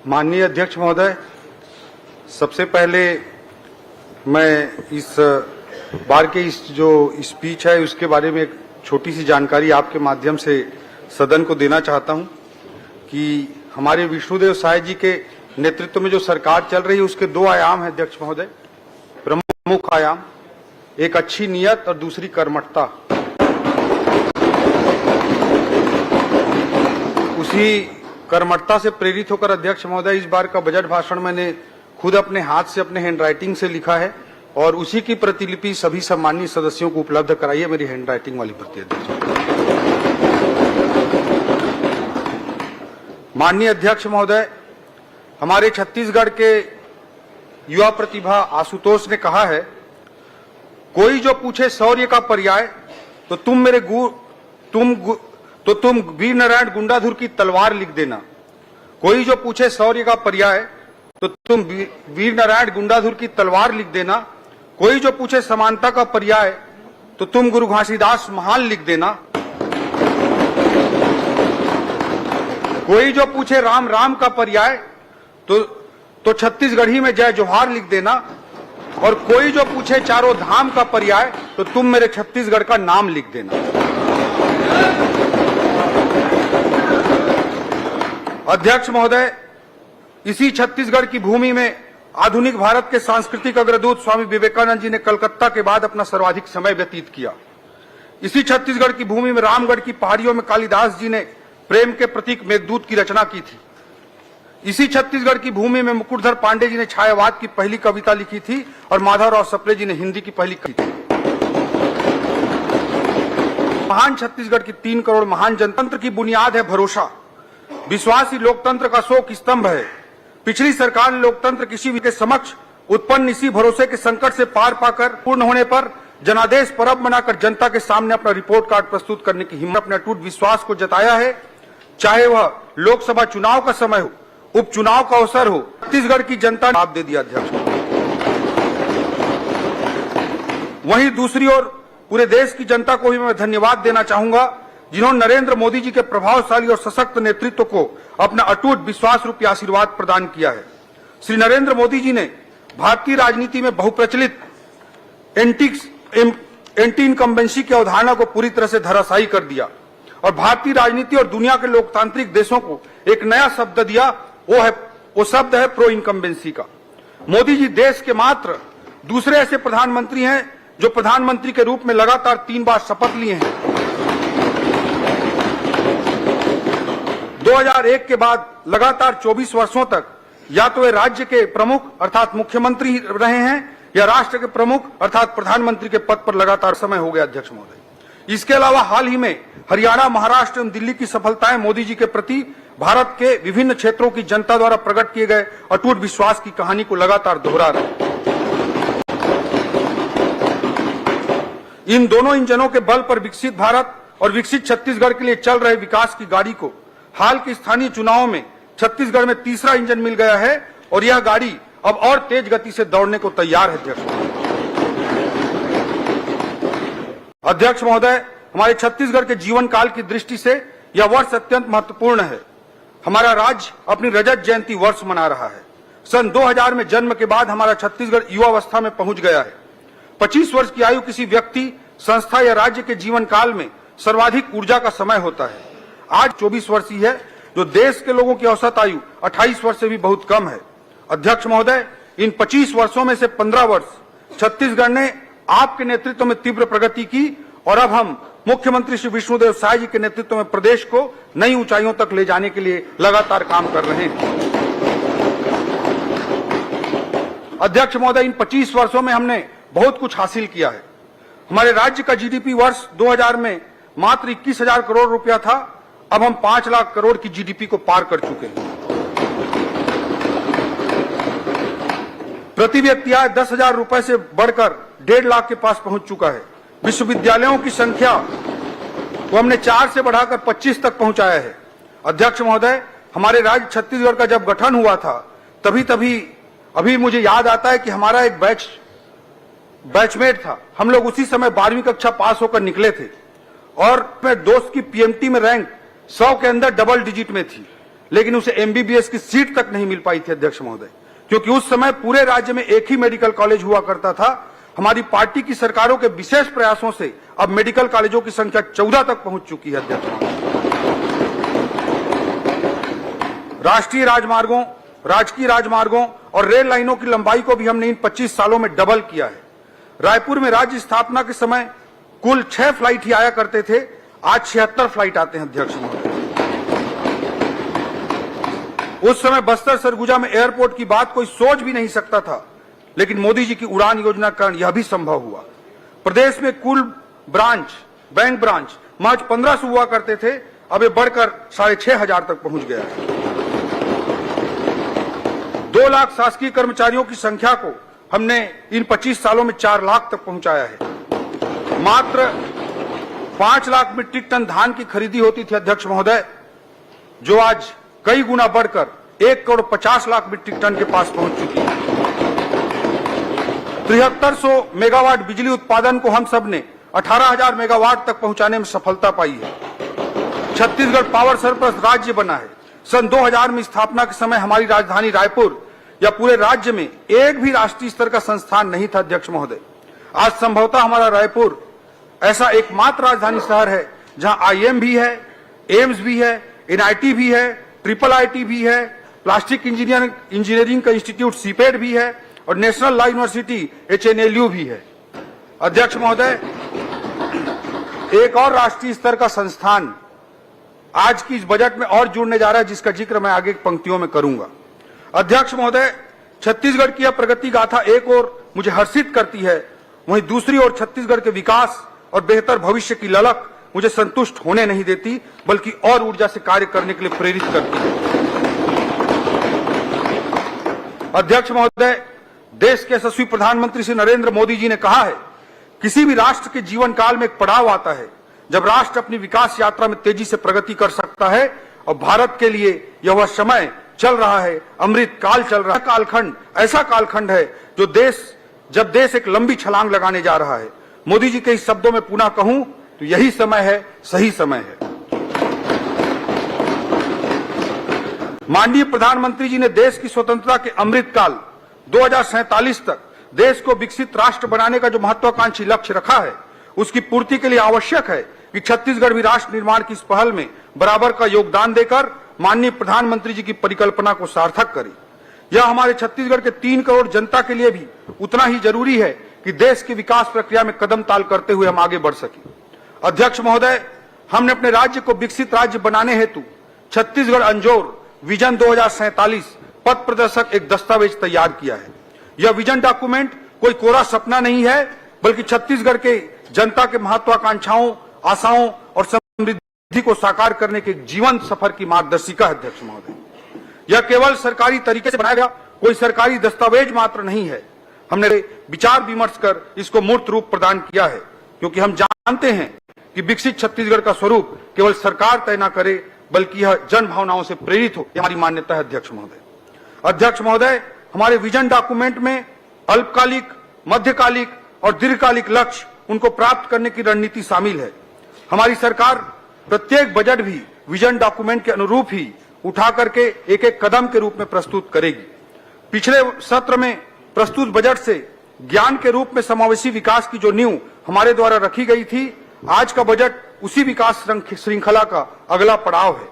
माननीय अध्यक्ष महोदय, सबसे पहले मैं इस बार के इस जो स्पीच है उसके बारे में एक छोटी सी जानकारी आपके माध्यम से सदन को देना चाहता हूं कि हमारे विष्णुदेव साय जी के नेतृत्व में जो सरकार चल रही है उसके दो आयाम हैं अध्यक्ष महोदय। प्रमुख आयाम, एक अच्छी नीयत और दूसरी कर्मठता। उसी कर्मठता से प्रेरित होकर अध्यक्ष महोदय इस बार का बजट भाषण मैंने खुद अपने हाथ से अपने हैंडराइटिंग से लिखा है और उसी की प्रतिलिपि सभी सम्मानीय सदस्यों को उपलब्ध कराई है, मेरी हैंडराइटिंग वाली प्रति। अध्यक्ष माननीय अध्यक्ष महोदय, हमारे छत्तीसगढ़ के युवा प्रतिभा आशुतोष ने कहा है, कोई जो पूछे शौर्य का पर्याय तो तुम वीर नारायण गुंडाधुर की तलवार लिख देना। कोई जो पूछे शौर्य का पर्याय तो तुम वीर नारायण गुंडाधुर की तलवार लिख देना। कोई जो पूछे समानता का पर्याय तो तुम गुरु घासीदास महान लिख देना। कोई जो पूछे राम राम का पर्याय तो छत्तीसगढ़ी में जय जोहार लिख देना। और कोई जो पूछे चारों धाम का पर्याय तो तुम मेरे छत्तीसगढ़ का नाम लिख देना। अध्यक्ष महोदय, इसी छत्तीसगढ़ की भूमि में आधुनिक भारत के सांस्कृतिक अग्रदूत स्वामी विवेकानंद जी ने कलकत्ता के बाद अपना सर्वाधिक समय व्यतीत किया। इसी छत्तीसगढ़ की भूमि में रामगढ़ की पहाड़ियों में कालिदास जी ने प्रेम के प्रतीक मेघदूत की रचना की थी। इसी छत्तीसगढ़ की भूमि में मुकुटधर पांडे जी ने छायावाद की पहली कविता लिखी थी और माधवराव सप्रे जी ने हिंदी की पहली कविता। महान छत्तीसगढ़ की 3 करोड़ महान जनतंत्र की बुनियाद है भरोसा। विश्वास ही लोकतंत्र का शोक स्तंभ है। पिछली सरकार ने लोकतंत्र किसी के समक्ष उत्पन्न इसी भरोसे के संकट से पार पाकर पूर्ण होने पर जनादेश पर्व मनाकर जनता के सामने अपना रिपोर्ट कार्ड प्रस्तुत करने की हिम्मत, अपने अटूट विश्वास को जताया है। चाहे वह लोकसभा चुनाव का समय हो, उपचुनाव का अवसर हो, छत्तीसगढ़ की जनता ने जवाब दे दिया। अध्यक्ष, वहीं दूसरी ओर पूरे देश की जनता को भी मैं धन्यवाद देना चाहूंगा, जिन्होंने नरेंद्र मोदी जी के प्रभावशाली और सशक्त नेतृत्व को अपना अटूट विश्वास रूपी आशीर्वाद प्रदान किया है। श्री नरेंद्र मोदी जी ने भारतीय राजनीति में बहुप्रचलित एंटी इनकम्बेंसी की अवधारणा को पूरी तरह से धराशायी कर दिया और भारतीय राजनीति और दुनिया के लोकतांत्रिक देशों को एक नया शब्द दिया, वो शब्द है प्रो इनकम्बेंसी का। मोदी जी देश के मात्र दूसरे ऐसे प्रधानमंत्री हैं जो प्रधानमंत्री के रूप में लगातार 3 बार शपथ लिए हैं। 2001 के बाद लगातार 24 वर्षों तक या तो वे राज्य के प्रमुख अर्थात मुख्यमंत्री रहे हैं या राष्ट्र के प्रमुख अर्थात प्रधानमंत्री के पद पर लगातार समय हो गया। अध्यक्ष महोदय, इसके अलावा हाल ही में हरियाणा, महाराष्ट्र एवं दिल्ली की सफलताएं मोदी जी के प्रति भारत के विभिन्न क्षेत्रों की जनता द्वारा प्रकट किए गए अटूट विश्वास की कहानी को लगातार दोहरा रहे हैं। इन दोनों इंजनों के बल पर विकसित भारत और विकसित छत्तीसगढ़ के लिए चल रहे विकास की गाड़ी को हाल के स्थानीय चुनावों में छत्तीसगढ़ में तीसरा इंजन मिल गया है और यह गाड़ी अब और तेज गति से दौड़ने को तैयार है। अध्यक्ष महोदय, हमारे छत्तीसगढ़ के जीवन काल की दृष्टि से यह वर्ष अत्यंत महत्वपूर्ण है। हमारा राज्य अपनी रजत जयंती वर्ष मना रहा है। सन 2000 में जन्म के बाद हमारा छत्तीसगढ़ युवावस्था में पहुंच गया है। 25 वर्ष की आयु किसी व्यक्ति, संस्था या राज्य के जीवन काल में सर्वाधिक ऊर्जा का समय होता है। आज 24 वर्षीय है, जो देश के लोगों की औसत आयु 28 वर्ष से भी बहुत कम है। अध्यक्ष महोदय, इन 25 वर्षों में से 15 वर्ष छत्तीसगढ़ ने आपके नेतृत्व में तीव्र प्रगति की और अब हम मुख्यमंत्री श्री विष्णुदेव साय जी के नेतृत्व में प्रदेश को नई ऊंचाइयों तक ले जाने के लिए लगातार काम कर रहे हैं। अध्यक्ष महोदय, इन 25 वर्षों में हमने बहुत कुछ हासिल किया है। हमारे राज्य का जीडीपी वर्ष 2000 में मात्र 21,000 करोड़ रुपया था, अब हम 5 लाख करोड़ की जीडीपी को पार कर चुके हैं। प्रति व्यक्ति आय 10,000 रुपए से बढ़कर 1.5 लाख के पास पहुंच चुका है। विश्वविद्यालयों की संख्या को हमने 4 से बढ़ाकर 25 तक पहुंचाया है। अध्यक्ष महोदय, हमारे राज्य छत्तीसगढ़ का जब गठन हुआ था अभी मुझे याद आता है कि हमारा एक बैचमेट था। हम लोग उसी समय 12वीं कक्षा पास होकर निकले थे और मेरे दोस्त की पीएमटी में रैंक 100 के अंदर डबल डिजिट में थी। लेकिन उसे एमबीबीएस की सीट तक नहीं मिल पाई थी अध्यक्ष महोदय, क्योंकि उस समय पूरे राज्य में एक ही मेडिकल कॉलेज हुआ करता था। हमारी पार्टी की सरकारों के विशेष प्रयासों से अब मेडिकल कॉलेजों की संख्या 14 तक पहुंच चुकी है अध्यक्ष महोदय। राष्ट्रीय राजमार्गों, राजकीय राजमार्गों और रेल लाइनों की लंबाई को भी हमने इन 25 सालों में डबल किया है। रायपुर में राज्य स्थापना के समय कुल 6 फ्लाइट ही आया करते थे, आज 76 फ्लाइट आते हैं अध्यक्ष महोदय। उस समय बस्तर सरगुजा में एयरपोर्ट की बात कोई सोच भी नहीं सकता था, लेकिन मोदी जी की उड़ान योजना के कारण यह भी संभव हुआ। प्रदेश में कुल ब्रांच, बैंक ब्रांच महज 1500 हुआ करते थे, अब ये बढ़कर 6500 तक पहुंच गया है। 2 लाख शासकीय कर्मचारियों की संख्या को हमने इन 25 सालों में 4 लाख तक पहुंचाया है। मात्र 5 लाख मीट्रिक टन धान की खरीदी होती थी अध्यक्ष महोदय, जो आज कई गुना बढ़कर 1 करोड़ 50 लाख मीट्रिक टन के पास पहुंच चुकी है। 7300 मेगावाट बिजली उत्पादन को हम सब ने 18,000 मेगावाट तक पहुंचाने में सफलता पाई है। छत्तीसगढ़ पावर सरप्लस राज्य बना है। सन 2000 में स्थापना के समय हमारी राजधानी रायपुर या पूरे राज्य में एक भी राष्ट्रीय स्तर का संस्थान नहीं था अध्यक्ष महोदय। आज संभवतः हमारा रायपुर ऐसा एकमात्र राजधानी शहर है जहां आईएम भी है, एम्स भी है, एनआईटी भी है, ट्रिपल आईटी भी है, प्लास्टिक इंजीनियरिंग का इंस्टीट्यूट सीपेड भी है और नेशनल लॉ यूनिवर्सिटी एचएनएलयू भी है। अध्यक्ष महोदय, एक और राष्ट्रीय स्तर का संस्थान आज की इस बजट में और जुड़ने जा रहा है, जिसका जिक्र मैं आगे पंक्तियों में करूंगा। अध्यक्ष महोदय, छत्तीसगढ़ की यह प्रगति गाथा एक ओर मुझे हर्षित करती है, वहीं दूसरी ओर छत्तीसगढ़ के विकास और बेहतर भविष्य की ललक मुझे संतुष्ट होने नहीं देती, बल्कि और ऊर्जा से कार्य करने के लिए प्रेरित करती है। अध्यक्ष महोदय, देश के यशस्वी प्रधानमंत्री श्री नरेंद्र मोदी जी ने कहा है, किसी भी राष्ट्र के जीवन काल में एक पड़ाव आता है जब राष्ट्र अपनी विकास यात्रा में तेजी से प्रगति कर सकता है, और भारत के लिए यह वह समय चल रहा है, अमृत काल चल रहा है। कालखंड ऐसा कालखंड है जब देश एक लंबी छलांग लगाने जा रहा है। मोदी जी के इस शब्दों में पुनः कहूं तो यही समय है, सही समय है। माननीय प्रधानमंत्री जी ने देश की स्वतंत्रता के अमृत काल 2047 तक देश को विकसित राष्ट्र बनाने का जो महत्वाकांक्षी लक्ष्य रखा है, उसकी पूर्ति के लिए आवश्यक है कि छत्तीसगढ़ भी राष्ट्र निर्माण की इस पहल में बराबर का योगदान देकर माननीय प्रधानमंत्री जी की परिकल्पना को सार्थक करे। यह हमारे छत्तीसगढ़ के 3 करोड़ जनता के लिए भी उतना ही जरूरी है कि देश की विकास प्रक्रिया में कदम ताल करते हुए हम आगे बढ़ सकें। अध्यक्ष महोदय, हमने अपने राज्य को विकसित राज्य बनाने हेतु छत्तीसगढ़ अंजोर विजन 2047 पथ प्रदर्शक एक दस्तावेज तैयार किया है। यह विजन डॉक्यूमेंट कोई कोरा सपना नहीं है, बल्कि छत्तीसगढ़ के जनता के महत्वाकांक्षाओं, आशाओं और समृद्धि को साकार करने के जीवन सफर की मार्गदर्शिका है। अध्यक्ष महोदय, यह केवल सरकारी तरीके से बनाया गया कोई सरकारी दस्तावेज मात्र नहीं है। हमने विचार विमर्श कर इसको मूर्त रूप प्रदान किया है, क्योंकि हम जानते हैं कि विकसित छत्तीसगढ़ का स्वरूप केवल सरकार तय न करे, बल्कि यह जन भावनाओं से प्रेरित हो, हमारी मान्यता है। अध्यक्ष महोदय, हमारे विजन डॉक्यूमेंट में अल्पकालिक, मध्यकालिक और दीर्घकालिक लक्ष्य उनको प्राप्त करने की रणनीति शामिल है। हमारी सरकार प्रत्येक बजट भी विजन डॉक्यूमेंट के अनुरूप ही उठा करके एक एक कदम के रूप में प्रस्तुत करेगी। पिछले सत्र में प्रस्तुत बजट से ज्ञान के रूप में समावेशी विकास की जो नींव हमारे द्वारा रखी गई थी, आज का बजट उसी विकास श्रृंखला का अगला पड़ाव है।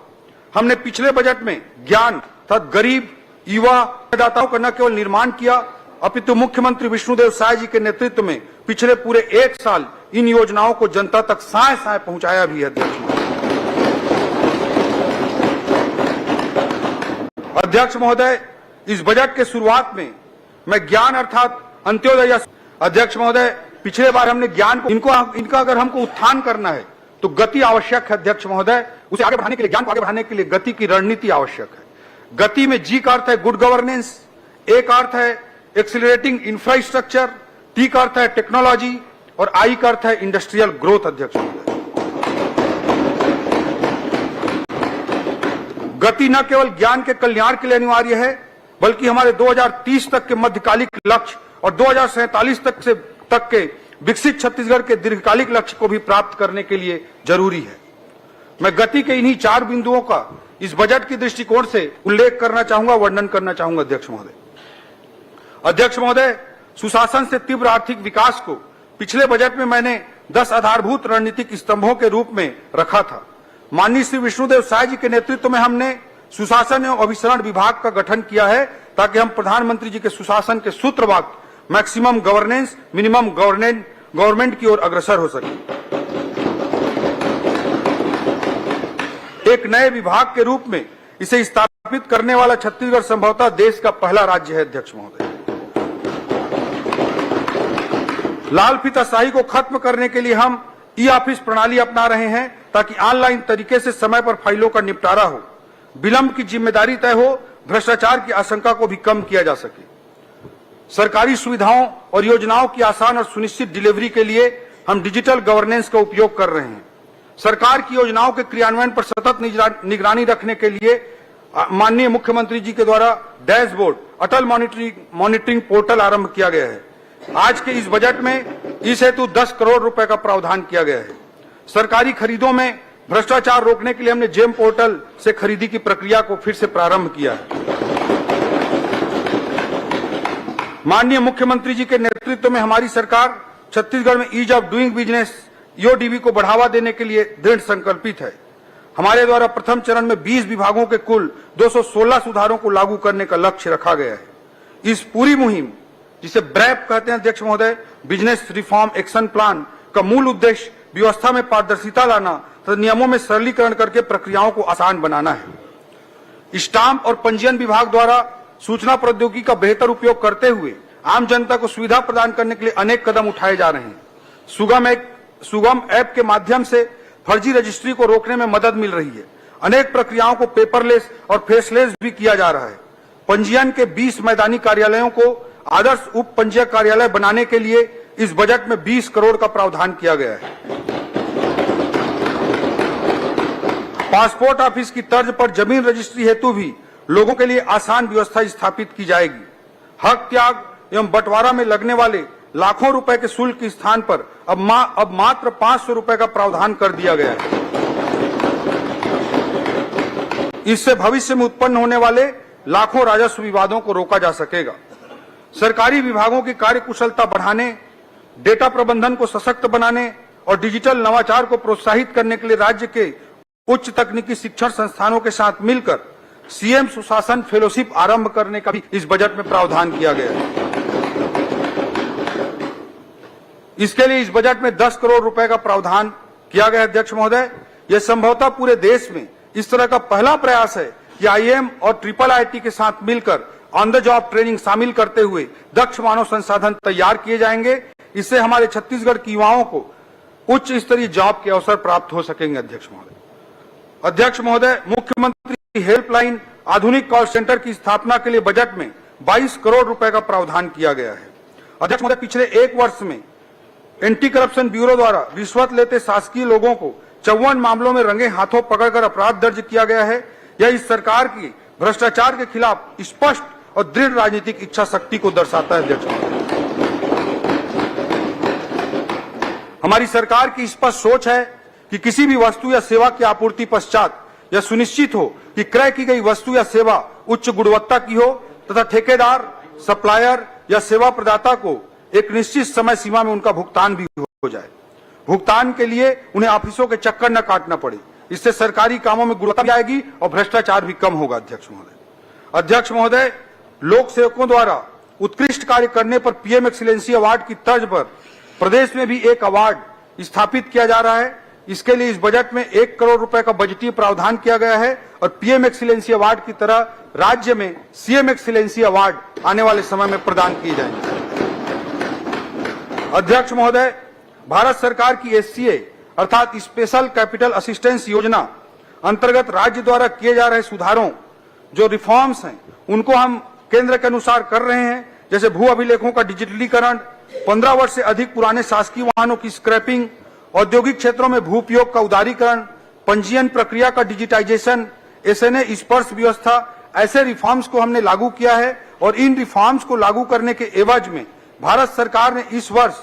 हमने पिछले बजट में ज्ञान तथा गरीब, युवा, मतदाताओं का न केवल निर्माण किया, अपितु मुख्यमंत्री विष्णुदेव साय जी के नेतृत्व में पिछले पूरे 1 साल इन योजनाओं को जनता तक साय साय पहुंचाया भी है। अध्यक्ष महोदय, इस बजट के शुरुआत में मैं ज्ञान अर्थात अंत्योदय। अध्यक्ष महोदय, पिछले बार हमने ज्ञान को इनका अगर हमको उत्थान करना है तो गति आवश्यक है। अध्यक्ष महोदय, उसे आगे बढ़ाने के लिए, ज्ञान को आगे बढ़ाने के लिए गति की रणनीति आवश्यक है। गति में जी का अर्थ है गुड गवर्नेंस, ए का अर्थ है एक्सिलरेटिंग इंफ्रास्ट्रक्चर, टी का अर्थ है टेक्नोलॉजी और आई का अर्थ है इंडस्ट्रियल ग्रोथ। अध्यक्ष महोदय, गति न केवल ज्ञान के कल्याण के लिए अनिवार्य है, बल्कि हमारे 2030 तक के मध्यकालिक लक्ष्य और 2047 तक के विकसित छत्तीसगढ़ के दीर्घकालिक लक्ष्य को भी प्राप्त करने के लिए जरूरी है। मैं गति के इन्हीं 4 बिंदुओं का इस बजट की दृष्टिकोण से उल्लेख करना चाहूंगा, वर्णन करना चाहूंगा अध्यक्ष महोदय। अध्यक्ष महोदय, सुशासन से तीव्र आर्थिक विकास को पिछले बजट में मैंने 10 आधारभूत रणनीतिक स्तंभों के रूप में रखा था। माननीय श्री विष्णुदेव साय जी के नेतृत्व में हमने सुशासन एवं अभिसरण विभाग का गठन किया है ताकि हम प्रधानमंत्री जी के सुशासन के सूत्र वाक्य मैक्सिमम गवर्नेंस मिनिमम गवर्नमेंट की ओर अग्रसर हो सके। एक नए विभाग के रूप में इसे स्थापित करने वाला छत्तीसगढ़ संभवतः देश का पहला राज्य है। अध्यक्ष महोदय, लाल फीताशाही को खत्म करने के लिए हम ई ऑफिस प्रणाली अपना रहे हैं ताकि ऑनलाइन तरीके से समय पर फाइलों का निपटारा हो, विलंब की जिम्मेदारी तय हो, भ्रष्टाचार की आशंका को भी कम किया जा सके। सरकारी सुविधाओं और योजनाओं की आसान और सुनिश्चित डिलीवरी के लिए हम डिजिटल गवर्नेंस का उपयोग कर रहे हैं। सरकार की योजनाओं के क्रियान्वयन पर सतत निगरानी रखने के लिए माननीय मुख्यमंत्री जी के द्वारा डैशबोर्ड अटल मॉनिटरिंग पोर्टल आरंभ किया गया है। आज के इस बजट में इस हेतु 10 करोड़ रुपए का प्रावधान किया गया है। सरकारी खरीदों में भ्रष्टाचार रोकने के लिए हमने जेम पोर्टल से खरीदी की प्रक्रिया को फिर से प्रारंभ किया है। माननीय मुख्यमंत्री जी के नेतृत्व में हमारी सरकार छत्तीसगढ़ में ease of doing business EODB को बढ़ावा देने के लिए दृढ़ संकल्पित है। हमारे द्वारा प्रथम चरण में 20 विभागों के कुल 216 सुधारों को लागू करने का लक्ष्य रखा गया है। इस पूरी मुहिम, जिसे ब्रैप कहते हैं अध्यक्ष महोदय, बिजनेस रिफॉर्म एक्शन प्लान का मूल उद्देश्य व्यवस्था में पारदर्शिता लाना तथा नियमों में सरलीकरण करके प्रक्रियाओं को आसान बनाना है। स्टाम्प और पंजीयन विभाग द्वारा सूचना प्रौद्योगिकी का बेहतर उपयोग करते हुए आम जनता को सुविधा प्रदान करने के लिए अनेक कदम उठाए जा रहे हैं। सुगम ऐप के माध्यम से फर्जी रजिस्ट्री को रोकने में मदद मिल रही है। अनेक प्रक्रियाओं को पेपरलेस और फेसलेस भी किया जा रहा है। पंजीयन के 20 मैदानी कार्यालयों को आदर्श उप पंजीयक कार्यालय बनाने के लिए इस बजट में 20 करोड़ का प्रावधान किया गया है। पासपोर्ट ऑफिस की तर्ज पर जमीन रजिस्ट्री हेतु भी लोगों के लिए आसान व्यवस्था स्थापित की जाएगी। हक त्याग एवं बंटवारा में लगने वाले लाखों रुपए के शुल्क के स्थान पर अब मात्र 500 रुपए का प्रावधान कर दिया गया है। इससे भविष्य में उत्पन्न होने वाले लाखों राजस्व विवादों को रोका जा सकेगा। सरकारी विभागों की कार्यकुशलता बढ़ाने, डेटा प्रबंधन को सशक्त बनाने और डिजिटल नवाचार को प्रोत्साहित करने के लिए राज्य के उच्च तकनीकी शिक्षण संस्थानों के साथ मिलकर सीएम सुशासन फेलोशिप आरंभ करने का भी इस बजट में प्रावधान किया गया है। इसके लिए इस बजट में 10 करोड़ रुपए का प्रावधान किया गया है। अध्यक्ष महोदय, यह संभवतः पूरे देश में इस तरह का पहला प्रयास है कि आईएम और IIIT के साथ मिलकर ऑन द जॉब ट्रेनिंग शामिल करते हुए दक्ष मानव संसाधन तैयार किए जाएंगे। इससे हमारे छत्तीसगढ़ के युवाओं को उच्च स्तरीय जॉब के अवसर प्राप्त हो सकेंगे। अध्यक्ष महोदय, मुख्यमंत्री हेल्पलाइन आधुनिक कॉल सेंटर की स्थापना के लिए बजट में 22 करोड़ रुपए का प्रावधान किया गया है। अध्यक्ष महोदय, पिछले एक वर्ष में एंटी करप्शन ब्यूरो द्वारा रिश्वत लेते शासकीय लोगों को 54 मामलों में रंगे हाथों पकड़कर अपराध दर्ज किया गया है। यह इस सरकार की भ्रष्टाचार के खिलाफ स्पष्ट और दृढ़ राजनीतिक इच्छा शक्ति को दर्शाता है। अध्यक्ष महोदय, हमारी सरकार की स्पष्ट सोच है कि किसी भी वस्तु या सेवा की आपूर्ति पश्चात यह सुनिश्चित हो कि क्रय की गई वस्तु या सेवा उच्च गुणवत्ता की हो तथा ठेकेदार, सप्लायर या सेवा प्रदाता को एक निश्चित समय सीमा में उनका भुगतान भी हो जाए। भुगतान के लिए उन्हें ऑफिसों के चक्कर न काटना पड़े। इससे सरकारी कामों में गुणवत्ता भी आएगी और भ्रष्टाचार भी कम होगा। अध्यक्ष महोदय, लोक सेवकों द्वारा उत्कृष्ट कार्य करने पर पीएम एक्सीलेंसी अवार्ड की तर्ज पर प्रदेश में भी एक अवार्ड स्थापित किया जा रहा है। इसके लिए इस बजट में 1 करोड़ रुपए का बजटीय प्रावधान किया गया है और पीएम एक्सीलेंसी अवार्ड की तरह राज्य में सीएम एक्सीलेंसी अवार्ड आने वाले समय में प्रदान किए जाएंगे। अध्यक्ष महोदय, भारत सरकार की एससीए अर्थात स्पेशल कैपिटल असिस्टेंस योजना अंतर्गत राज्य द्वारा किए जा रहे सुधारों, जो रिफॉर्म्स हैं, उनको हम केंद्र के अनुसार कर रहे हैं। जैसे भू अभिलेखों का डिजिटलीकरण, 15 वर्ष से अधिक पुराने शासकीय वाहनों की स्क्रैपिंग, औद्योगिक क्षेत्रों में भू उपयोग का उदारीकरण, पंजीयन प्रक्रिया का डिजिटाइजेशन, एसएनए स्पर्श व्यवस्था, ऐसे रिफॉर्म्स को हमने लागू किया है। और इन रिफॉर्म्स को लागू करने के एवज में भारत सरकार ने इस वर्ष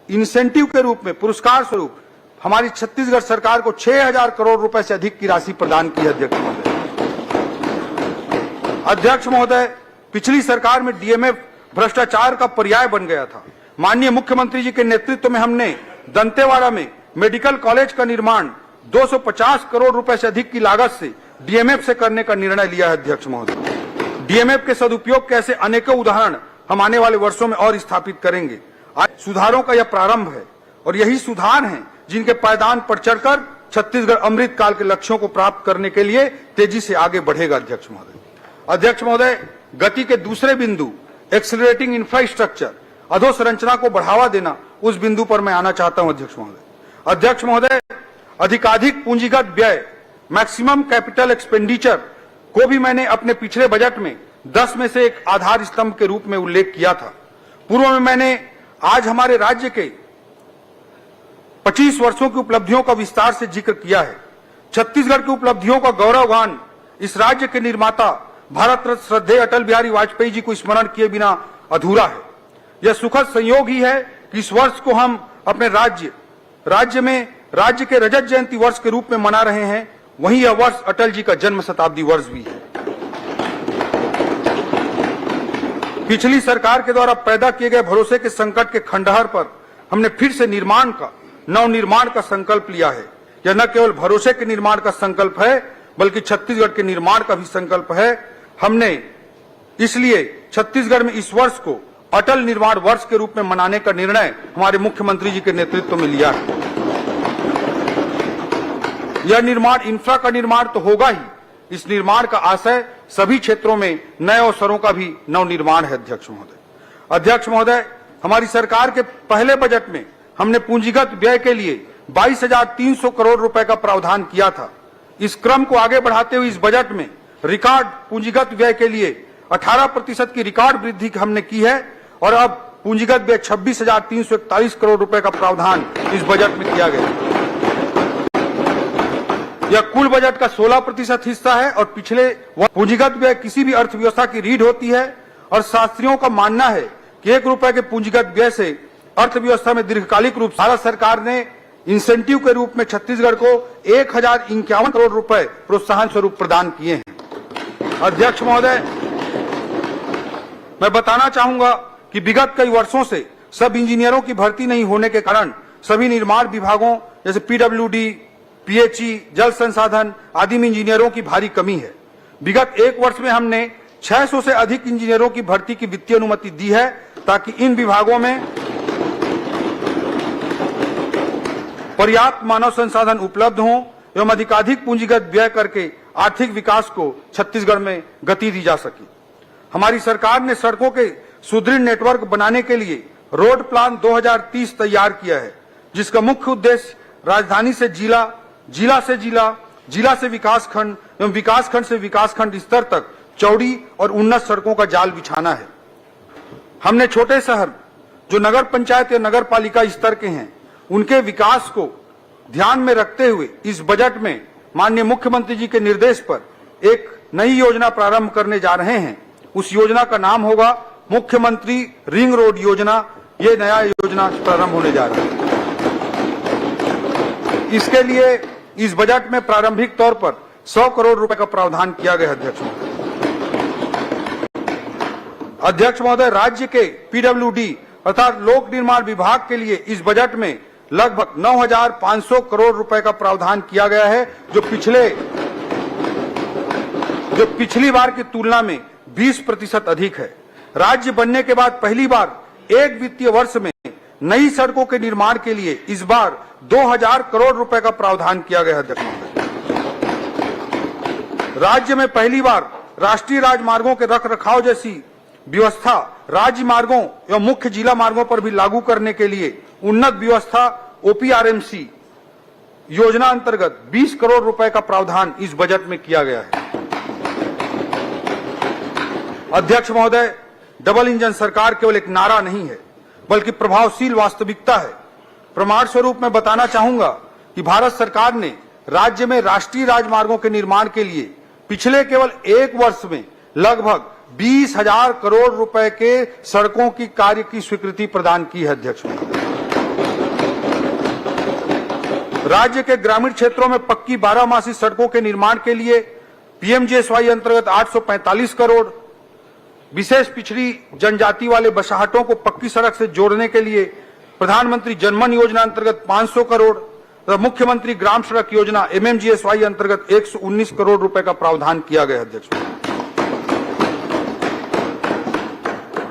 इंसेंटिव के रूप में, पुरस्कार स्वरूप हमारी छत्तीसगढ़ सरकार को 6000 करोड़ रुपए से अधिक की राशि प्रदान की है। अध्यक्ष महोदय, अध्यक्ष महोदय, पिछली सरकार में डीएमएफ भ्रष्टाचार का पर्याय बन गया था। माननीय मुख्यमंत्री जी के नेतृत्व में हमने दंतेवाड़ा में मेडिकल कॉलेज का निर्माण 250 करोड़ रुपए से अधिक की लागत से डीएमएफ से करने का निर्णय लिया है। अध्यक्ष महोदय, डीएमएफ के सदुपयोग के ऐसे अनेकों उदाहरण हम आने वाले वर्षों में और स्थापित करेंगे। आज सुधारों का यह प्रारंभ है और यही सुधार हैं जिनके पायदान पर चढ़कर छत्तीसगढ़ अमृत काल के लक्ष्यों को प्राप्त करने के लिए तेजी से आगे बढ़ेगा। अध्यक्ष महोदय, गति के दूसरे बिंदु एक्सेलरेटिंग इंफ्रास्ट्रक्चर, अधोसंरचना को बढ़ावा देना, उस बिंदु पर मैं आना चाहता हूं। अध्यक्ष महोदय, अधिकाधिक पूंजीगत व्यय, मैक्सिमम कैपिटल एक्सपेंडिचर को भी मैंने अपने पिछले बजट में 10 में से एक आधार स्तंभ के रूप में उल्लेख किया था। पूर्व में मैंने आज हमारे राज्य के 25 वर्षों की उपलब्धियों का विस्तार से जिक्र किया है। छत्तीसगढ़ की उपलब्धियों का गौरवगान इस राज्य के निर्माता भारत रत्न श्रद्धेय अटल बिहारी वाजपेयी जी को स्मरण किए बिना अधूरा है। यह सुखद संयोग ही है कि इस वर्ष को हम अपने राज्य के रजत जयंती वर्ष के रूप में मना रहे हैं। वहीं यह वर्ष अटल जी का जन्म शताब्दी वर्ष भी है। पिछली सरकार के द्वारा पैदा किए गए भरोसे के संकट के खंडहर पर हमने फिर से नवनिर्माण का संकल्प लिया है। यह न केवल भरोसे के निर्माण का संकल्प है बल्कि छत्तीसगढ़ के निर्माण का भी संकल्प है। हमने इसलिए छत्तीसगढ़ में इस वर्ष को अटल निर्माण वर्ष के रूप में मनाने का निर्णय हमारे मुख्यमंत्री जी के नेतृत्व में लिया है। यह निर्माण इंफ्रा का निर्माण तो होगा ही, इस निर्माण का आशय सभी क्षेत्रों में नए अवसरों का भी नवनिर्माण है। अध्यक्ष महोदय, हमारी सरकार के पहले बजट में हमने पूंजीगत व्यय के लिए 22,300 करोड़ रुपए का प्रावधान किया था। इस क्रम को आगे बढ़ाते हुए इस बजट में रिकॉर्ड पूंजीगत व्यय के लिए 18% की रिकॉर्ड वृद्धि हमने की है और अब पूंजीगत व्यय 26,341 करोड़ रुपए का प्रावधान इस बजट में किया गया। यह कुल बजट का 16% हिस्सा है और पिछले पूंजीगत व्यय किसी भी अर्थव्यवस्था की रीढ़ होती है और शास्त्रियों का मानना है कि 1 रुपए के पूंजीगत व्यय से अर्थव्यवस्था में दीर्घकालिक रूप से भारत सरकार ने इंसेंटिव के रूप में छत्तीसगढ़ को 1,051 करोड़ रुपए प्रोत्साहन स्वरूप प्रदान किए हैं। अध्यक्ष महोदय, मैं बताना चाहूंगा कि विगत कई वर्षों से सब इंजीनियरों की भर्ती नहीं होने के कारण सभी निर्माण विभागों जैसे पीडब्ल्यूडी, पीएचई, जल संसाधन आदि में इंजीनियरों की भारी कमी है। विगत 1 वर्ष में हमने 600 से अधिक इंजीनियरों की भर्ती की वित्तीय अनुमति दी है ताकि इन विभागों में पर्याप्त मानव संसाधन उपलब्ध हों एवं अधिकाधिक पूंजीगत व्यय करके आर्थिक विकास को छत्तीसगढ़ में गति दी जा सके। हमारी सरकार ने सड़कों के सुदृढ़ नेटवर्क बनाने के लिए रोड प्लान 2030 तैयार किया है, जिसका मुख्य उद्देश्य राजधानी से जिला, जिला से जिला, जिला से विकासखंड एवं विकासखंड से विकासखंड स्तर तक चौड़ी और उन्नत सड़कों का जाल बिछाना है। हमने छोटे शहर जो नगर पंचायत या नगर पालिका स्तर के हैं उनके विकास को ध्यान में रखते हुए इस बजट में माननीय मुख्यमंत्री जी के निर्देश पर एक नई योजना प्रारंभ करने जा रहे हैं। उस योजना का नाम होगा मुख्यमंत्री रिंग रोड योजना। ये नया योजना प्रारंभ होने जा रहा है। इसके लिए इस बजट में प्रारंभिक तौर पर 100 करोड़ रुपए का प्रावधान किया गया। अध्यक्ष महोदय, राज्य के पीडब्ल्यूडी अर्थात लोक निर्माण विभाग के लिए इस बजट में लगभग 9,500 करोड़ रुपए का प्रावधान किया गया है, जो पिछली बार की तुलना में 20% अधिक है। राज्य बनने के बाद पहली बार एक वित्तीय वर्ष में नई सड़कों के निर्माण के लिए इस बार 2,000 करोड़ रुपए का प्रावधान किया गया है। राज्य में पहली बार राष्ट्रीय राजमार्गों के रखरखाव जैसी व्यवस्था राज्य मार्गों एवं मुख्य जिला मार्गों पर भी लागू करने के लिए उन्नत व्यवस्था ओपीआरएमसी योजना अंतर्गत 20 करोड़ रुपए का प्रावधान इस बजट में किया गया है। अध्यक्ष महोदय, डबल इंजन सरकार केवल एक नारा नहीं है बल्कि प्रभावशील वास्तविकता है। प्रमाण स्वरूप मैं बताना चाहूंगा कि भारत सरकार ने राज्य में राष्ट्रीय राजमार्गों के निर्माण के लिए पिछले केवल 1 वर्ष में लगभग 20,000 करोड़ रुपए के सड़कों की कार्य की स्वीकृति प्रदान की है। अध्यक्ष, राज्य के ग्रामीण क्षेत्रों में पक्की 12 मासी सड़कों के निर्माण के लिए पीएमजीएसवाई अंतर्गत 845 करोड़, विशेष पिछड़ी जनजाति वाले बसाहटों को पक्की सड़क से जोड़ने के लिए प्रधानमंत्री जनमन योजना अंतर्गत 500 करोड़ तथा मुख्यमंत्री ग्राम सड़क योजना एमएमजीएसवाई अंतर्गत 119 करोड़ रुपए का प्रावधान किया गया। अध्यक्ष,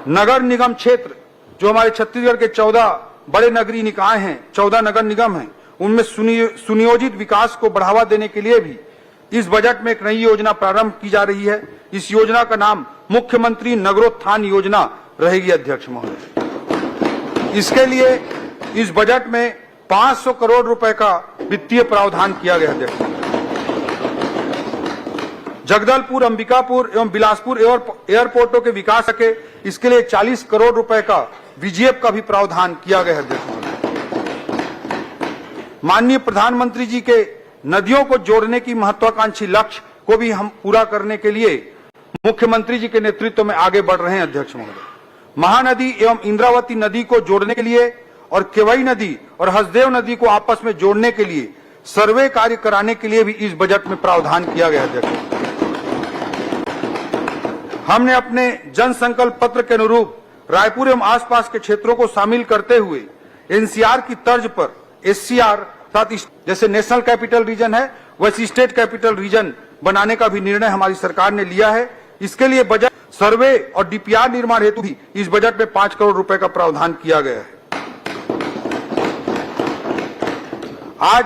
नगर निगम क्षेत्र जो हमारे छत्तीसगढ़ के 14 बड़े नगरीय निकाय हैं, 14 नगर निगम हैं, उनमें सुनियोजित विकास को बढ़ावा देने के लिए भी इस बजट में एक नई योजना प्रारंभ की जा रही है। इस योजना का नाम मुख्यमंत्री नगरोत्थान योजना रहेगी। अध्यक्ष महोदय, इसके लिए इस बजट में 500 करोड़ रुपए का वित्तीय प्रावधान किया गया। अध्यक्ष, जगदलपुर, अंबिकापुर एवं बिलासपुर एयरपोर्टों के विकास के इसके लिए 40 करोड़ रुपए का वीजीएफ का भी प्रावधान किया गया। अध्यक्ष, माननीय प्रधानमंत्री जी के नदियों को जोड़ने की महत्वाकांक्षी लक्ष्य को भी हम पूरा करने के लिए मुख्यमंत्री जी के नेतृत्व में आगे बढ़ रहे हैं। अध्यक्ष महोदय, महानदी एवं इंद्रावती नदी को जोड़ने के लिए और केवई नदी और हसदेव नदी को आपस में जोड़ने के लिए सर्वे कार्य कराने के लिए भी इस बजट में प्रावधान किया गया। अध्यक्ष, हमने अपने जन संकल्प पत्र के अनुरूप रायपुर एवं आसपास के क्षेत्रों को शामिल करते हुए एनसीआर की तर्ज पर एससीआर साथ जैसे नेशनल कैपिटल रीजन है वैसे स्टेट कैपिटल रीजन बनाने का भी निर्णय हमारी सरकार ने लिया है। इसके लिए बजट सर्वे और डीपीआर निर्माण हेतु भी इस बजट में 5 करोड़ रुपए का प्रावधान किया गया है। आज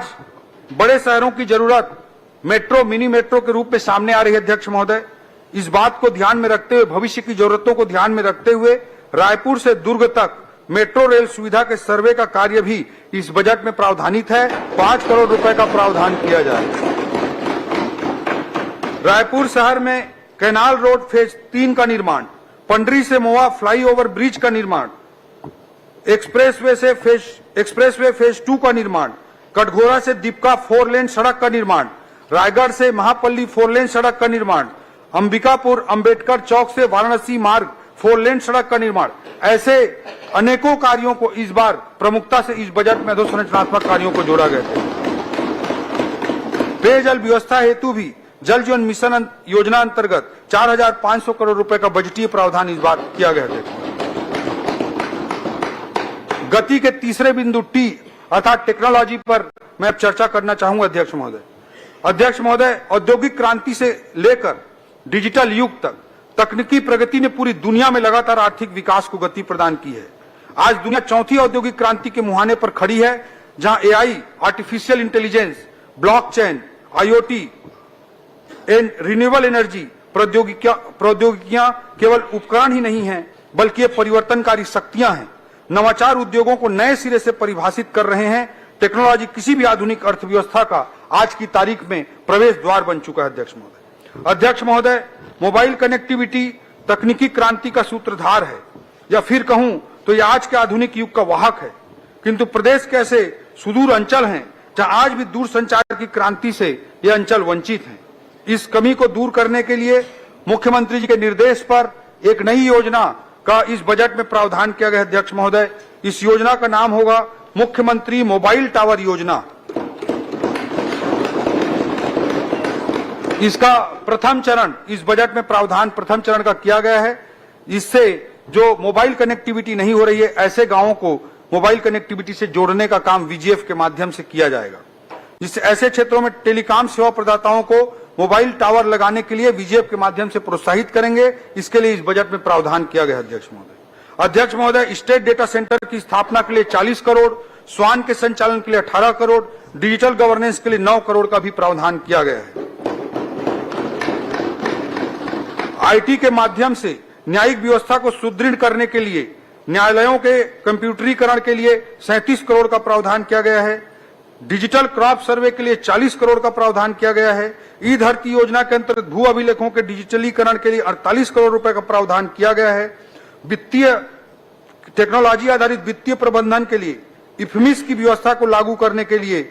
बड़े शहरों की जरूरत मेट्रो, मिनी मेट्रो के रूप में सामने आ रही है। अध्यक्ष महोदय, इस बात को ध्यान में रखते हुए, भविष्य की जरूरतों को ध्यान में रखते हुए रायपुर से दुर्ग तक मेट्रो रेल सुविधा के सर्वे का कार्य भी इस बजट में प्रावधानित है। 5 करोड़ रुपए का प्रावधान किया जाए। रायपुर शहर में कैनाल रोड फेज 3 का निर्माण, पंडरी से मोवा फ्लाईओवर ब्रिज का निर्माण, एक्सप्रेसवे फेज 2 का निर्माण, कटघोरा से दीपका 4 लेन सड़क का निर्माण, रायगढ़ से महापल्ली 4 लेन सड़क का निर्माण, अंबिकापुर अंबेडकर चौक से वाराणसी मार्ग 4 लेन सड़क का निर्माण, ऐसे अनेकों कार्यों को इस बार प्रमुखता से इस बजट में अधोसंरचनात्मक कार्यों को जोड़ा गया है। पेयजल व्यवस्था हेतु भी जल जीवन मिशन योजना अंतर्गत 4,500 करोड़ रुपए का बजटीय प्रावधान इस बार किया गया है। गति के तीसरे बिंदु टी अर्थात टेक्नोलॉजी पर मैं अब चर्चा करना चाहूंगा। अध्यक्ष महोदय, औद्योगिक क्रांति से लेकर डिजिटल युग तक तकनीकी प्रगति ने पूरी दुनिया में लगातार आर्थिक विकास को गति प्रदान की है। आज दुनिया चौथी औद्योगिक क्रांति के मुहाने पर खड़ी है, जहां AI, artificial intelligence, blockchain, IoT and renewable energy प्रौद्योगिकियां केवल उपकरण ही नहीं हैं, बल्कि ये परिवर्तनकारी शक्तियां हैं। नवाचार उद्योगों को नए सिरे से परिभाषित कर रहे हैं। टेक्नोलॉजी किसी भी आधुनिक अर्थव्यवस्था का आज की तारीख में प्रवेश द्वार बन चुका है। अध्यक्ष महोदय, मोबाइल कनेक्टिविटी तकनीकी क्रांति का सूत्रधार है, या फिर कहूं तो यह आज के आधुनिक युग का वाहक है। किंतु प्रदेश के ऐसे सुदूर अंचल हैं जहां आज भी दूरसंचार की क्रांति से ये अंचल वंचित हैं। इस कमी को दूर करने के लिए मुख्यमंत्री जी के निर्देश पर एक नई योजना का इस बजट में प्रावधान किया गया। अध्यक्ष महोदय, इस योजना का नाम होगा मुख्यमंत्री मोबाइल टावर योजना। इसका प्रथम चरण इस बजट में प्रावधान प्रथम चरण का किया गया है। इससे जो मोबाइल कनेक्टिविटी नहीं हो रही है, ऐसे गांवों को मोबाइल कनेक्टिविटी से जोड़ने का काम वीजीएफ के माध्यम से किया जाएगा। जिससे ऐसे क्षेत्रों में टेलीकॉम सेवा प्रदाताओं को मोबाइल टावर लगाने के लिए वीजीएफ के माध्यम से प्रोत्साहित करेंगे। इसके लिए इस बजट में प्रावधान किया गया। अध्यक्ष महोदय, स्टेट डेटा सेंटर की स्थापना के लिए 40 करोड़, स्वान के संचालन के लिए 18 करोड़, डिजिटल गवर्नेंस के लिए 9 करोड़ का भी प्रावधान किया गया है। आईटी के माध्यम से न्यायिक व्यवस्था को सुदृढ़ करने के लिए न्यायालयों के कंप्यूटरीकरण के लिए 37 करोड़ का प्रावधान किया गया है। डिजिटल क्रॉप सर्वे के लिए 40 करोड़ का प्रावधान किया गया है। ई धरती योजना के अंतर्गत भू अभिलेखों के डिजिटलीकरण के लिए 48 करोड़ रुपए का प्रावधान किया गया है। वित्तीय टेक्नोलॉजी आधारित वित्तीय प्रबंधन के लिए इफमिस की व्यवस्था को लागू करने के लिए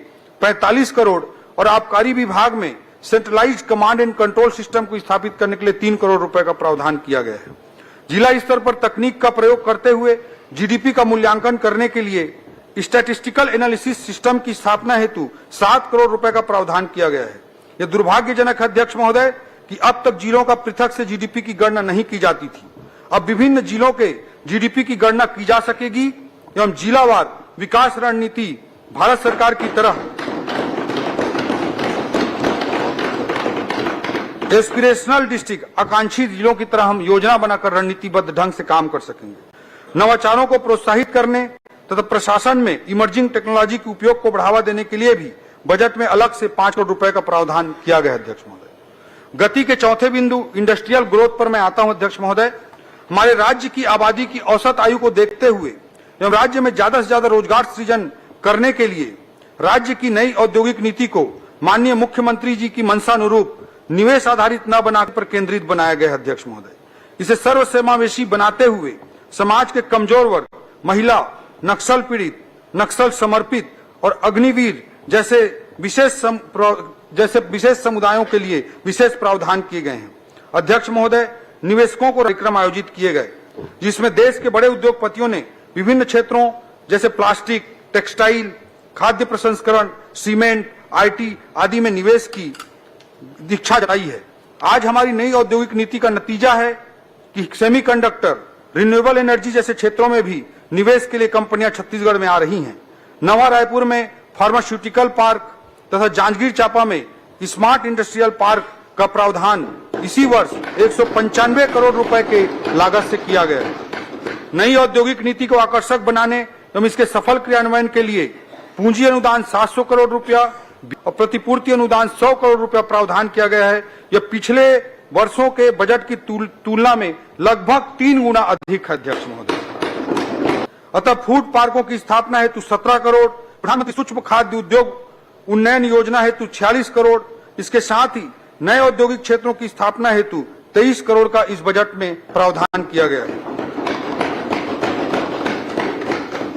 45 करोड़ और आबकारी विभाग में centralised command and control system को स्थापित करने के लिए 3 करोड़ रुपए का प्रावधान किया गया है। जिला स्तर पर तकनीक का प्रयोग करते हुए जीडीपी का मूल्यांकन करने के लिए स्टैटिस्टिकल एनालिसिस सिस्टम की स्थापना हेतु 7 करोड़ रुपए का प्रावधान किया गया है। यह दुर्भाग्यजनक है अध्यक्ष महोदय कि अब तक जिलों का पृथक से जीडीपी की गणना नहीं की जाती थी। अब विभिन्न जिलों के जीडीपी की गणना की जा सकेगी एवं जिलावार विकास रणनीति भारत सरकार की तरह एस्पिरेशनल डिस्ट्रिक्ट आकांक्षी जिलों की तरह हम योजना बनाकर रणनीतिबद्ध ढंग से काम कर सकेंगे। नवाचारों को प्रोत्साहित करने तथा प्रशासन में इमर्जिंग टेक्नोलॉजी के उपयोग को बढ़ावा देने के लिए भी बजट में अलग से 5 करोड़ रुपए का प्रावधान किया गया है। अध्यक्ष महोदय, गति के चौथे बिंदु इंडस्ट्रियल ग्रोथ पर मैं आता हूं। अध्यक्ष महोदय, हमारे राज्य की आबादी की औसत आयु को देखते हुए एवं राज्य में ज्यादा से ज्यादा रोजगार सृजन करने के लिए राज्य की नई औद्योगिक नीति को माननीय मुख्यमंत्री जी की मंशानुरूप निवेश आधारित न बनाकर पर केंद्रित बनाया गया है। अध्यक्ष महोदय, इसे सर्वसमावेशी बनाते हुए समाज के कमजोर वर्ग, महिला, नक्सल पीड़ित, नक्सल समर्पित और अग्निवीर जैसे विशेष समुदायों के लिए विशेष प्रावधान किए गए हैं। अध्यक्ष महोदय, निवेशकों को कार्यक्रम आयोजित किए गए जिसमें देश के बड़े उद्योगपतियों ने विभिन्न क्षेत्रों जैसे प्लास्टिक, टेक्सटाइल, खाद्य प्रसंस्करण, सीमेंट, आईटी आदि में निवेश की इच्छा जताई है। आज हमारी नई औद्योगिक नीति का नतीजा है कि सेमीकंडक्टर, रिन्यूएबल एनर्जी जैसे क्षेत्रों में भी निवेश के लिए कंपनियां छत्तीसगढ़ में आ रही हैं। नवा रायपुर में फार्मास्यूटिकल पार्क तथा जांजगीर चांपा में स्मार्ट इंडस्ट्रियल पार्क का प्रावधान इसी वर्ष 195 करोड़ रुपए के लागत से किया गया है। नई औद्योगिक नीति को आकर्षक बनाने एवं इसके सफल क्रियान्वयन के लिए पूंजी अनुदान 700 करोड़ रुपया और प्रतिपूर्ति अनुदान 100 करोड़ रुपया प्रावधान किया गया है। यह पिछले वर्षों के बजट की तुलना में लगभग 3 गुना अधिक है। अध्यक्ष महोदय, अतः फूड पार्कों की स्थापना हेतु 17 करोड़, प्रधानमंत्री सूक्ष्म खाद्य उद्योग उन्नयन योजना हेतु 46 करोड़, इसके साथ ही नए औद्योगिक क्षेत्रों की स्थापना हेतु 23 करोड़ का इस बजट में प्रावधान किया गया है।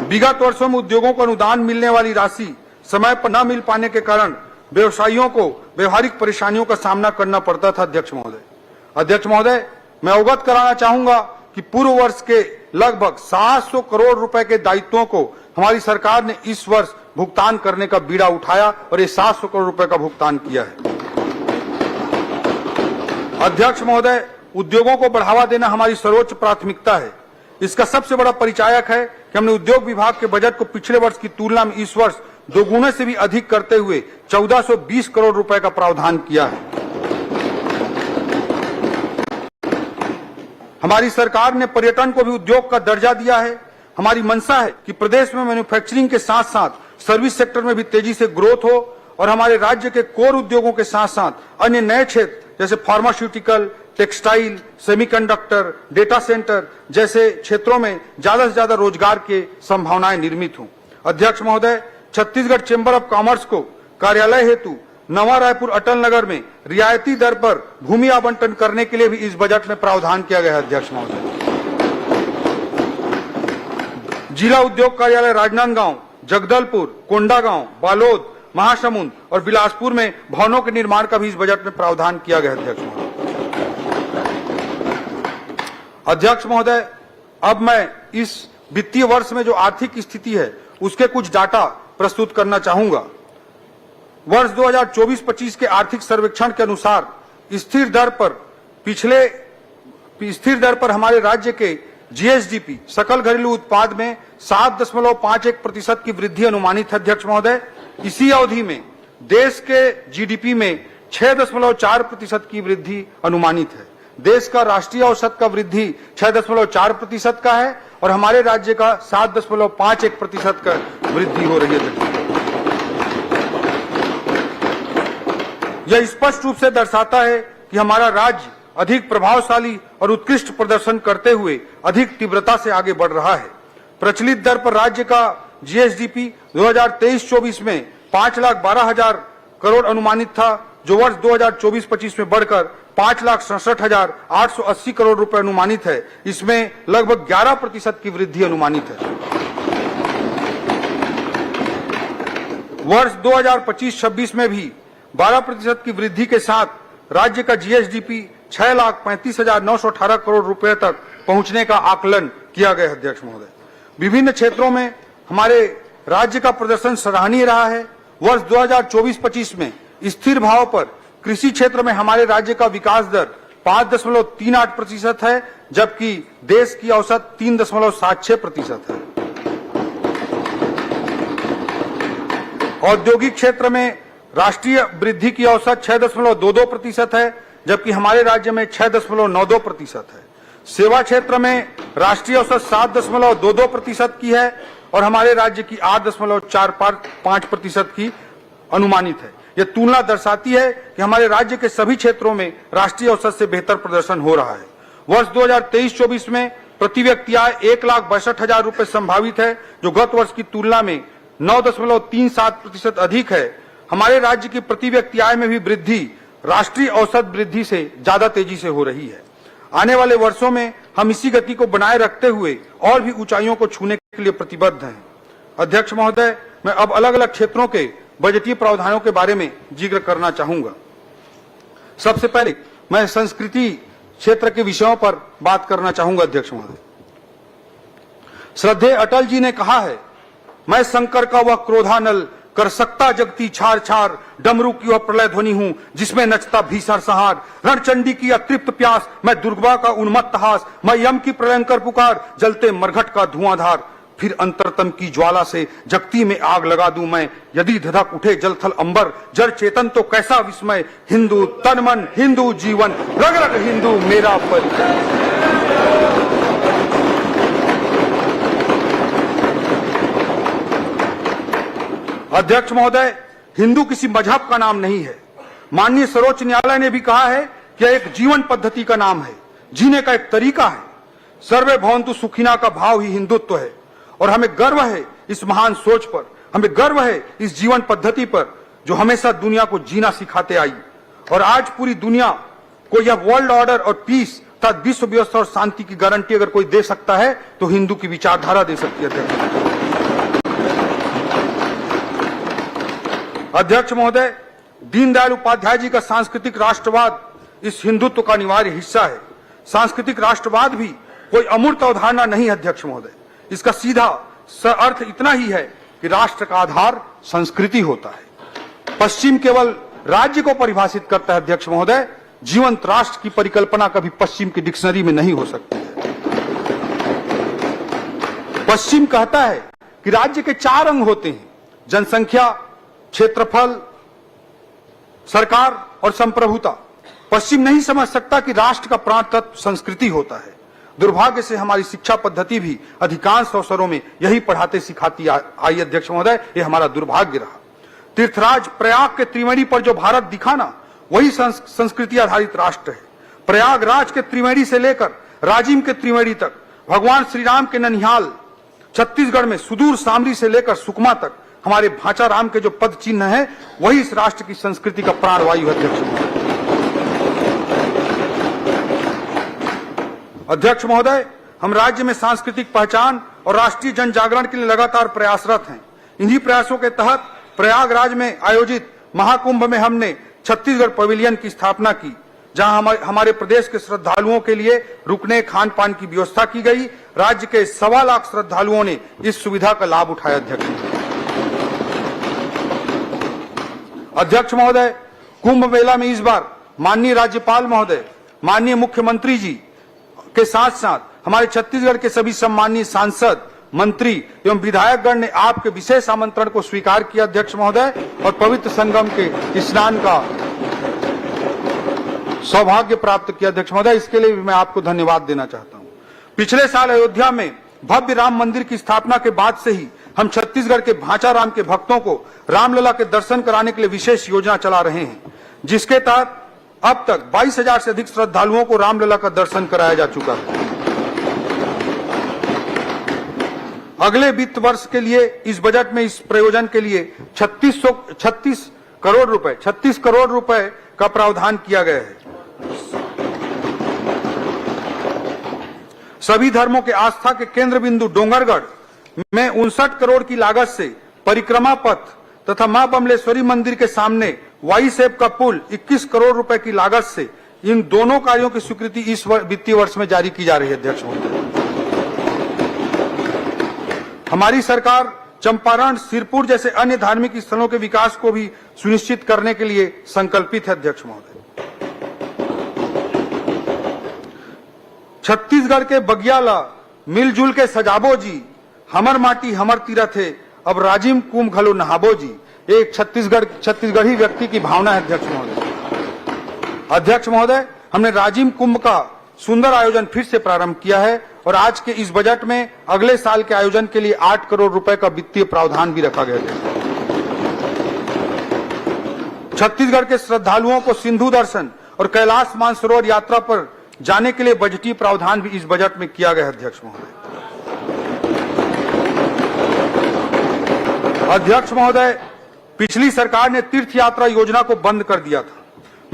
विगत वर्षों में उद्योगों को अनुदान मिलने वाली राशि समय पर न मिल पाने के कारण व्यवसायियों को व्यवहारिक परेशानियों का सामना करना पड़ता था। अध्यक्ष महोदय, मैं अवगत कराना चाहूंगा कि पूर्व वर्ष के लगभग 700 करोड़ रुपए के दायित्वों को हमारी सरकार ने इस वर्ष भुगतान करने का बीड़ा उठाया और ये 700 करोड़ रुपए का भुगतान किया है। अध्यक्ष महोदय, उद्योगों को बढ़ावा देना हमारी सर्वोच्च प्राथमिकता है। इसका सबसे बड़ा परिचायक है कि हमने उद्योग विभाग के बजट को पिछले वर्ष की तुलना में इस वर्ष 2 गुने से भी अधिक करते हुए 1420 करोड़ रुपए का प्रावधान किया है। हमारी सरकार ने पर्यटन को भी उद्योग का दर्जा दिया है। हमारी मंशा है कि प्रदेश में मैन्युफैक्चरिंग के साथ साथ सर्विस सेक्टर में भी तेजी से ग्रोथ हो और हमारे राज्य के कोर उद्योगों के साथ साथ अन्य नए क्षेत्र जैसे pharmaceutical, textile, semiconductor, data centre जैसे क्षेत्रों में ज्यादा से ज्यादा रोजगार के संभावनाएं निर्मित हों। अध्यक्ष महोदय, छत्तीसगढ़ चेंबर ऑफ कॉमर्स को कार्यालय हेतु नवा रायपुर अटल नगर में रियायती दर पर भूमि आवंटन करने के लिए भी इस बजट में प्रावधान किया गया है। अध्यक्ष महोदय, जिला उद्योग कार्यालय राजनांदगांव, जगदलपुर, कोंडागांव, बालोद, महासमुंद और बिलासपुर में भवनों के निर्माण का भी इस बजट में प्रावधान किया गया है। अध्यक्ष महोदय, अब मैं इस वित्तीय वर्ष में जो आर्थिक स्थिति है उसके कुछ डाटा प्रस्तुत करना चाहूंगा। वर्ष 2024-25 के आर्थिक सर्वेक्षण के अनुसार स्थिर दर पर हमारे राज्य के जीएसडीपी सकल घरेलू उत्पाद में 7.51% की वृद्धि अनुमानित है। अध्यक्ष महोदय, इसी अवधि में देश के जीडीपी में 6.4% की वृद्धि अनुमानित है। देश का राष्ट्रीय औसत का वृद्धि 6.4% का है और हमारे राज्य का 7.51% का वृद्धि हो रही है। यह स्पष्ट रूप से दर्शाता है कि हमारा राज्य अधिक प्रभावशाली और उत्कृष्ट प्रदर्शन करते हुए अधिक तीव्रता से आगे बढ़ रहा है। प्रचलित दर पर राज्य का जीएसडीपी 2023-24 में 5,12,000 करोड़ अनुमानित था, जो वर्ष 2024-25 में बढ़कर 5,67,880 करोड़ रुपए अनुमानित है। इसमें लगभग 11% की वृद्धि अनुमानित है। वर्ष 2025-26 में भी 12% की वृद्धि के साथ राज्य का जीएसडीपी 6,35,918 करोड़ रुपए तक पहुंचने का आकलन किया गया है। अध्यक्ष महोदय, विभिन्न क्षेत्रों में हमारे राज्य का प्रदर्शन सराहनीय रहा है। वर्ष 2024-25 में स्थिर भाव पर कृषि क्षेत्र में हमारे राज्य का विकास दर 5.38% है, जबकि देश की औसत 3.76% है। औद्योगिक क्षेत्र में राष्ट्रीय वृद्धि की औसत 6.22% है, जबकि हमारे राज्य में 6.92% है। सेवा क्षेत्र में राष्ट्रीय औसत 7.22% की है और हमारे राज्य की 8.45% की अनुमानित है। यह तुलना दर्शाती है कि हमारे राज्य के सभी क्षेत्रों में राष्ट्रीय औसत से बेहतर प्रदर्शन हो रहा है। वर्ष 2023-24 में प्रति व्यक्ति आय 1,62,000 रुपए संभावित है, जो गत वर्ष की तुलना में 9.37% अधिक है। हमारे राज्य की प्रति व्यक्ति आय में भी वृद्धि राष्ट्रीय औसत वृद्धि से ज्यादा तेजी से हो रही है। आने वाले वर्षों में हम इसी गति को बनाए रखते हुए और भी ऊंचाइयों को छूने के लिए प्रतिबद्ध हैं। अध्यक्ष महोदय, मैं अब अलग अलग क्षेत्रों के बजटीय प्रावधानों के बारे में जिक्र करना चाहूंगा। सबसे पहले मैं संस्कृति क्षेत्र के विषयों पर बात करना चाहूंगा। अध्यक्ष महोदय, श्रद्धेय अटल जी ने कहा है, मैं शंकर का वह क्रोधानल, कर सकता जगती छार छार, डमरू की वह प्रलय ध्वनि हूं जिसमें नचता भीषण संहार, रणचंडी की अतृप्त प्यास, मैं दुर्गा का उन्मत्त हास, मैं यम की प्रलयंकर पुकार, जलते मरघट का धुआंधार, फिर अंतरतम की ज्वाला से जगती में आग लगा दूं मैं, यदि धधक उठे जलथल अंबर, जड़ चेतन तो कैसा विस्मय, हिंदू तन मन हिंदू जीवन, रग रग हिंदू मेरा परिचय। अध्यक्ष महोदय, हिंदू किसी मजहब का नाम नहीं है। माननीय सर्वोच्च न्यायालय ने भी कहा है कि यह एक जीवन पद्धति का नाम है, जीने का एक तरीका है। सर्वे भवन्तु सुखिना का भाव ही हिंदुत्व है और हमें गर्व है इस महान सोच पर, हमें गर्व है इस जीवन पद्धति पर जो हमेशा दुनिया को जीना सिखाते आई। और आज पूरी दुनिया को यह वर्ल्ड ऑर्डर और पीस तथा विश्व व्यवस्था और शांति की गारंटी अगर कोई दे सकता है तो हिंदू की विचारधारा दे सकती है। अध्यक्ष महोदय, दीनदयाल उपाध्याय जी का सांस्कृतिक राष्ट्रवाद इस हिंदुत्व का अनिवार्य हिस्सा है। सांस्कृतिक राष्ट्रवाद भी कोई अमूर्त अवधारणा नहीं है। अध्यक्ष महोदय, इसका सीधा अर्थ इतना ही है कि राष्ट्र का आधार संस्कृति होता है। पश्चिम केवल राज्य को परिभाषित करता है। अध्यक्ष महोदय, जीवंत राष्ट्र की परिकल्पना कभी पश्चिम की डिक्शनरी में नहीं हो सकती है। पश्चिम कहता है कि राज्य के 4 अंग होते हैं, जनसंख्या, क्षेत्रफल, सरकार और संप्रभुता। पश्चिम नहीं समझ सकता कि राष्ट्र का प्राण तत्व संस्कृति होता है। दुर्भाग्य से हमारी शिक्षा पद्धति भी अधिकांश अवसरों में यही पढ़ाते सिखाती आई। अध्यक्ष महोदय, ये हमारा दुर्भाग्य रहा। तीर्थराज प्रयाग के त्रिवेणी पर जो भारत दिखा ना, वही संस्कृति आधारित राष्ट्र है। प्रयागराज के त्रिवेणी से लेकर राजिम के त्रिवेणी तक, भगवान श्री राम के ननिहाल छत्तीसगढ़ में सुदूर सामरी से लेकर सुकमा तक हमारे भांचा राम के जो पद चिन्ह है, वही इस राष्ट्र की संस्कृति का प्राणवायु है। अध्यक्ष महोदय, हम राज्य में सांस्कृतिक पहचान और राष्ट्रीय जन जागरण के लिए लगातार प्रयासरत हैं। इन्हीं प्रयासों के तहत प्रयागराज में आयोजित महाकुंभ में हमने छत्तीसगढ़ पवेलियन की स्थापना की, जहां हमारे प्रदेश के श्रद्धालुओं के लिए रुकने खान पान की व्यवस्था की गई। राज्य के 1.25 लाख श्रद्धालुओं ने इस सुविधा का लाभ उठाया। अध्यक्ष महोदय, कुंभ मेला में इस बार माननीय राज्यपाल महोदय, माननीय मुख्यमंत्री जी के साथ साथ हमारे छत्तीसगढ़ के सभी सम्मानीय सांसद, मंत्री एवं विधायकगण ने आपके विशेष आमंत्रण को स्वीकार किया। अध्यक्ष महोदय, और पवित्र संगम के स्नान का सौभाग्य प्राप्त किया। अध्यक्ष महोदय, इसके लिए भी मैं आपको धन्यवाद देना चाहता हूं। पिछले साल अयोध्या में भव्य राम मंदिर की स्थापना के बाद से ही हम छत्तीसगढ़ के भांचा राम के भक्तों को रामलला के दर्शन कराने के लिए विशेष योजना चला रहे हैं, जिसके तहत अब तक 22,000 से अधिक श्रद्धालुओं को रामलला का दर्शन कराया जा चुका है। अगले वित्त वर्ष के लिए इस बजट में इस प्रयोजन के लिए 36 करोड़ रुपए का प्रावधान किया गया है। सभी धर्मों के आस्था के केंद्र बिंदु डोंगरगढ़ में 59 करोड़ की लागत से परिक्रमा पथ तथा मां बमलेश्वरी मंदिर के सामने वाई सेप का पुल 21 करोड़ रुपए की लागत से, इन दोनों कार्यों की स्वीकृति इस वित्तीय वर्ष में जारी की जा रही है। अध्यक्ष महोदय, हमारी सरकार चंपारण, सिरपुर जैसे अन्य धार्मिक स्थलों के विकास को भी सुनिश्चित करने के लिए संकल्पित है। अध्यक्ष महोदय, छत्तीसगढ़ के बगियाला मिलजुल के सजाबो जी, हमर माटी हमर तीरथ है, अब राजिम कुंभ घलो नहाबो जी। एक छत्तीसगढ़ी व्यक्ति की भावना है। अध्यक्ष महोदय, हमने राजिम कुंभ का सुंदर आयोजन फिर से प्रारंभ किया है और आज के इस बजट में अगले साल के आयोजन के लिए 8 करोड़ रुपए का वित्तीय प्रावधान भी रखा गया है। छत्तीसगढ़ के श्रद्धालुओं को सिंधु दर्शन और कैलाश मानसरोवर यात्रा पर जाने के लिए बजटीय प्रावधान भी इस बजट में किया गया है। अध्यक्ष महोदय, पिछली सरकार ने तीर्थ यात्रा योजना को बंद कर दिया था।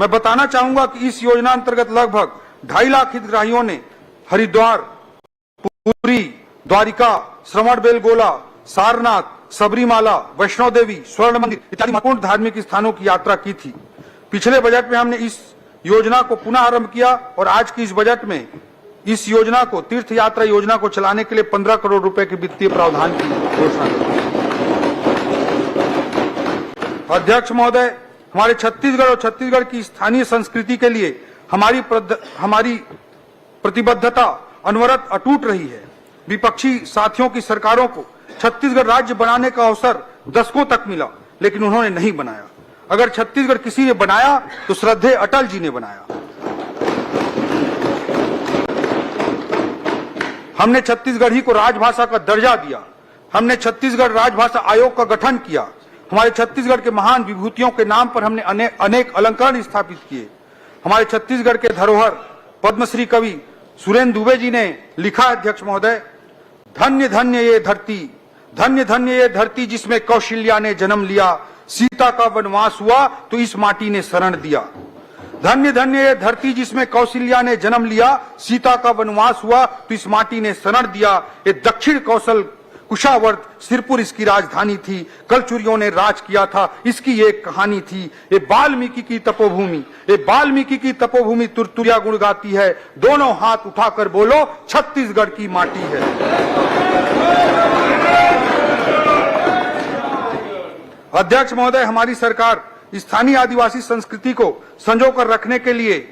मैं बताना चाहूंगा कि इस योजना अंतर्गत लगभग 2.5 लाख हितग्राहियों ने हरिद्वार, पुरी, द्वारिका, श्रवणबेलगोला, सारनाथ, सबरीमाला, वैष्णो देवी, स्वर्ण मंदिर इत्यादि महत्वपूर्ण धार्मिक स्थानों की यात्रा की थी। पिछले बजट में हमने इस योजना को पुनः आरंभ किया और आज की इस बजट में इस योजना को, तीर्थ यात्रा योजना को चलाने के लिए 15 करोड़ रुपए के वित्तीय प्रावधान की घोषणा की। अध्यक्ष महोदय, हमारे छत्तीसगढ़ और छत्तीसगढ़ की स्थानीय संस्कृति के लिए हमारी प्रतिबद्धता अनवरत अटूट रही है। विपक्षी साथियों की सरकारों को छत्तीसगढ़ राज्य बनाने का अवसर दशकों तक मिला, लेकिन उन्होंने नहीं बनाया। अगर छत्तीसगढ़ किसी ने बनाया तो श्रद्धेय अटल जी ने बनाया। हमने छत्तीसगढ़ी को राजभाषा का दर्जा दिया। हमने छत्तीसगढ़ राजभाषा आयोग का गठन किया। हमारे छत्तीसगढ़ के महान विभूतियों के नाम पर हमने अनेक अलंकरण स्थापित किए। हमारे छत्तीसगढ़ के धरोहर पद्मश्री कवि सुरेंद्र दुबे जी ने लिखा, अध्यक्ष महोदय, धन्य धन्य ये धरती, धन्य धन्य ये धरती जिसमें कौशल्या ने जन्म लिया, सीता का वनवास हुआ तो इस माटी ने शरण दिया। धन्य धन्य ये धरती जिसमें कौशल्या ने जन्म लिया, सीता का वनवास हुआ तो इस माटी ने शरण दिया। ये दक्षिण कौशल कुशावर्त सिरपुर इसकी राजधानी थी, कलचुरियों ने राज किया था, इसकी एक कहानी थी। ये वाल्मीकि की तपोभूमि, ये वाल्मीकि की तपोभूमि तुरतुरिया गुण गाती है, दोनों हाथ उठाकर बोलो छत्तीसगढ़ की माटी है। अध्यक्ष महोदय, हमारी सरकार स्थानीय आदिवासी संस्कृति को संजोकर रखने के लिए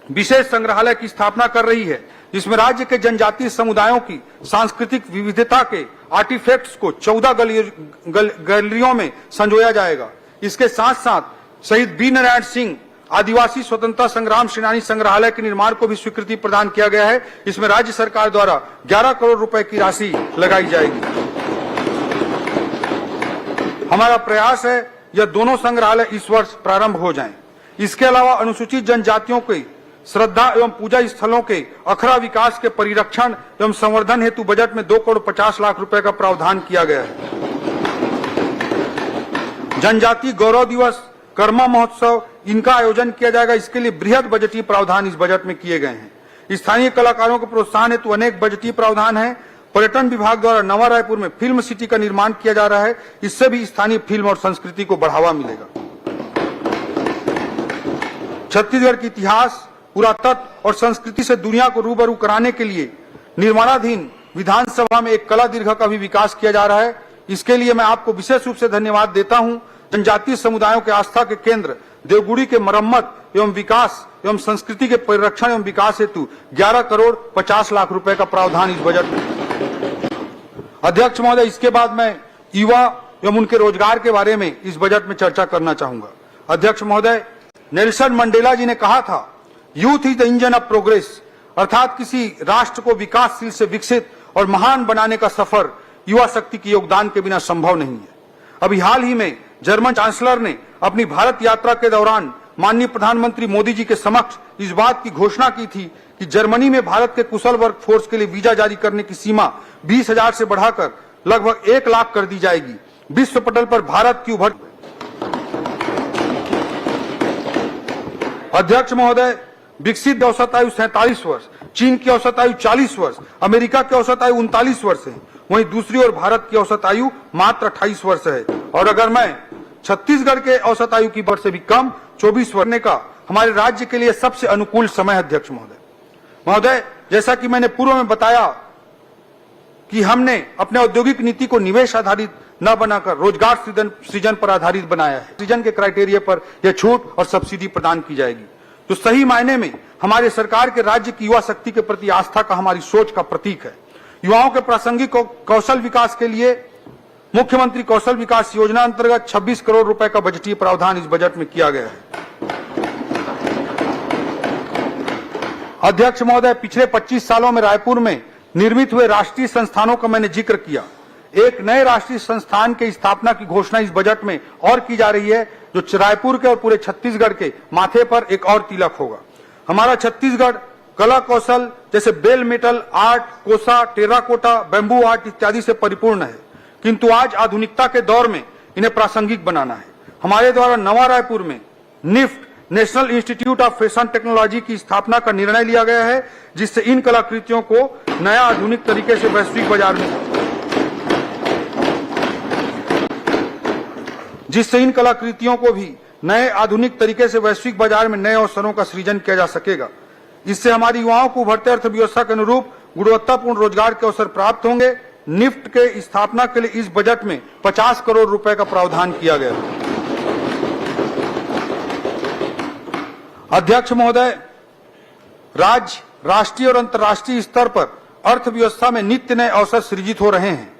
विशेष संग्रहालय की स्थापना कर रही है, जिसमें राज्य के जनजातीय समुदायों की सांस्कृतिक विविधता के आर्टिफैक्ट्स को 14 गैलरियों में संजोया जाएगा। इसके साथ साथ शहीद बी नारायण सिंह आदिवासी स्वतंत्रता संग्राम सेनानी संग्रहालय के निर्माण को भी स्वीकृति प्रदान किया गया है। इसमें राज्य सरकार द्वारा 11 करोड़ रुपए की राशि लगाई जाएगी। हमारा प्रयास है यह दोनों संग्रहालय इस वर्ष प्रारंभ हो जाएं। इसके अलावा अनुसूचित जनजातियों के श्रद्धा एवं पूजा स्थलों के अखड़ा विकास के परिरक्षण एवं संवर्धन हेतु बजट में 2 करोड़ 50 लाख रुपए का प्रावधान किया गया है। जनजाति गौरव दिवस, कर्मा महोत्सव, इनका आयोजन किया जाएगा। इसके लिए बृहद बजटीय प्रावधान इस बजट में किए गए हैं। स्थानीय कलाकारों को प्रोत्साहन हेतु अनेक बजटीय प्रावधान है। पर्यटन विभाग द्वारा नवा रायपुर में फिल्म सिटी का निर्माण किया जा रहा है। इससे भी स्थानीय फिल्म और संस्कृति को बढ़ावा मिलेगा। छत्तीसगढ़ की इतिहास, पुरातत्व और संस्कृति से दुनिया को रूबरू कराने के लिए निर्माणाधीन विधानसभा में एक कला दीर्घ का भी विकास किया जा रहा है। इसके लिए मैं आपको विशेष रूप से धन्यवाद देता हूं। जनजातीय समुदायों के आस्था के केंद्र देवगुड़ी के मरम्मत एवं विकास एवं संस्कृति के परिरक्षण एवं विकास हेतु 11 करोड़ 50 लाख रुपए का प्रावधान इस बजट में। अध्यक्ष महोदय, इसके बाद मैं युवा एवं उनके रोजगार के बारे में इस बजट में चर्चा करना चाहूंगा। अध्यक्ष महोदय, नेल्सन मंडेला जी ने कहा था, youth is the engine of progress, अर्थात किसी राष्ट्र को विकासशील से विकसित और महान बनाने का सफर युवा शक्ति के योगदान के बिना संभव नहीं है। अभी हाल ही में जर्मन चांसलर ने अपनी भारत यात्रा के दौरान माननीय प्रधानमंत्री मोदी जी के समक्ष इस बात की घोषणा की थी कि जर्मनी में भारत के कुशल वर्क फोर्स के लिए वीजा जारी करने की सीमा 20,000 से बढ़ाकर लगभग 1 लाख कर दी जाएगी। विश्व पटल पर भारत की उभर। अध्यक्ष महोदय, विकसित औसत आयु 47 वर्ष, चीन की औसत आयु 40 वर्ष, अमेरिका की औसत आयु 39 वर्ष है। वहीं दूसरी ओर भारत की औसत आयु मात्र 28 वर्ष है। और अगर मैं छत्तीसगढ़ के औसत आयु की वर्ष से भी कम 24 वर्ष का हमारे राज्य के लिए सबसे अनुकूल समय है। अध्यक्ष महोदय, जैसा कि मैंने पूर्व में बताया कि हमने अपने औद्योगिक नीति को निवेश आधारित न बनाकर रोजगार सृजन पर आधारित बनाया है। सृजन के क्राइटेरिया पर यह छूट और सब्सिडी प्रदान की जाएगी, तो सही मायने में हमारे सरकार के राज्य की युवा शक्ति के प्रति आस्था का, हमारी सोच का प्रतीक है। युवाओं के प्रासंगिक कौशल विकास के लिए मुख्यमंत्री कौशल विकास योजना अंतर्गत 26 करोड़ रुपए का बजटीय प्रावधान इस बजट में किया गया है। अध्यक्ष महोदय, पिछले 25 सालों में रायपुर में निर्मित हुए राष्ट्रीय संस्थानों का मैंने जिक्र किया। एक नए राष्ट्रीय संस्थान की स्थापना की घोषणा इस बजट में और की जा रही है, जो रायपुर के और पूरे छत्तीसगढ़ के माथे पर एक और तिलक होगा। हमारा छत्तीसगढ़ कला कौशल जैसे बेल मेटल आर्ट, कोसा, टेराकोटा, बैम्बू आर्ट इत्यादि से परिपूर्ण है, किंतु आज आधुनिकता के दौर में इन्हें प्रासंगिक बनाना है। हमारे द्वारा नवा रायपुर में NIFT National Institute of Fashion Technology की स्थापना का निर्णय लिया गया है, जिससे इन कलाकृतियों को नया आधुनिक तरीके से वैश्विक बाजार में नए अवसरों का सृजन किया जा सकेगा। इससे हमारी युवाओं को उभरते अर्थव्यवस्था के अनुरूप गुणवत्तापूर्ण रोजगार के अवसर प्राप्त होंगे। निफ्ट के स्थापना के लिए इस बजट में 50 करोड़ रुपए का प्रावधान किया गया है। अध्यक्ष महोदय, राज्य, राष्ट्रीय और अंतर्राष्ट्रीय स्तर पर अर्थव्यवस्था में नित्य नए अवसर सृजित हो रहे हैं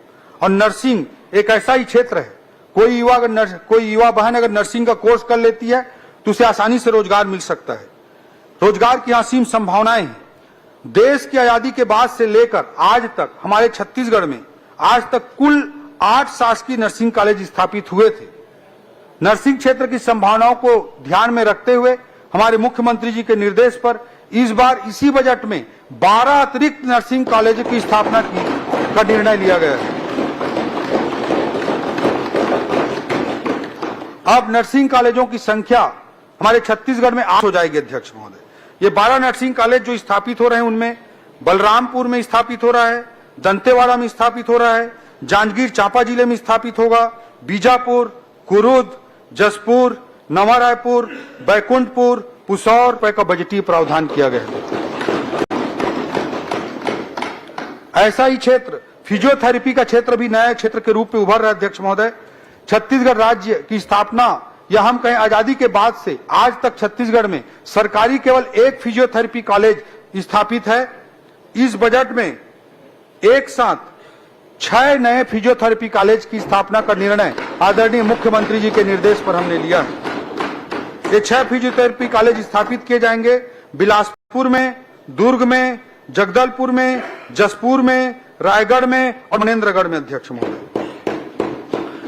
और नर्सिंग एक ऐसा ही क्षेत्र है। कोई युवा बहन अगर नर्सिंग का कोर्स कर लेती है तो उसे आसानी से रोजगार मिल सकता है। रोजगार की असीम संभावनाएं हैं। देश की आजादी के बाद से लेकर आज तक हमारे छत्तीसगढ़ में आज तक कुल 8 शासकीय नर्सिंग कॉलेज स्थापित हुए थे। नर्सिंग क्षेत्र की संभावनाओं को ध्यान में रखते हुए हमारे मुख्यमंत्री जी के निर्देश पर इस बार इसी बजट में 12 अतिरिक्त नर्सिंग कॉलेज की स्थापना का निर्णय लिया गया है। अब नर्सिंग कॉलेजों की संख्या हमारे छत्तीसगढ़ में 8 हो जाएगी। अध्यक्ष महोदय, ये 12 नर्सिंग कॉलेज जो स्थापित हो रहे हैं उनमें बलरामपुर में स्थापित हो रहा है, दंतेवाड़ा में स्थापित हो रहा है, जांजगीर चांपा जिले में स्थापित होगा, बीजापुर, कुरुद, जसपुर, नवा रायपुर, बैकुंठपुर, पुसौर का बजटीय प्रावधान किया गया है। ऐसा ही क्षेत्र फिजियोथेरेपी का क्षेत्र भी नया क्षेत्र के रूप में उभर रहा है। अध्यक्ष महोदय, छत्तीसगढ़ राज्य की स्थापना या हम कहें आजादी के बाद से आज तक छत्तीसगढ़ में सरकारी केवल एक फिजियोथेरेपी कॉलेज स्थापित है। इस बजट में एक साथ 6 नए फिजियोथेरेपी कॉलेज की स्थापना का निर्णय आदरणीय मुख्यमंत्री जी के निर्देश पर हमने लिया है। ये 6 फिजियोथेरेपी कॉलेज स्थापित किए जाएंगे बिलासपुर में, दुर्ग में, जगदलपुर में, जसपुर में, रायगढ़ में और मनेन्द्रगढ़ में। अध्यक्ष महोदय,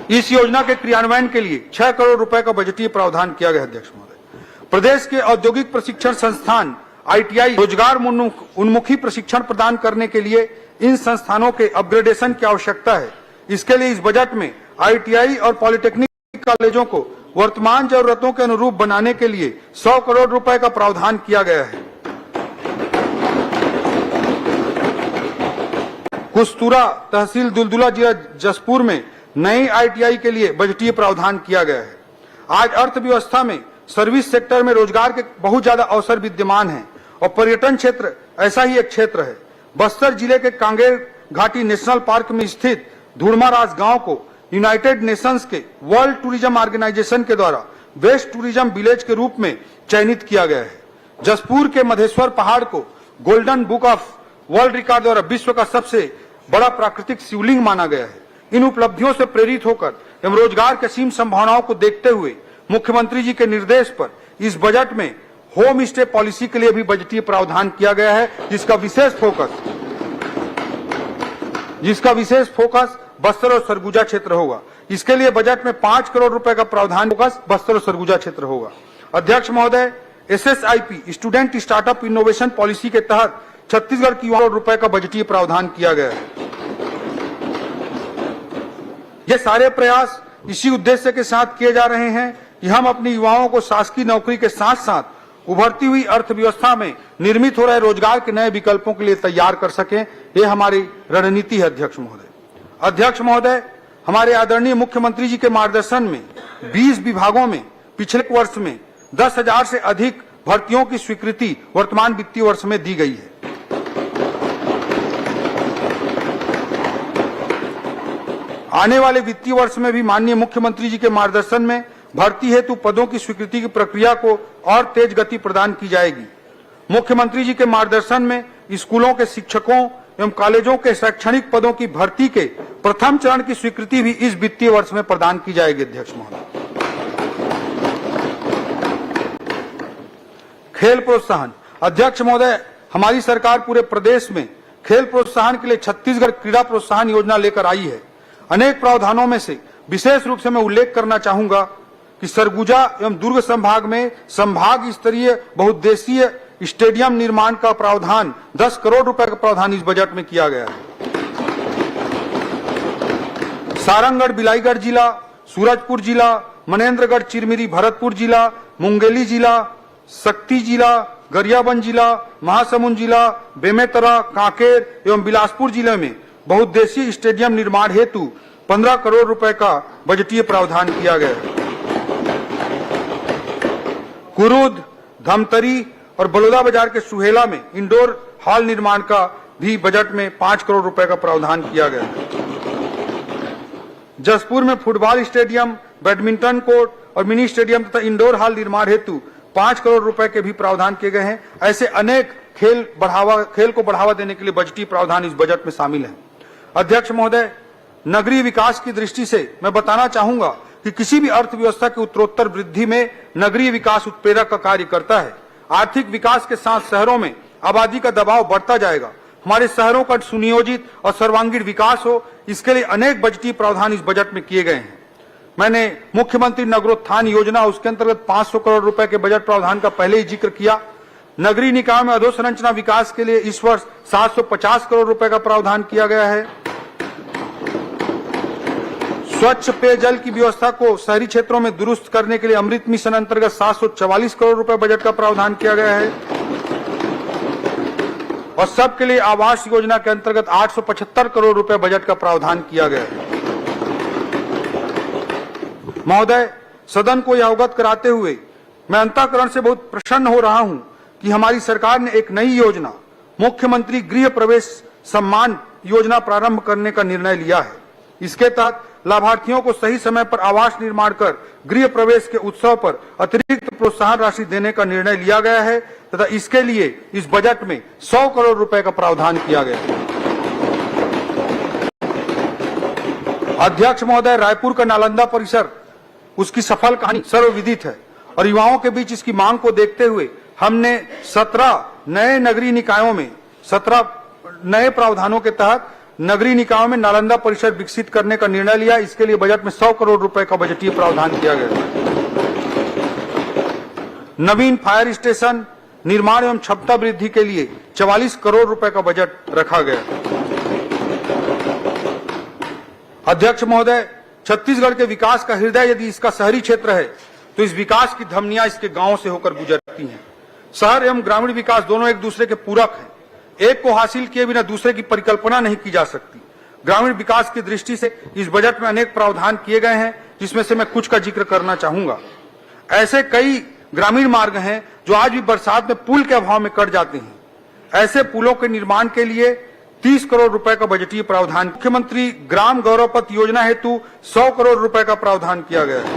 इस योजना के क्रियान्वयन के लिए 6 करोड़ रुपए का बजटीय प्रावधान किया गया। अध्यक्ष महोदय, प्रदेश के औद्योगिक प्रशिक्षण संस्थान ITI रोजगार उन्मुखी प्रशिक्षण प्रदान करने के लिए इन संस्थानों के अपग्रेडेशन की आवश्यकता है। इसके लिए इस बजट में ITI और पॉलिटेक्निक कॉलेजों को वर्तमान जरूरतों के अनुरूप बनाने के लिए 100 करोड़ रुपए का प्रावधान किया गया है। कुस्तुरा तहसील दुलदुला जिला जसपुर में नई ITI के लिए बजटीय प्रावधान किया गया है। आज अर्थव्यवस्था में सर्विस सेक्टर में रोजगार के बहुत ज्यादा अवसर विद्यमान हैं और पर्यटन क्षेत्र ऐसा ही एक क्षेत्र है। बस्तर जिले के कांगेर घाटी नेशनल पार्क में स्थित धुड़माराज गांव को यूनाइटेड नेशंस के वर्ल्ड टूरिज्म ऑर्गेनाइजेशन के द्वारा बेस्ट टूरिज्म विलेज के रूप में चयनित किया गया है। जसपुर के मधेश्वर पहाड़ को golden book of world record द्वारा विश्व का सबसे बड़ा प्राकृतिक शिवलिंग माना गया है। इन उपलब्धियों से प्रेरित होकर एवं रोजगार की असीम संभावनाओं को देखते हुए मुख्यमंत्री जी के निर्देश पर इस बजट में होम स्टे पॉलिसी के लिए भी बजटीय प्रावधान किया गया है, जिसका विशेष फोकस बस्तर और सरगुजा क्षेत्र होगा। इसके लिए बजट में 5 करोड़ रुपए का प्रावधान फोकस बस्तर और सरगुजा क्षेत्र होगा। अध्यक्ष महोदय, SSIP student startup innovation policy के तहत छत्तीसगढ़ की करोड़ रुपए का बजटीय प्रावधान किया गया है। ये सारे प्रयास इसी उद्देश्य के साथ किए जा रहे हैं कि हम अपनी युवाओं को शासकीय नौकरी के साथ साथ उभरती हुई अर्थव्यवस्था में निर्मित हो रहे रोजगार के नए विकल्पों के लिए तैयार कर सकें। ये हमारी रणनीति है। अध्यक्ष महोदय, हमारे आदरणीय मुख्यमंत्री जी के मार्गदर्शन में 20 विभागों में पिछले वर्ष में 10,000 से अधिक भर्तियों की स्वीकृति वर्तमान वित्तीय वर्ष में दी गई है। आने वाले वित्तीय वर्ष में भी माननीय मुख्यमंत्री जी के मार्गदर्शन में भर्ती हेतु पदों की स्वीकृति की प्रक्रिया को और तेज गति प्रदान की जाएगी। मुख्यमंत्री जी के मार्गदर्शन में स्कूलों के शिक्षकों एवं कॉलेजों के शैक्षणिक पदों की भर्ती के प्रथम चरण की स्वीकृति भी इस वित्तीय वर्ष में प्रदान की जाएगी। अध्यक्ष महोदय, खेल प्रोत्साहन। अध्यक्ष महोदय, हमारी सरकार पूरे प्रदेश में खेल प्रोत्साहन के लिए छत्तीसगढ़ क्रीड़ा प्रोत्साहन योजना लेकर आई है। अनेक प्रावधानों में से विशेष रूप से मैं उल्लेख करना चाहूंगा कि सरगुजा एवं दुर्ग संभाग में संभाग स्तरीय बहुउद्देशीय स्टेडियम निर्माण का प्रावधान 10 करोड़ रुपए का प्रावधान इस बजट में किया गया है। सारंगगढ़ बिलाईगढ़ जिला, सूरजपुर जिला, मनेन्द्रगढ़ चिरमिरी भरतपुर जिला, मुंगेली जिला, शक्ति जिला, गरियाबंद जिला, महासमुंद जिला, बेमेतरा, कांकेर एवं बिलासपुर जिले में बहुउद्देशीय स्टेडियम निर्माण हेतु 15 करोड़ रुपए का बजटीय प्रावधान किया गया है। कुरुद, धमतरी और बलौदा बाजार के सुहेला में इंडोर हॉल निर्माण का भी बजट में 5 करोड़ रुपए का प्रावधान किया गया है। जसपुर में फुटबॉल स्टेडियम, बैडमिंटन कोर्ट और मिनी स्टेडियम तथा इंडोर हॉल निर्माण हेतु 5 करोड़ रुपए के भी प्रावधान किए गए हैं। ऐसे अनेक खेल को बढ़ावा देने के लिए बजटीय प्रावधान इस बजट में शामिल है। अध्यक्ष महोदय, नगरीय विकास की दृष्टि से मैं बताना चाहूंगा कि किसी भी अर्थव्यवस्था की उत्तरोत्तर वृद्धि में नगरीय विकास उत्प्रेरक का कार्य करता है। आर्थिक विकास के साथ शहरों में आबादी का दबाव बढ़ता जाएगा। हमारे शहरों का सुनियोजित और सर्वांगीण विकास हो, इसके लिए अनेक बजटीय प्रावधान इस बजट में किए गए हैं। मैंने मुख्यमंत्री नगरोत्थान योजना, उसके अंतर्गत 500 करोड़ रुपए के बजट प्रावधान का पहले ही जिक्र किया। नगरीय निकाय में अधोसंरचना विकास के लिए इस वर्ष 750 करोड़ रुपए का प्रावधान किया गया है। स्वच्छ पेयजल की व्यवस्था को शहरी क्षेत्रों में दुरुस्त करने के लिए अमृत मिशन अंतर्गत 744 करोड़ रुपए बजट का प्रावधान किया गया है और सबके लिए आवास योजना के अंतर्गत 875 करोड़ रुपए बजट का प्रावधान किया गया है। महोदय, सदन को यह अवगत कराते हुए मैं अंतःकरण से बहुत प्रसन्न हो रहा हूं कि हमारी सरकार ने एक नई योजना मुख्यमंत्री गृह प्रवेश सम्मान योजना प्रारंभ करने का निर्णय लिया है। इसके तहत लाभार्थियों को सही समय पर आवास निर्माण कर गृह प्रवेश के उत्सव पर अतिरिक्त प्रोत्साहन राशि देने का निर्णय लिया गया है तथा इसके लिए इस बजट में 100 करोड़ रुपए का प्रावधान किया गया है। अध्यक्ष महोदय, रायपुर का नालंदा परिसर, उसकी सफल कहानी सर्वविदित है और युवाओं के बीच इसकी मांग को देखते हुए हमने 17 नए नगरीय निकायों में 17 नए प्रावधानों के तहत नगरीय निकायों में नालंदा परिसर विकसित करने का निर्णय लिया। इसके लिए बजट में 100 करोड़ रुपए का बजटीय प्रावधान किया गया। नवीन फायर स्टेशन निर्माण एवं क्षमता वृद्धि के लिए 44 करोड़ रुपए का बजट रखा गया। अध्यक्ष महोदय, छत्तीसगढ़ के विकास का हृदय यदि इसका शहरी क्षेत्र है तो इस विकास की धमनियां इसके गांवों से होकर गुजरती हैं। शहर एवं ग्रामीण विकास दोनों एक दूसरे के पूरक हैं। एक को हासिल किए बिना दूसरे की परिकल्पना नहीं की जा सकती। ग्रामीण विकास की दृष्टि से इस बजट में अनेक प्रावधान किए गए हैं, जिसमें से मैं कुछ का जिक्र करना चाहूंगा। ऐसे कई ग्रामीण मार्ग हैं जो आज भी बरसात में पुल के अभाव में कट जाते हैं। ऐसे पुलों के निर्माण के लिए 30 करोड़ रुपए का बजटीय प्रावधान। मुख्यमंत्री ग्राम गौरव पथ योजना हेतु 100 करोड़ रुपए का प्रावधान किया गया है।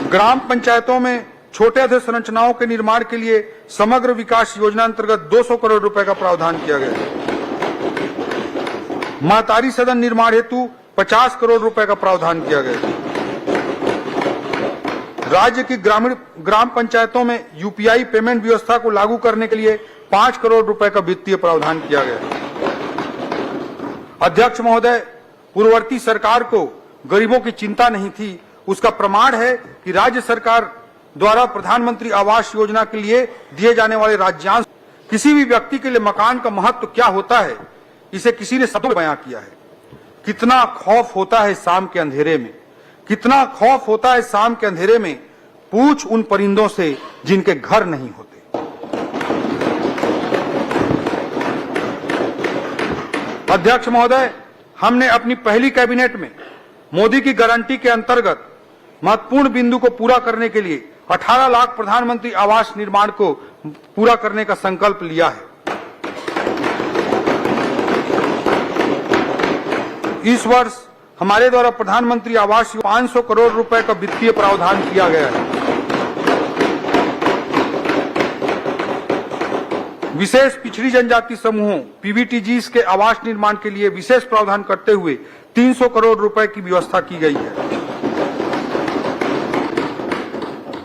ग्राम पंचायतों में छोटे अधोसंरचनाओं के निर्माण के लिए समग्र विकास योजना अंतर्गत 200 करोड़ रुपए का प्रावधान किया गया है। महतारी सदन निर्माण हेतु 50 करोड़ रुपए का प्रावधान किया गया है। राज्य की ग्राम पंचायतों में यूपीआई पेमेंट व्यवस्था को लागू करने के लिए 5 करोड़ रुपए का वित्तीय प्रावधान किया गया है। अध्यक्ष महोदय, पूर्ववर्ती सरकार को गरीबों की चिंता नहीं थी, उसका प्रमाण है कि राज्य सरकार द्वारा प्रधानमंत्री आवास योजना के लिए दिए जाने वाले राज्यांश। किसी भी व्यक्ति के लिए मकान का महत्व क्या होता है, इसे किसी ने शब्दों में बयां किया है। कितना खौफ होता है शाम के अंधेरे में, कितना खौफ होता है शाम के अंधेरे में, पूछ उन परिंदों से जिनके घर नहीं होते। अध्यक्ष महोदय, हमने अपनी पहली कैबिनेट में मोदी की गारंटी के अंतर्गत महत्वपूर्ण बिंदु को पूरा करने के लिए 18 लाख प्रधानमंत्री आवास निर्माण को पूरा करने का संकल्प लिया है। इस वर्ष हमारे द्वारा प्रधानमंत्री आवास 500 करोड़ रुपए का वित्तीय प्रावधान किया गया है। विशेष पिछड़ी जनजाति समूहों पीवीटीजीज के आवास निर्माण के लिए विशेष प्रावधान करते हुए 300 करोड़ रुपए की व्यवस्था की गई है।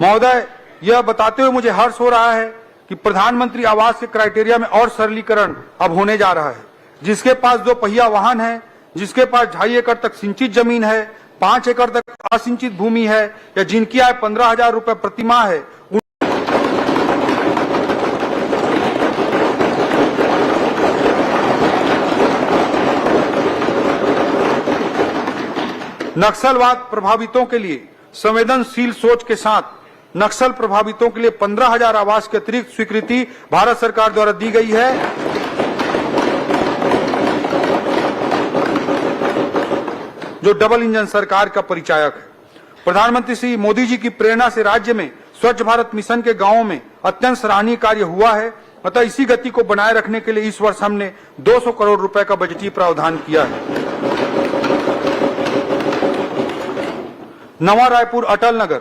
महोदय, यह बताते हुए मुझे हर्ष हो रहा है कि प्रधानमंत्री आवास के क्राइटेरिया में और सरलीकरण अब होने जा रहा है। जिसके पास 2 पहिया वाहन है, जिसके पास 2.5 एकड़ तक सिंचित जमीन है, 5 एकड़ तक असिंचित भूमि है, या जिनकी आय 15,000 रुपए प्रति माह है, नक्सलवाद प्रभावितों के लिए संवेदनशील सोच के साथ नक्सल प्रभावितों के लिए 15,000 आवास की अतिरिक्त स्वीकृति भारत सरकार द्वारा दी गई है। जो डबल इंजन सरकार का परिचायक है। प्रधानमंत्री श्री मोदी जी की प्रेरणा से राज्य में स्वच्छ भारत मिशन के गांवों में अत्यंत सराहनीय कार्य हुआ है। अतः इसी गति को बनाए रखने के लिए इस वर्ष हमने 200 करोड़ रुपए का बजटीय प्रावधान किया है। नवा रायपुर अटल नगर।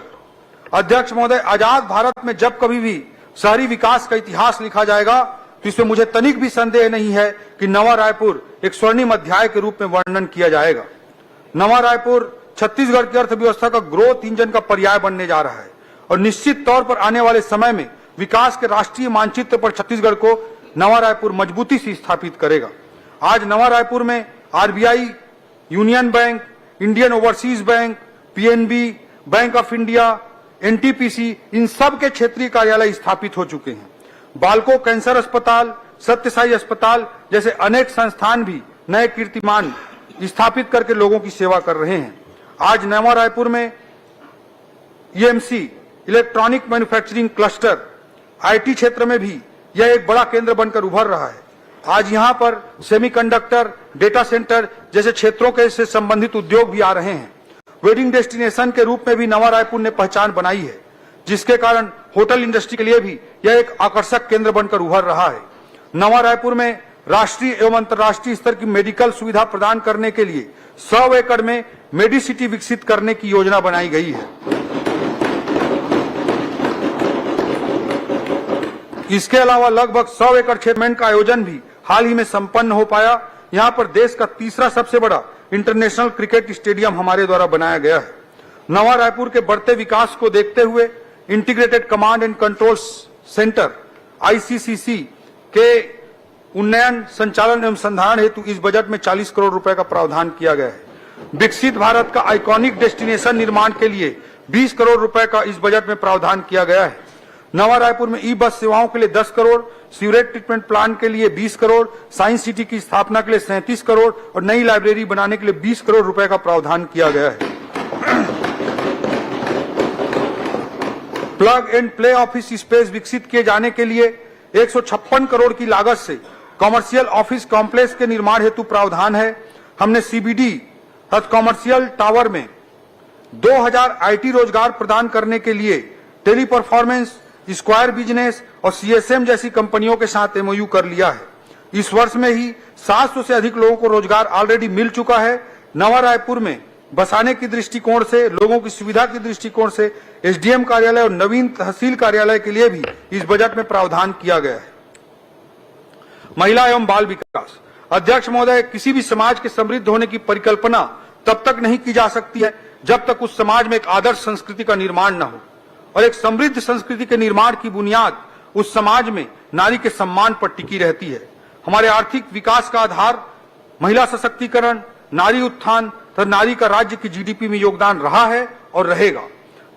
अध्यक्ष महोदय, आजाद भारत में जब कभी भी शहरी विकास का इतिहास लिखा जाएगा तो इसमें मुझे तनिक भी संदेह नहीं है कि नवा रायपुर एक स्वर्णिम अध्याय के रूप में वर्णन किया जाएगा। नवा रायपुर छत्तीसगढ़ की अर्थव्यवस्था का ग्रोथ इंजन का पर्याय बनने जा रहा है और निश्चित तौर पर आने वाले समय में विकास के राष्ट्रीय मानचित्र पर छत्तीसगढ़ को नवा रायपुर मजबूती से स्थापित करेगा। आज नवा रायपुर में RBI, union bank, Indian overseas bank, PNB, bank of India, NTPC, इन सब के क्षेत्रीय कार्यालय स्थापित हो चुके हैं। बालको कैंसर अस्पताल, सत्यसाई अस्पताल जैसे अनेक संस्थान भी नए कीर्तिमान स्थापित करके लोगों की सेवा कर रहे हैं। आज नवा रायपुर में EMC, electronic manufacturing cluster, IT क्षेत्र में भी यह एक बड़ा केंद्र बनकर उभर रहा है। आज यहां पर सेमीकंडक्टर, डेटा सेंटर जैसे क्षेत्रों के से संबंधित उद्योग भी आ रहे हैं। वेडिंग डेस्टिनेशन के रूप में भी नवा रायपुर ने पहचान बनाई है, जिसके कारण होटल इंडस्ट्री के लिए भी यह एक आकर्षक केंद्र बनकर उभर रहा है। नवा रायपुर में राष्ट्रीय एवं अंतर्राष्ट्रीय स्तर की मेडिकल सुविधा प्रदान करने के लिए 100 एकड़ में मेडिसिटी विकसित करने की योजना बनाई गई है। इसके अलावा लगभग 100 एकड़ क्षेत्र का आयोजन भी हाल ही में संपन्न हो पाया। यहाँ पर देश का तीसरा सबसे बड़ा इंटरनेशनल क्रिकेट स्टेडियम हमारे द्वारा बनाया गया है। नवा रायपुर के बढ़ते विकास को देखते हुए integrated command and control centre ICCC के उन्नयन, संचालन एवं संधारण हेतु इस बजट में 40 करोड़ रुपए का प्रावधान किया गया है। विकसित भारत का आइकॉनिक डेस्टिनेशन निर्माण के लिए 20 करोड़ रुपए का इस बजट में प्रावधान किया गया है। नवा रायपुर में ई बस सेवाओं के लिए 10 करोड़, सीवरेज ट्रीटमेंट प्लांट के लिए 20 करोड़, साइंस सिटी की स्थापना के लिए 37 करोड़ और नई लाइब्रेरी बनाने के लिए 20 करोड़ रुपए का प्रावधान किया गया है। Plug and play office space विकसित किए जाने के लिए 156 करोड़ की लागत से कॉमर्शियल ऑफिस कॉम्प्लेक्स के निर्माण हेतु प्रावधान है। हमने सीबीडी तथा कॉमर्शियल टावर में 2000 आईटी रोजगार प्रदान करने के लिए टेली परफॉर्मेंस, स्क्वायर बिजनेस और सीएसएम जैसी कंपनियों के साथ एमओयू कर लिया है। इस वर्ष में ही 700 से अधिक लोगों को रोजगार ऑलरेडी मिल चुका है। नवा रायपुर में बसाने की दृष्टिकोण से, लोगों की सुविधा की दृष्टिकोण से एसडीएम कार्यालय और नवीन तहसील कार्यालय के लिए भी इस बजट में प्रावधान किया गया है। महिला एवं बाल विकास। अध्यक्ष महोदय, किसी भी समाज के समृद्ध होने की परिकल्पना तब तक नहीं की जा सकती है जब तक उस समाज में एक आदर्श संस्कृति का निर्माण न हो, और एक समृद्ध संस्कृति के निर्माण की बुनियाद उस समाज में नारी के सम्मान पर टिकी रहती है। हमारे आर्थिक विकास का आधार महिला सशक्तिकरण, नारी उत्थान तथा नारी का राज्य की जीडीपी में योगदान रहा है और रहेगा।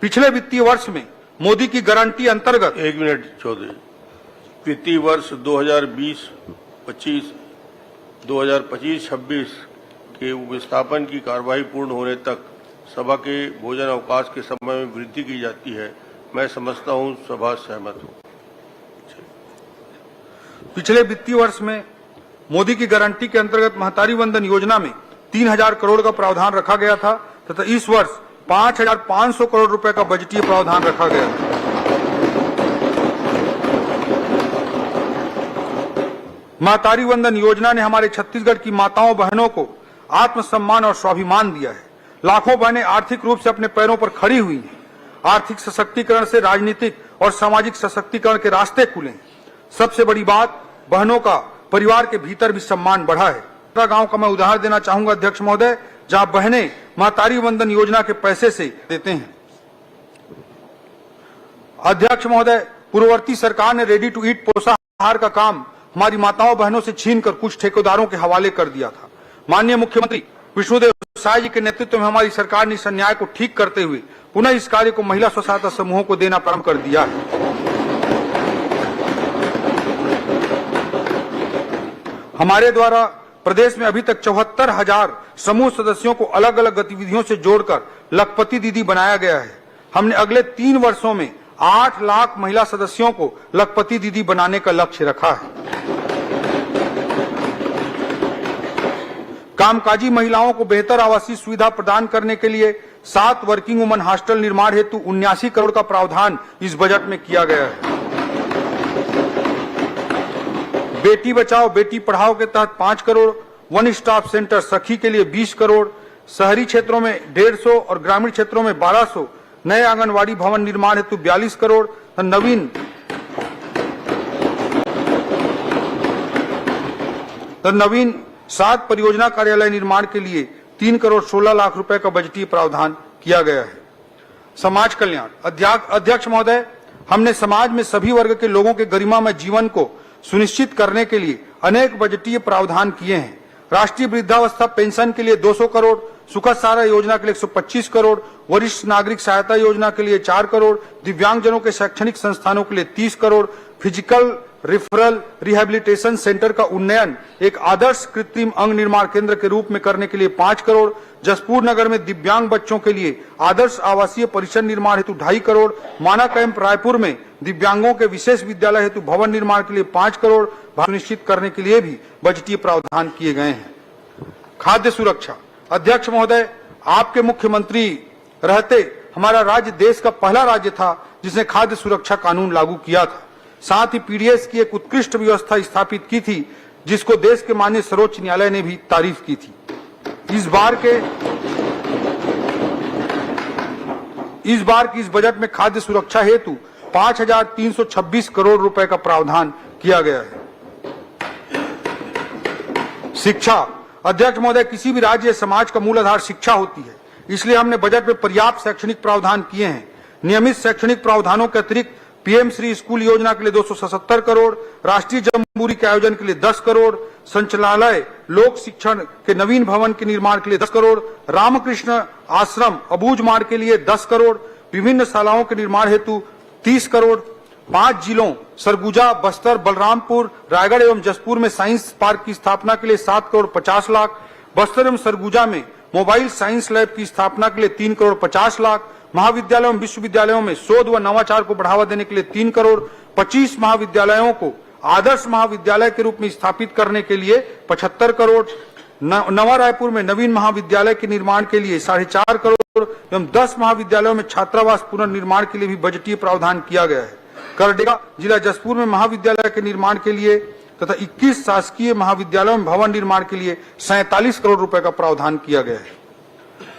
पिछले वित्तीय वर्ष में मोदी की गारंटी अंतर्गत 1 मिनट चौधरी, वित्तीय वर्ष 2020-25, 2025-26 के विस्थापन की कार्यवाही पूर्ण होने तक सभा के भोजन अवकाश के समय में वृद्धि की जाती है। मैं समझता हूं सभा सहमत हो। पिछले वित्तीय वर्ष में मोदी की गारंटी के अंतर्गत महतारी वंदन योजना में 3000 करोड़ का प्रावधान रखा गया था तथा इस वर्ष 5500 करोड़ रुपए का बजटीय प्रावधान रखा गया है। महतारी वंदन योजना ने हमारे छत्तीसगढ़ की माताओं बहनों को आत्मसम्मान और स्वाभिमान दिया है। लाखों बहनें आर्थिक रूप से अपने पैरों पर खड़ी हुई हैं। आर्थिक सशक्तिकरण से राजनीतिक और सामाजिक सशक्तिकरण के रास्ते खुले हैं। सबसे बड़ी बात, बहनों का परिवार के भीतर भी सम्मान बढ़ा है। गांव का मैं उदाहरण देना चाहूंगा अध्यक्ष महोदय, जहां बहनें मां तारी वंदन योजना के पैसे से देते हैं। अध्यक्ष महोदय, पूर्ववर्ती सरकार ने रेडी टू ईट पोषाहार का काम हमारी माताओं बहनों से छीनकर कुछ ठेकेदारों के हवाले कर दिया था। माननीय मुख्यमंत्री विष्णुदेव साय जी के नेतृत्व में हमारी सरकार ने इस अन्याय को ठीक करते हुए पुनः इस कार्य को महिला स्व सहायता समूहों को देना प्रारंभ कर दिया है। हमारे द्वारा प्रदेश में अभी तक 74,000 समूह सदस्यों को अलग अलग गतिविधियों से जोड़कर लखपति दीदी बनाया गया है। हमने अगले 3 वर्षों में 8 लाख महिला सदस्यों को लखपति दीदी बनाने का लक्ष्य रखा है। कामकाजी महिलाओं को बेहतर आवासीय सुविधा प्रदान करने के लिए 7 वर्किंग वुमन हॉस्टल निर्माण हेतु 79 करोड़ का प्रावधान इस बजट में किया गया है। बेटी बचाओ बेटी पढ़ाओ के तहत 5 करोड़, वन स्टॉप सेंटर सखी के लिए 20 करोड़, शहरी क्षेत्रों में 150 और ग्रामीण क्षेत्रों में 1200 नए आंगनवाड़ी भवन निर्माण हेतु 42 करोड़, नवीन 7 परियोजना कार्यालय निर्माण के लिए 3 करोड़ 16 लाख रुपए का बजटीय प्रावधान किया गया है। समाज कल्याण अध्यक्ष महोदय, हमने समाज में सभी वर्ग के लोगों के गरिमामय जीवन को सुनिश्चित करने के लिए अनेक बजटीय प्रावधान किए हैं। राष्ट्रीय वृद्धावस्था पेंशन के लिए 200 करोड़, सुखद सारा योजना के लिए 125 करोड़, वरिष्ठ नागरिक सहायता योजना के लिए 4 करोड़, दिव्यांगजनों के शैक्षणिक संस्थानों के लिए 30 crore, physical referral rehabilitation centre का उन्नयन एक आदर्श कृत्रिम अंग निर्माण केंद्र के रूप में करने के लिए 5 करोड़, जसपुर नगर में दिव्यांग बच्चों के लिए आदर्श आवासीय परिसर निर्माण हेतु 2.5 करोड़, माना कैंप रायपुर में दिव्यांगों के विशेष विद्यालय हेतु भवन निर्माण के लिए 5 करोड़ सुनिश्चित करने के लिए भी बजटीय प्रावधान किए गए हैं। खाद्य सुरक्षा अध्यक्ष महोदय, आपके मुख्यमंत्री रहते हमारा राज्य देश का पहला राज्य था जिसने खाद्य सुरक्षा कानून लागू किया था। साथ ही पीडीएस की एक उत्कृष्ट व्यवस्था स्थापित की थी जिसको देश के माननीय सर्वोच्च न्यायालय ने भी तारीफ की थी। इस बार की इस बजट में खाद्य सुरक्षा हेतु 5,326 करोड़ रुपए का प्रावधान किया गया है। शिक्षा अध्यक्ष महोदय, किसी भी राज्य या समाज का मूल आधार शिक्षा होती है, इसलिए हमने बजट में पर्याप्त शैक्षणिक प्रावधान किए हैं। नियमित शैक्षणिक प्रावधानों के अतिरिक्त पीएम श्री स्कूल योजना के लिए 277 करोड़, राष्ट्रीय जम्बूरी के आयोजन के लिए 10 करोड़, संचालनालय लोक शिक्षण के नवीन भवन के निर्माण के लिए 10 करोड़, रामकृष्ण आश्रम अबूझ मार्ग के लिए 10 करोड़, विभिन्न शालाओं के निर्माण हेतु 30 करोड़, 5 जिलों सरगुजा, बस्तर, बलरामपुर, रायगढ़ एवं जसपुर में साइंस पार्क की स्थापना के लिए 7 करोड़ 50 लाख, बस्तर एवं सरगुजा में मोबाइल साइंस लैब की स्थापना के लिए 3 करोड़ 50 लाख, महाविद्यालयों एवं विश्वविद्यालयों में शोध व नवाचार को बढ़ावा देने के लिए 3 करोड़, 25 महाविद्यालयों को आदर्श महाविद्यालय के रूप में स्थापित करने के लिए 75 करोड़, नवा रायपुर में नवीन महाविद्यालय के निर्माण के लिए 4.5 करोड़ एवं 10 महाविद्यालयों में छात्रावास पुनर्निर्माण के लिए भी बजटीय प्रावधान किया गया है। करडेगा जिला जसपुर में महाविद्यालय के निर्माण के लिए तथा 21 शासकीय महाविद्यालयों में भवन निर्माण के लिए 47 करोड़ रुपए का प्रावधान किया गया है।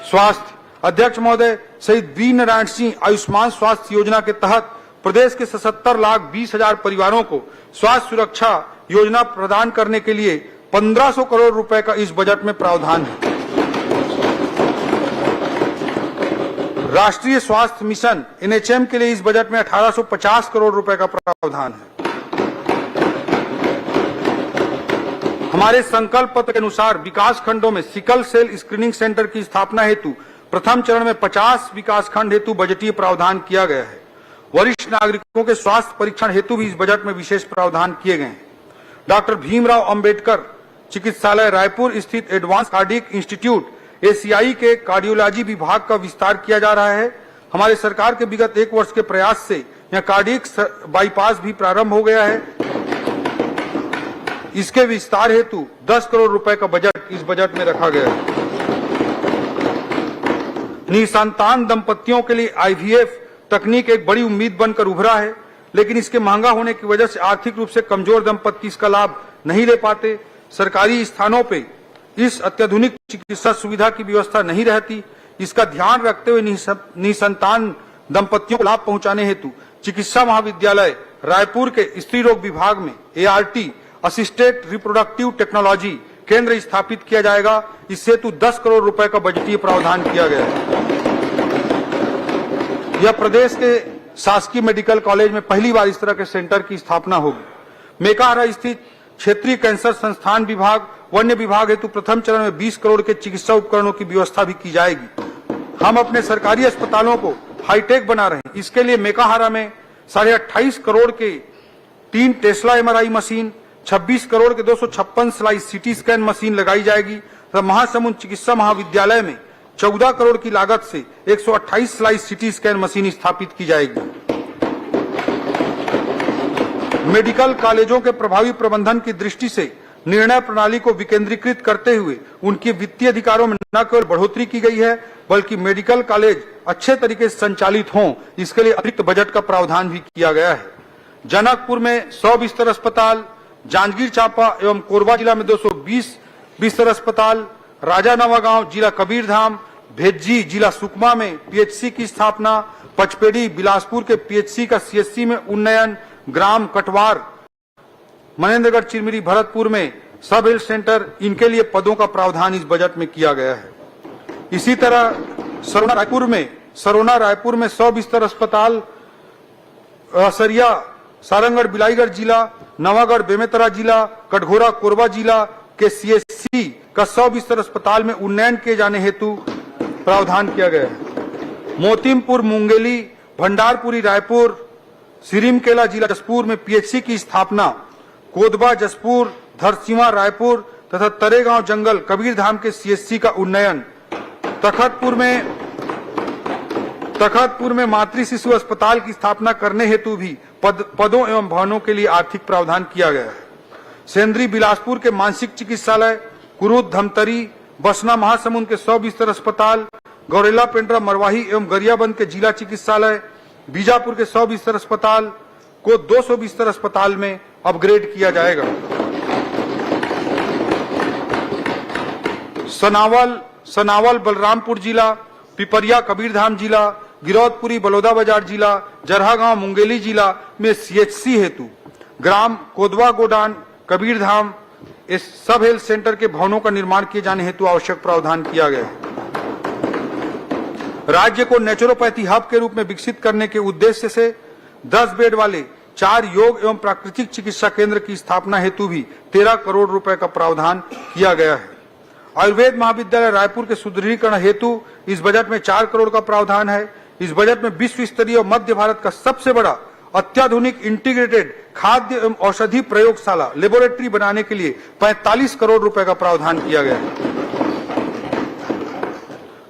स्वास्थ्य अध्यक्ष महोदय, शहीद वीर नारायण सिंह आयुष्मान स्वास्थ्य योजना के तहत प्रदेश के 77,20,000 परिवारों को स्वास्थ्य सुरक्षा योजना प्रदान करने के लिए 1500 करोड़ रुपए का इस बजट में प्रावधान है। राष्ट्रीय स्वास्थ्य मिशन एनएचएम के लिए इस बजट में 1850 करोड़ रुपए का प्रावधान है। हमारे संकल्प पत्र के अनुसार विकास खंडों में सिकल सेल स्क्रीनिंग सेंटर की स्थापना हेतु प्रथम चरण में 50 विकास खंड हेतु बजटीय प्रावधान किया गया है। वरिष्ठ नागरिकों के स्वास्थ्य परीक्षण हेतु भी इस बजट में विशेष प्रावधान किए गए हैं। डॉक्टर भीमराव अंबेडकर चिकित्सालय रायपुर स्थित एडवांस कार्डियक इंस्टीट्यूट एसीआई के कार्डियोलॉजी विभाग का विस्तार किया जा रहा है। हमारे सरकार के विगत 1 वर्ष के प्रयास से यहाँ कार्डियक बाईपास भी प्रारंभ हो गया है। इसके विस्तार हेतु 10 करोड़ रुपए का बजट इस बजट में रखा गया है। निसंतान दंपतियों के लिए आईवीएफ तकनीक एक बड़ी उम्मीद बनकर उभरा है, लेकिन इसके महंगा होने की वजह से आर्थिक रूप से कमजोर दंपति इसका लाभ नहीं ले पाते। सरकारी स्थानों पे इस अत्याधुनिक चिकित्सा सुविधा की व्यवस्था नहीं रहती। इसका ध्यान रखते हुए निसंतान दंपतियों को लाभ पहुंचाने हेतु चिकित्सा महाविद्यालय रायपुर के स्त्री रोग विभाग में ART असिस्टेड रिप्रोडक्टिव टेक्नोलॉजी केंद्र स्थापित किया जाएगा। इस हेतु 10 करोड़ रुपए का बजटीय प्रावधान किया गया है। यह प्रदेश के शासकीय मेडिकल कॉलेज में पहली बार इस तरह के सेंटर की स्थापना होगी। मेकाहारा स्थित क्षेत्रीय कैंसर संस्थान विभाग वन्य विभाग हेतु प्रथम चरण में 20 करोड़ के चिकित्सा उपकरणों की व्यवस्था भी की जाएगी। हम अपने सरकारी अस्पतालों को हाईटेक बना रहे हैं। इसके लिए मेकाहारा में 28.5 करोड़ के 3 टेस्ला MRI मशीन, 26 करोड़ के 256 स्लाइस CT स्कैन मशीन लगाई जाएगी तथा महासमुंद चिकित्सा महाविद्यालय में 14 करोड़ की लागत से 128 स्लाइस CT स्कैन मशीन स्थापित की जाएगी। मेडिकल कॉलेजों के प्रभावी प्रबंधन की दृष्टि से निर्णय प्रणाली को विकेंद्रीकृत करते हुए उनके वित्तीय अधिकारों में न केवल बढ़ोतरी की गई है बल्कि मेडिकल कॉलेज अच्छे तरीके से संचालित हों, इसके लिए अतिरिक्त बजट का प्रावधान भी किया गया है। जनकपुर में 100 बिस्तर अस्पताल, जांजगीर चांपा एवं कोरबा जिला में 220 बिस्तर अस्पताल, राजा नवागांव जिला कबीरधाम, भेज्जी जिला सुकमा में PHC की स्थापना, पचपेड़ी बिलासपुर के PHC का CSC में उन्नयन, ग्राम कटवार मनेन्द्रगढ़ चिरमिरी भरतपुर में सब हेल्थ सेंटर, इनके लिए पदों का प्रावधान इस बजट में किया गया है। इसी तरह सरोना रायपुर में 100 बिस्तर अस्पताल, सरिया सारंगढ़ बिलाईगढ़ जिला, नवागढ़ बेमेतरा जिला, कटघोरा कोरबा जिला के CSC का 100 बिस्तर अस्पताल में उन्नयन किए जाने हेतु प्रावधान किया गया है। मोतीमपुर मुंगेली, भंडारपुरी रायपुर, सिरिमकेला जिला जसपुर में PHC की स्थापना, कोदबा जसपुर, धरसीवा रायपुर तथा तरेगांव जंगल कबीरधाम के CSC का उन्नयन, तखतपुर में मातृ शिशु अस्पताल की स्थापना करने हेतु भी पदों एवं भवनों के लिए आर्थिक प्रावधान किया गया है। सेंद्री बिलासपुर के मानसिक चिकित्सालय, कुरूद धमतरी, बसना महासमुंद के 100 बिस्तर अस्पताल, गौरेला पेंड्रा मरवाही एवं गरियाबंद के जिला चिकित्सालय, बीजापुर के 100 बिस्तर अस्पताल को 200 बिस्तर अस्पताल में अपग्रेड किया जाएगा। सनावल बलरामपुर जिला, पिपरिया कबीरधाम जिला, गिरौदपुरी बलौदाबाजार जिला, जरहागांव मुंगेली जिला में CHC हेतु ग्राम कोदवा गोडान कबीरधाम इस सब हेल्थ सेंटर के भवनों का निर्माण किए जाने हेतु आवश्यक प्रावधान किया गया है। राज्य को नेचुरोपैथी हब के रूप में विकसित करने के उद्देश्य से 10 बेड वाले 4 योग एवं प्राकृतिक चिकित्सा केंद्र की स्थापना हेतु भी 13 करोड़ रुपए का प्रावधान किया गया है। आयुर्वेद महाविद्यालय रायपुर के सुदृढ़ीकरण हेतु इस बजट में 4 करोड़ का प्रावधान है। इस बजट में विश्व स्तरीय मध्य भारत का सबसे बड़ा अत्याधुनिक इंटीग्रेटेड खाद्य एवं औषधि प्रयोगशाला लेबोरेटरी बनाने के लिए 45 करोड़ रुपए का प्रावधान किया गया है।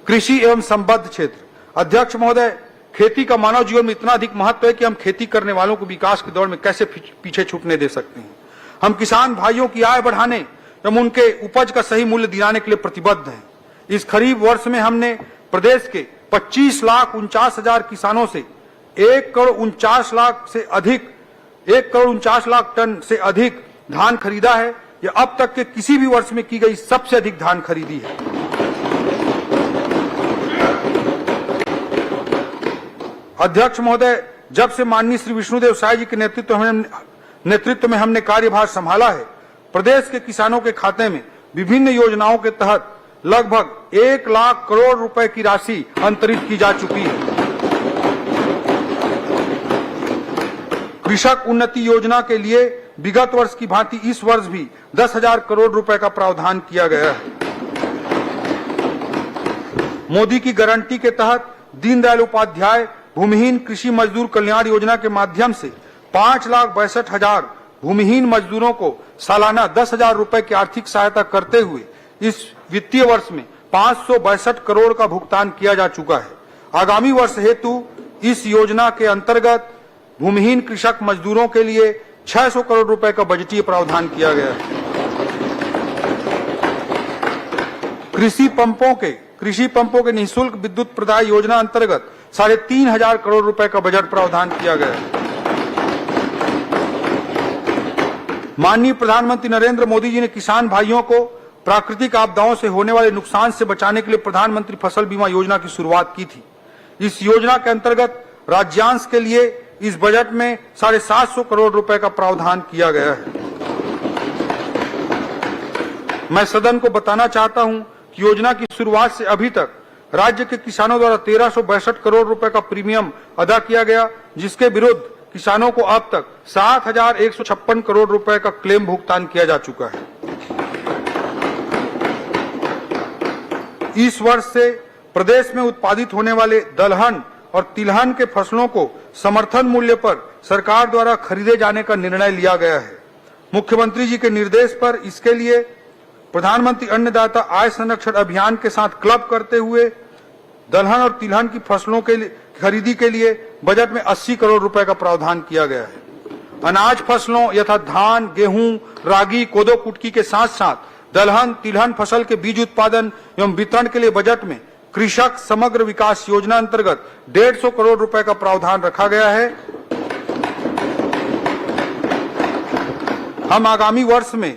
कृषि एवं संबद्ध क्षेत्र, अध्यक्ष महोदय, खेती का मानव जीवन में इतना अधिक महत्व है कि हम खेती करने वालों को विकास की दौड़ में कैसे पीछे छूटने दे सकते हैं। हम किसान भाइयों की आय बढ़ाने एवं उनके उपज का सही मूल्य दिलाने के लिए प्रतिबद्ध हैं। इस खरीफ वर्ष में हमने प्रदेश के 25,49,000 किसानों से 1,49,00,000 टन से अधिक धान खरीदा है। यह अब तक के किसी भी वर्ष में की गई सबसे अधिक धान खरीदी है। अध्यक्ष महोदय, जब से माननीय श्री विष्णुदेव साय जी के नेतृत्व में हमने कार्यभार संभाला है, प्रदेश के किसानों के खाते में विभिन्न योजनाओं के तहत लगभग 1 लाख करोड़ रुपए की राशि अंतरित की जा चुकी है। कृषक उन्नति योजना के लिए विगत वर्ष की भांति इस वर्ष भी 10,000 करोड़ रुपए का प्रावधान किया गया है। मोदी की गारंटी के तहत दीनदयाल उपाध्याय भूमिहीन कृषि मजदूर कल्याण योजना के माध्यम से 5,62,000 भूमिहीन मजदूरों को सालाना 10,000 रुपए की आर्थिक सहायता करते हुए इस वित्तीय वर्ष में 562 करोड़ का भुगतान किया जा चुका है। आगामी वर्ष हेतु इस योजना के अंतर्गत भूमिहीन कृषक मजदूरों के लिए 600 करोड़ रुपए का बजटीय प्रावधान किया गया है। कृषि पंपों के निःशुल्क विद्युत प्रदाय योजना अंतर्गत 3,500 करोड़ रुपए का बजट प्रावधान किया गया है। माननीय प्रधानमंत्री नरेंद्र मोदी जी ने किसान भाइयों को प्राकृतिक आपदाओं से होने वाले नुकसान से बचाने के लिए प्रधानमंत्री फसल बीमा योजना की शुरुआत की थी। इस योजना के अंतर्गत राज्यांश के लिए इस बजट में 750 करोड़ रुपए का प्रावधान किया गया है। मैं सदन को बताना चाहता हूं कि योजना की शुरुआत से अभी तक राज्य के किसानों द्वारा 1362 करोड़ रुपए का प्रीमियम अदा किया गया, जिसके विरुद्ध किसानों को अब तक 7156 करोड़ रुपए का क्लेम भुगतान किया जा चुका है। इस वर्ष से प्रदेश में उत्पादित होने वाले दलहन और तिलहन के फसलों को समर्थन मूल्य पर सरकार द्वारा खरीदे जाने का निर्णय लिया गया है। मुख्यमंत्री जी के निर्देश पर इसके लिए प्रधानमंत्री अन्नदाता आय संरक्षण अभियान के साथ क्लब करते हुए दलहन और तिलहन की फसलों के खरीदी के लिए बजट में 80 करोड़ रुपए का प्रावधान किया गया है। अनाज फसलों यथा धान, गेहूं, रागी, कोदो, कुटकी के साथ साथ दलहन तिलहन फसल के बीज उत्पादन एवं वितरण के लिए बजट में कृषक समग्र विकास योजना अंतर्गत 150 करोड़ रुपए का प्रावधान रखा गया है। हम आगामी वर्ष में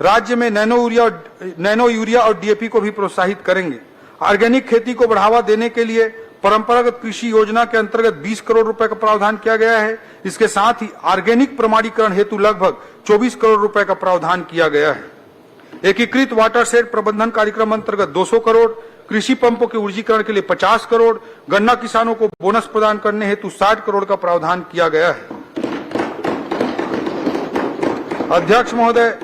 राज्य में नैनो यूरिया और डीएपी को भी प्रोत्साहित करेंगे। ऑर्गेनिक खेती को बढ़ावा देने के लिए परंपरागत कृषि योजना के अंतर्गत 20 करोड़ रुपए का प्रावधान किया गया है। इसके साथ ही ऑर्गेनिक प्रमाणीकरण हेतु लगभग 24 करोड़ रुपए का प्रावधान किया गया है। एकीकृत वाटर शेड प्रबंधन कार्यक्रम अंतर्गत 200 करोड़, कृषि पंपों के ऊर्जीकरण के लिए 50 करोड़, गन्ना किसानों को बोनस प्रदान करने हेतु 60 करोड़ का प्रावधान किया गया है। अध्यक्ष महोदय,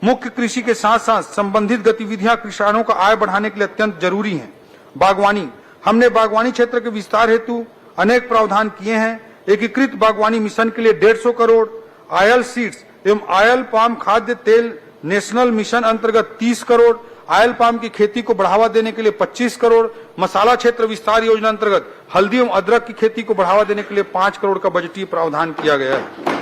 मुख्य कृषि के साथ साथ संबंधित गतिविधियां किसानों का आय बढ़ाने के लिए अत्यंत जरूरी हैं। बागवानी, हमने बागवानी क्षेत्र के विस्तार हेतु अनेक प्रावधान किए हैं। एकीकृत बागवानी मिशन के लिए 150 करोड़, आयल सीड्स एवं आयल पाम खाद्य तेल नेशनल मिशन अंतर्गत 30 करोड़, आयल पाम की खेती को बढ़ावा देने के लिए 25 करोड़, मसाला क्षेत्र विस्तार योजना अंतर्गत हल्दी एवं अदरक की खेती को बढ़ावा देने के लिए 5 करोड़ का बजटीय प्रावधान किया गया है।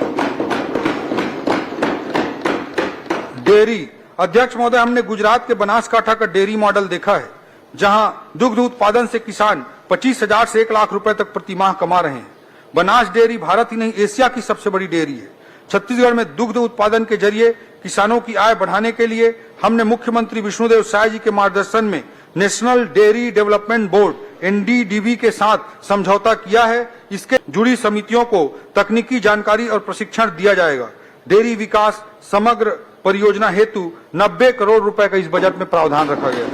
डेयरी, अध्यक्ष महोदय, हमने गुजरात के बनासकांठा का डेयरी मॉडल देखा है, जहां दुग्ध उत्पादन से किसान 25,000 से 1 लाख रुपए तक प्रति माह कमा रहे हैं। बनास डेयरी भारत ही नहीं एशिया की सबसे बड़ी डेयरी है। छत्तीसगढ़ में दुग्ध उत्पादन के जरिए किसानों की आय बढ़ाने के लिए हमने मुख्यमंत्री विष्णुदेव साय जी के मार्गदर्शन में national dairy development board NDDB के साथ समझौता किया है। इसके जुड़ी समितियों को तकनीकी जानकारी और प्रशिक्षण दिया जाएगा। डेयरी विकास समग्र परियोजना हेतु 90 करोड़ रुपए का इस बजट में प्रावधान रखा गया है।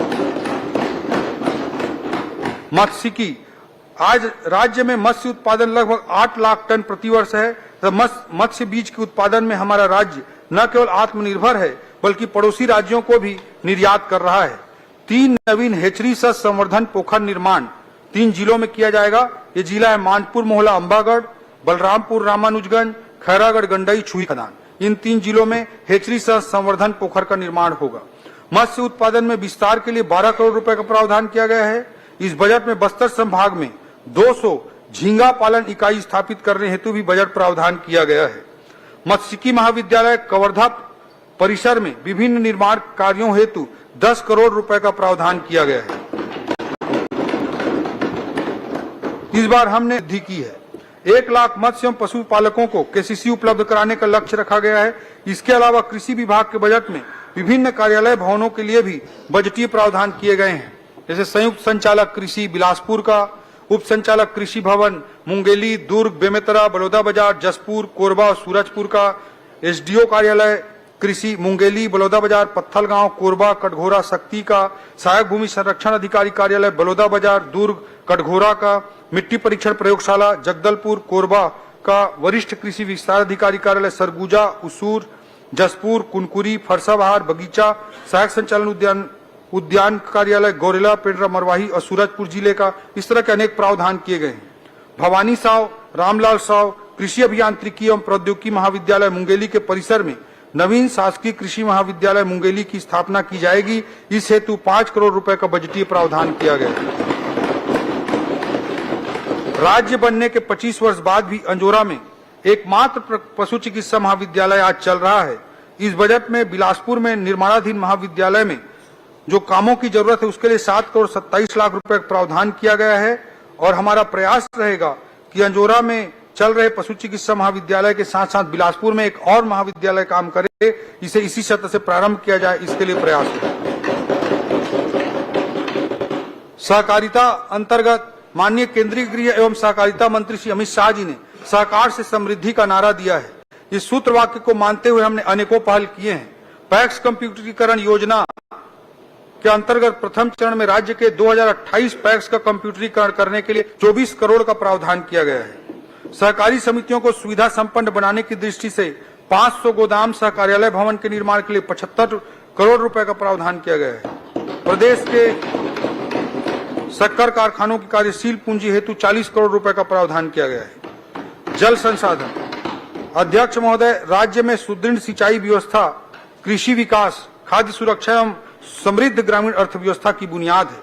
मत्स्यिकी, आज राज्य में मत्स्य उत्पादन लगभग 8 लाख टन प्रतिवर्ष है। मत्स्य बीज के उत्पादन में हमारा राज्य न केवल आत्मनिर्भर है बल्कि पड़ोसी राज्यों को भी निर्यात कर रहा है। 3 नवीन हेचरी सह संवर्धन पोखर निर्माण 3 जिलों में किया जाएगा। ये जिला है मानपुर मोहला अंबागढ़, बलरामपुर रामानुजगंज, खैरागढ़ गंडई छुई खदान। इन 3 जिलों में हेचरी सह संवर्धन पोखर का निर्माण होगा। मत्स्य उत्पादन में विस्तार के लिए 12 करोड़ रुपए का प्रावधान किया गया है। इस बजट में बस्तर संभाग में 200 झींगा पालन इकाई स्थापित करने हेतु भी बजट प्रावधान किया गया है। मत्स्यिकी महाविद्यालय कवर्धा परिसर में विभिन्न निर्माण कार्यों हेतु 10 करोड़ रुपए का प्रावधान किया गया है। इस बार हमने वृद्धि की है। 1 लाख मत्स्य एवं पशुपालकों को केसीसी उपलब्ध कराने का लक्ष्य रखा गया है। इसके अलावा कृषि विभाग के बजट में विभिन्न कार्यालय भवनों के लिए भी बजटीय प्रावधान किए गए हैं, जैसे संयुक्त संचालक कृषि बिलासपुर का, उप संचालक कृषि भवन मुंगेली, दुर्ग, बेमेतरा, बलौदा बाजार, जसपुर, कोरबा और सूरजपुर का, एसडीओ कार्यालय कृषि मुंगेली, बलौदा बाजार, पत्थलगांव, कोरबा, कटघोरा, शक्ति का, सहायक भूमि संरक्षण अधिकारी कार्यालय बलौदा बाजार, दुर्ग, कटघोरा का, मिट्टी परीक्षण प्रयोगशाला जगदलपुर, कोरबा का, वरिष्ठ कृषि विस्तार अधिकारी कार्यालय सरगुजा, उसूर, जसपुर, कुनकुरी, फरसाबहार, बगीचा, सहायक संचालन उद्यान कार्यालय गौरेला, पेंड्रा, मरवाही और सूरजपुर जिले का। इस तरह के अनेक प्रावधान किए गए हैं। भवानी साव, रामलाल साव कृषि अभियांत्रिकी एवं प्रौद्योगिकी महाविद्यालय मुंगेली के परिसर में नवीन शासकीय कृषि महाविद्यालय मुंगेली की स्थापना की जाएगी। इस हेतु 5 करोड़ रुपए का बजटीय प्रावधान किया गया है। राज्य बनने के 25 वर्ष बाद भी अंजोरा में एकमात्र पशु चिकित्सा महाविद्यालय आज चल रहा है। इस बजट में बिलासपुर में निर्माणाधीन महाविद्यालय में जो कामों की जरूरत है उसके लिए 7 करोड़ 27 लाख रुपए का प्रावधान किया गया है और हमारा प्रयास रहेगा कि अंजोरा में चल रहे पशु चिकित्सा महाविद्यालय के साथ साथ बिलासपुर में एक और महाविद्यालय काम करे, इसे इसी सत्र से प्रारंभ किया जाए, इसके लिए प्रयास है। सहकारिता अंतर्गत माननीय केंद्रीय गृह एवं सहकारिता मंत्री श्री अमित शाह जी ने सहकार से समृद्धि का नारा दिया है। इस सूत्र वाक्य को मानते हुए हमने अनेकों पहल किए हैं। पैक्स कंप्यूटरीकरण योजना के अंतर्गत प्रथम चरण में राज्य के 2028 पैक्स का कंप्यूटरीकरण करने के लिए 24 करोड़ का प्रावधान किया गया है। सहकारी समितियों को सुविधा संपन्न बनाने की दृष्टि से 500 गोदाम सह कार्यालय भवन के निर्माण के लिए 75 करोड़ रुपए का प्रावधान किया गया है। प्रदेश के शक्कर कारखानों की कार्यशील पूंजी हेतु 40 करोड़ रुपए का प्रावधान किया गया है। जल संसाधन अध्यक्ष महोदय, राज्य में सुदृढ़ सिंचाई व्यवस्था कृषि विकास, खाद्य सुरक्षा एवं समृद्ध ग्रामीण अर्थव्यवस्था की बुनियाद है।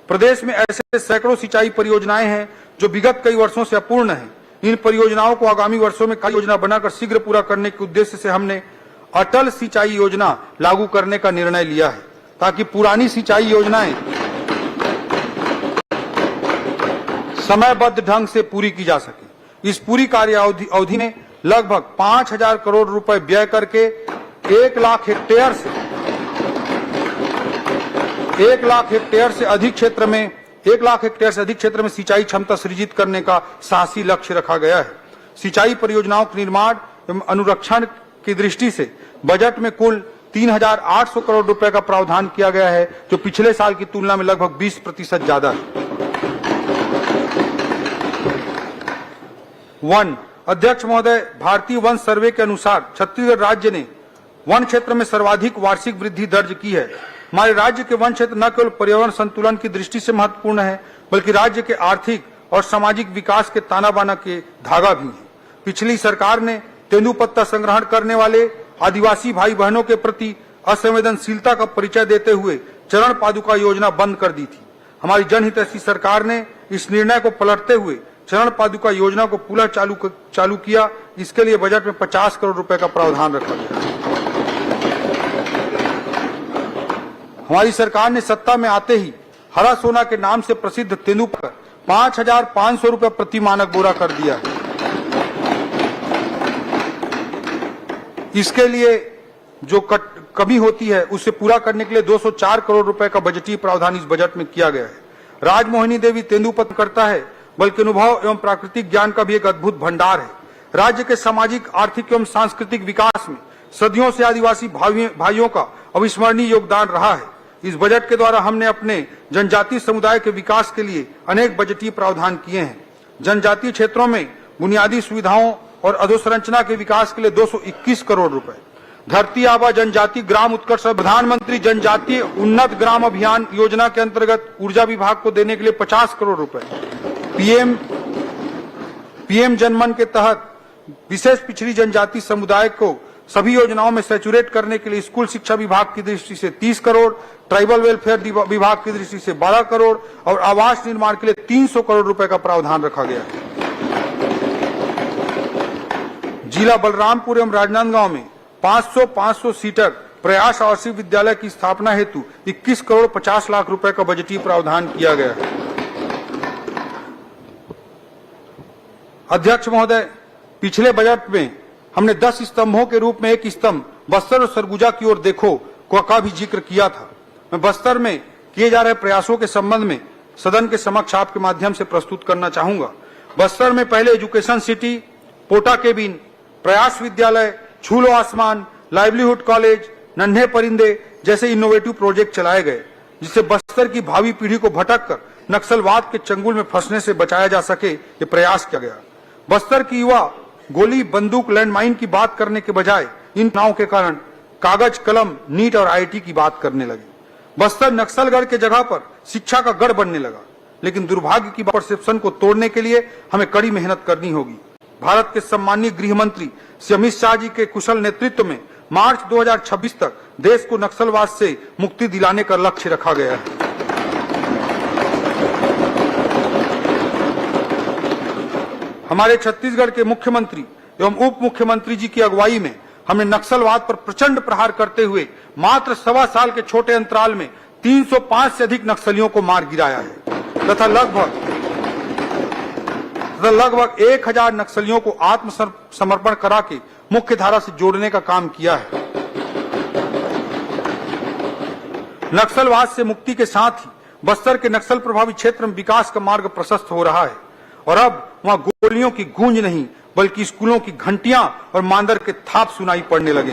प्रदेश में ऐसे सैकड़ों सिंचाई परियोजनाएं हैं जो विगत कई वर्षों से अपूर्ण हैं। इन परियोजनाओं को आगामी वर्षों में कार्य योजना बनाकर शीघ्र पूरा करने के उद्देश्य से हमने अटल सिंचाई योजना लागू करने का निर्णय लिया है, ताकि पुरानी सिंचाई योजनाएं समयबद्ध ढंग से पूरी की जा सके। इस पूरी कार्य अवधि में लगभग 5000 करोड़ रुपए व्यय करके 1 लाख हेक्टेयर से अधिक क्षेत्र में सिंचाई क्षमता सृजित करने का साहसी लक्ष्य रखा गया है। सिंचाई परियोजनाओं के निर्माण एवं अनुरक्षण की दृष्टि से बजट में कुल 3800 करोड़ रुपए का प्रावधान किया गया है, जो पिछले साल की तुलना में लगभग 20% ज्यादा है। वन अध्यक्ष महोदय, भारतीय वन सर्वे के अनुसार छत्तीसगढ़ राज्य ने वन क्षेत्र में सर्वाधिक वार्षिक वृद्धि दर्ज की है। हमारे राज्य के वन क्षेत्र न केवल पर्यावरण संतुलन की दृष्टि से महत्वपूर्ण है, बल्कि राज्य के आर्थिक और सामाजिक विकास के ताना बाना के धागा भी है। पिछली सरकार ने तेंदुपत्ता संग्रहण करने वाले आदिवासी भाई बहनों के प्रति असंवेदनशीलता का परिचय देते हुए चरण पादुका योजना बंद कर दी थी। हमारी जनहितैषी सरकार ने इस निर्णय को पलटते हुए चरण पादुका योजना को पुनः चालू किया। इसके लिए बजट में 50 करोड़ रुपए का प्रावधान रखा गया। हमारी सरकार ने सत्ता में आते ही हरा सोना के नाम से प्रसिद्ध तेंदुपत्ता 5500 रुपए प्रति मानक बोरा कर दिया। इसके लिए जो कमी होती है उसे पूरा करने के लिए 204 करोड़ रुपए का बजटीय प्रावधान इस बजट में किया गया है। राजमोहिनी देवी तेंदुपत्ता करता है, बल्कि अनुभव एवं प्राकृतिक ज्ञान का भी एक अद्भुत भंडार है। राज्य के सामाजिक, आर्थिक एवं सांस्कृतिक विकास में सदियों से आदिवासी भाइयों का अविस्मरणीय योगदान रहा है। इस बजट के द्वारा हमने अपने जनजातीय समुदाय के विकास के लिए अनेक बजटीय प्रावधान किए हैं। जनजातीय क्षेत्रों में बुनियादी सुविधाओं और अधोसंरचना के विकास के लिए 221 करोड़ रुपए, धरती आबा जनजाति ग्राम उत्कर्ष प्रधानमंत्री जनजातीय उन्नत ग्राम अभियान योजना के अंतर्गत ऊर्जा विभाग को देने के लिए 50 करोड़ रुपए, पीएम जनमन के तहत विशेष पिछड़ी जनजाति समुदाय को सभी योजनाओं में सैचुरेट करने के लिए स्कूल शिक्षा विभाग की दृष्टि से 30 करोड़, ट्राइबल वेलफेयर विभाग की दृष्टि से 12 करोड़ और आवास निर्माण के लिए 300 करोड़ रुपए का प्रावधान रखा गया है। जिला बलरामपुर एवं राजनांदगांव में 500 सीटर प्रयास आवासीय विद्यालय की स्थापना हेतु 21 करोड़ 50 लाख रुपए का बजटीय प्रावधान किया गया है। अध्यक्ष महोदय, पिछले बजट में हमने 10 स्तंभों के रूप में एक स्तंभ बस्तर और सरगुजा की ओर देखो का भी जिक्र किया था। मैं बस्तर में किए जा रहे प्रयासों के संबंध में सदन के समक्ष आपके माध्यम से प्रस्तुत करना चाहूंगा। बस्तर में पहले एजुकेशन सिटी, पोटा केबिन, प्रयास विद्यालय, छूलो आसमान, लाइवलीहुड कॉलेज, नन्हे परिंदे जैसे इनोवेटिव प्रोजेक्ट चलाए गए, जिससे बस्तर की भावी पीढ़ी को भटक कर नक्सलवाद के चंगुल में फंसने से बचाया जा सके, ये प्रयास किया गया। बस्तर की युवा गोली, बंदूक, लैंडमाइन की बात करने के बजाय इन नाव के कारण कागज, कलम, नीट और आईआईटी की बात करने लगे। बस्तर नक्सलगढ़ के जगह पर शिक्षा का गढ़ बनने लगा, लेकिन दुर्भाग्य की परसेप्शन को तोड़ने के लिए हमें कड़ी मेहनत करनी होगी। भारत के सम्मानीय गृह मंत्री श्री अमित शाह जी के कुशल नेतृत्व में मार्च 2026 तक देश को नक्सलवाद से मुक्ति दिलाने का लक्ष्य रखा गया है। हमारे छत्तीसगढ़ के मुख्यमंत्री एवं उप मुख्यमंत्री जी की अगुवाई में हमने नक्सलवाद पर प्रचंड प्रहार करते हुए मात्र 1.25 साल के छोटे अंतराल में 305 से अधिक नक्सलियों को मार गिराया है तथा लगभग 1000 नक्सलियों को आत्मसमर्पण करा के मुख्य धारा से जोड़ने का काम किया है। नक्सलवाद से मुक्ति के साथ ही बस्तर के नक्सल प्रभावित क्षेत्र में विकास का मार्ग प्रशस्त हो रहा है और अब वहां गोलियों की गूंज नहीं बल्कि स्कूलों की घंटियां और मांदर के थाप सुनाई पड़ने लगे।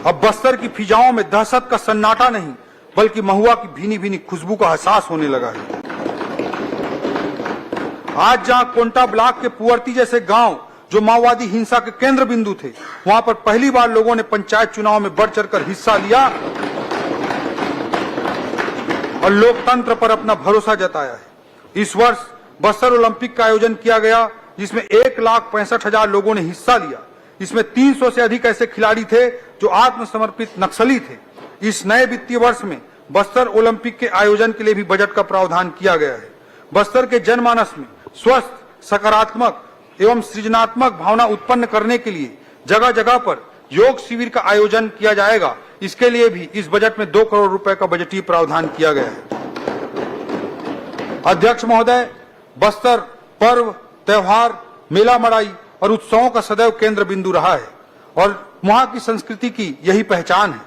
अब बस्तर की फिजाओं में दहशत का सन्नाटा नहीं बल्कि महुआ की भीनी भीनी खुशबू का एहसास होने लगा है। आज जहां कोंटा ब्लॉक के पुअर्ती जैसे गांव जो माओवादी हिंसा के केंद्र बिंदु थे, वहां पर पहली बार लोगों ने पंचायत चुनाव में बढ़ चढ़कर हिस्सा लिया और लोकतंत्र पर अपना भरोसा जताया है। इस वर्ष बस्तर ओलंपिक का आयोजन किया गया जिसमें 1,65,000 लोगों ने हिस्सा लिया। इसमें 300 से अधिक ऐसे खिलाड़ी थे जो आत्मसमर्पित नक्सली थे। इस नए वित्तीय वर्ष में बस्तर ओलंपिक के आयोजन के लिए भी बजट का प्रावधान किया गया है। बस्तर के जनमानस में स्वस्थ, सकारात्मक एवं सृजनात्मक भावना उत्पन्न करने के लिए जगह जगह पर योग शिविर का आयोजन किया जाएगा। इसके लिए भी इस बजट में 2 करोड़ रुपए का बजटीय प्रावधान किया गया है। अध्यक्ष महोदय, बस्तर पर्व, त्योहार, मेला मड़ाई और उत्सवों का सदैव केंद्र बिंदु रहा है और वहां की संस्कृति की यही पहचान है।